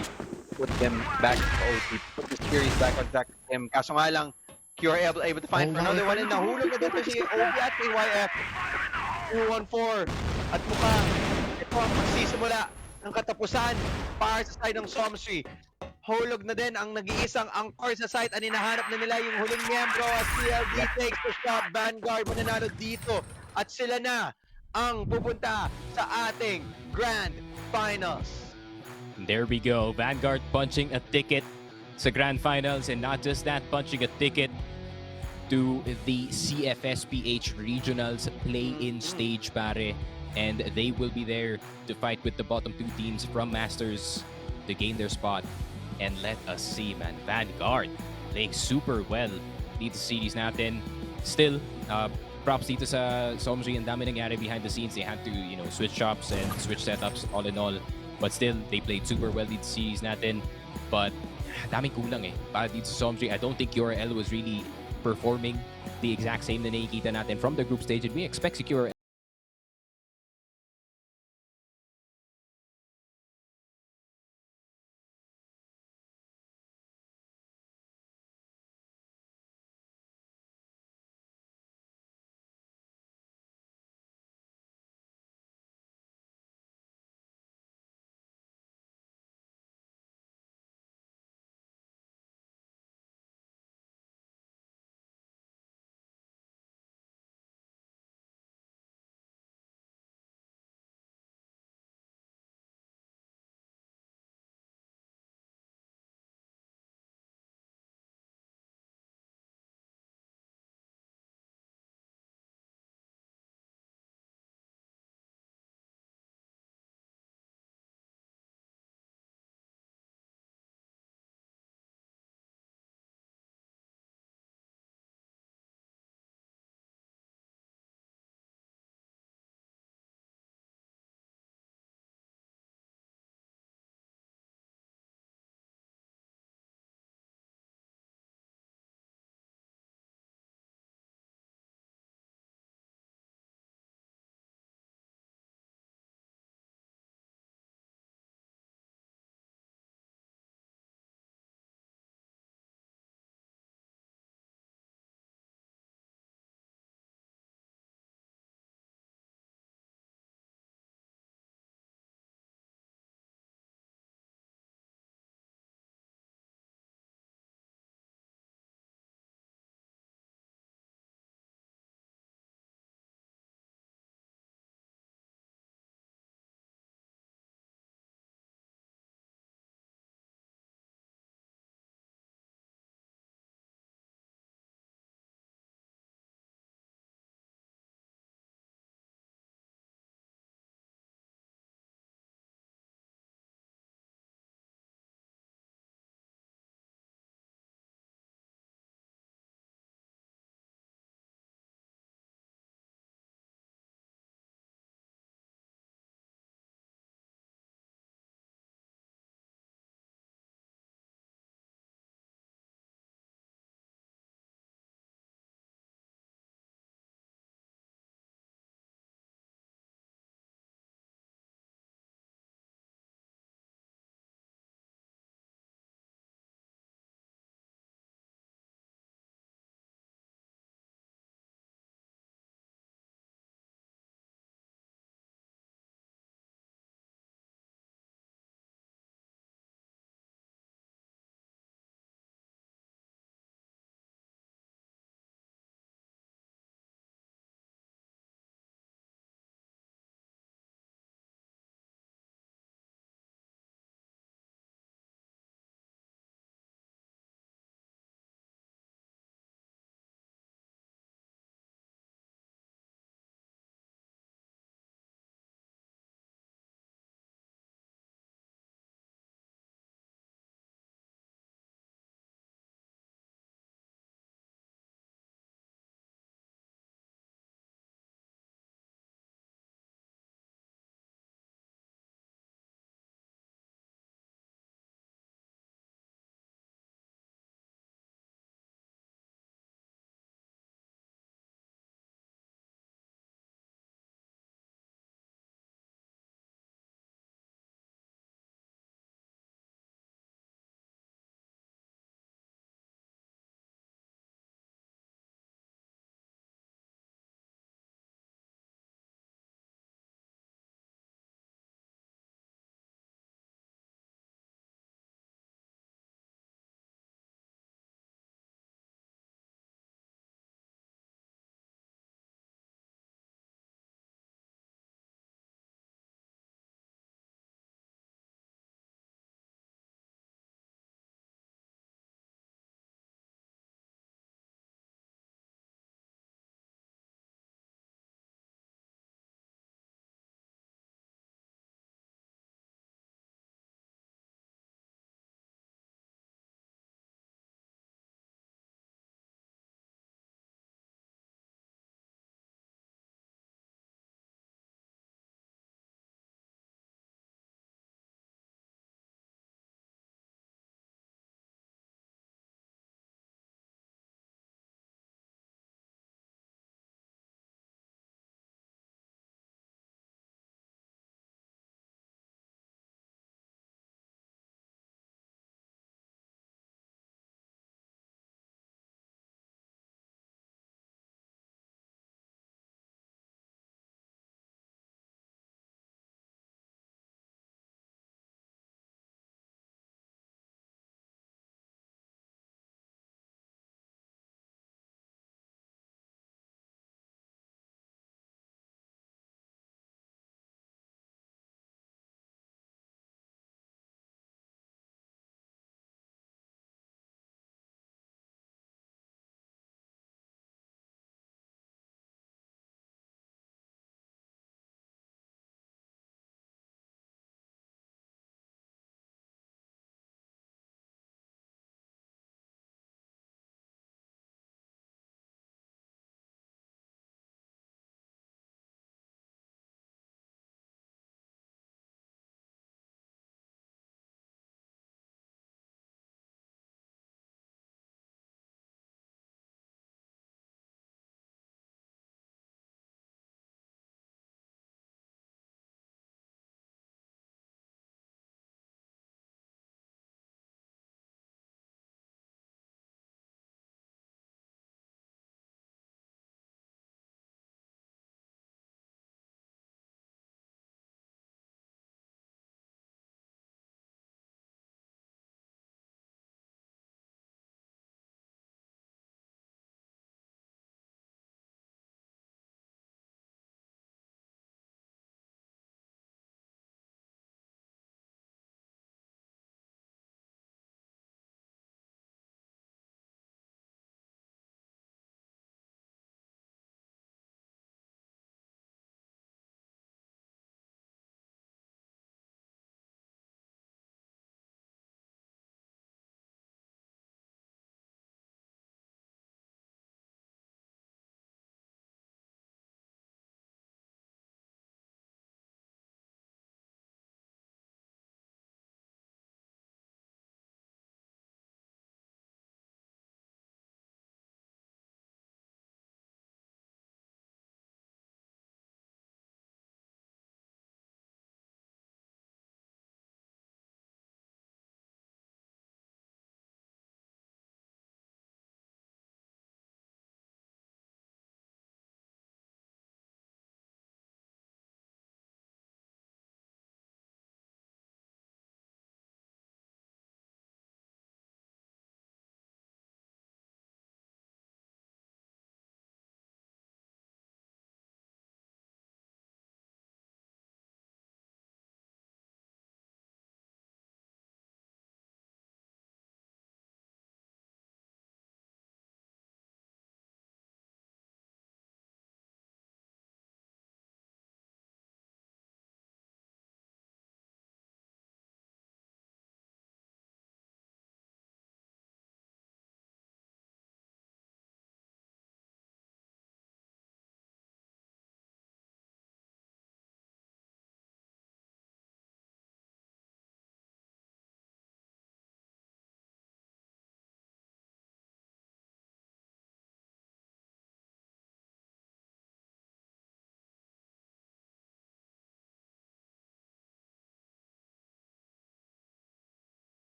put them back to OT, put the series back on track with him. Kaso nga lang, QRL able to find for another one and nahulog na dito si OB at KYF. 2-1-4. At mukhang ito ang magsisimula ng katapusan para sa side ng Somsri. Hulog na din ang nag-iisang angkor sa site. Hinahanap na nila yung huling miyembro. CLD takes the shot. Vanguard mananalo dito. At sila na ang pupunta sa ating Grand Finals. There we go. Vanguard punching a ticket sa Grand Finals, and not just that, punching a ticket to the CFS PH Regionals play-in stage, pare. And they will be there to fight with the bottom 2 teams from Masters to gain their spot. And let us see, man. Vanguard playing super well dito sa series natin. Still, props dito sa Somsri. Ang dami nangyari behind the scenes. They had to, switch shops and switch setups all in all. But still, they played super well dito sa series natin. But daming kulang para dito sa Somsri. I don't think URL was really performing the exact same na nakikita natin from the group stage. And we expect secure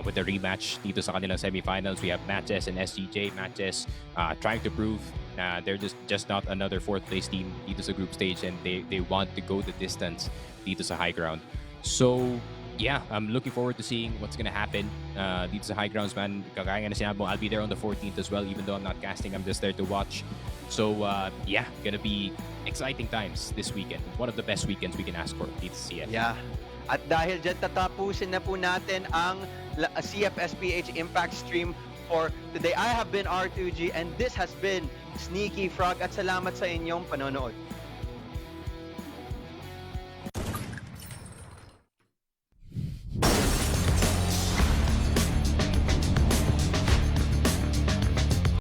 with the rematch dito sa kanilang semifinals. We have Matches and SGJ. Matches trying to prove na they're just not another fourth place team dito sa group stage, and they want to go the distance dito sa high ground. So yeah, I'm looking forward to seeing what's gonna happen dito sa high grounds, man. Kagaya nga na sinabi mo, I'll be there on the 14th as well, even though I'm not casting. I'm just there to watch. So yeah, gonna be exciting times this weekend. One of the best weekends we can ask for dito sa CF. Yeah. At dahil dyan, tatapusin na po natin ang CFSPH Impact Stream for today. I have been R2G and this has been Sneaky Frog at salamat sa inyong panonood.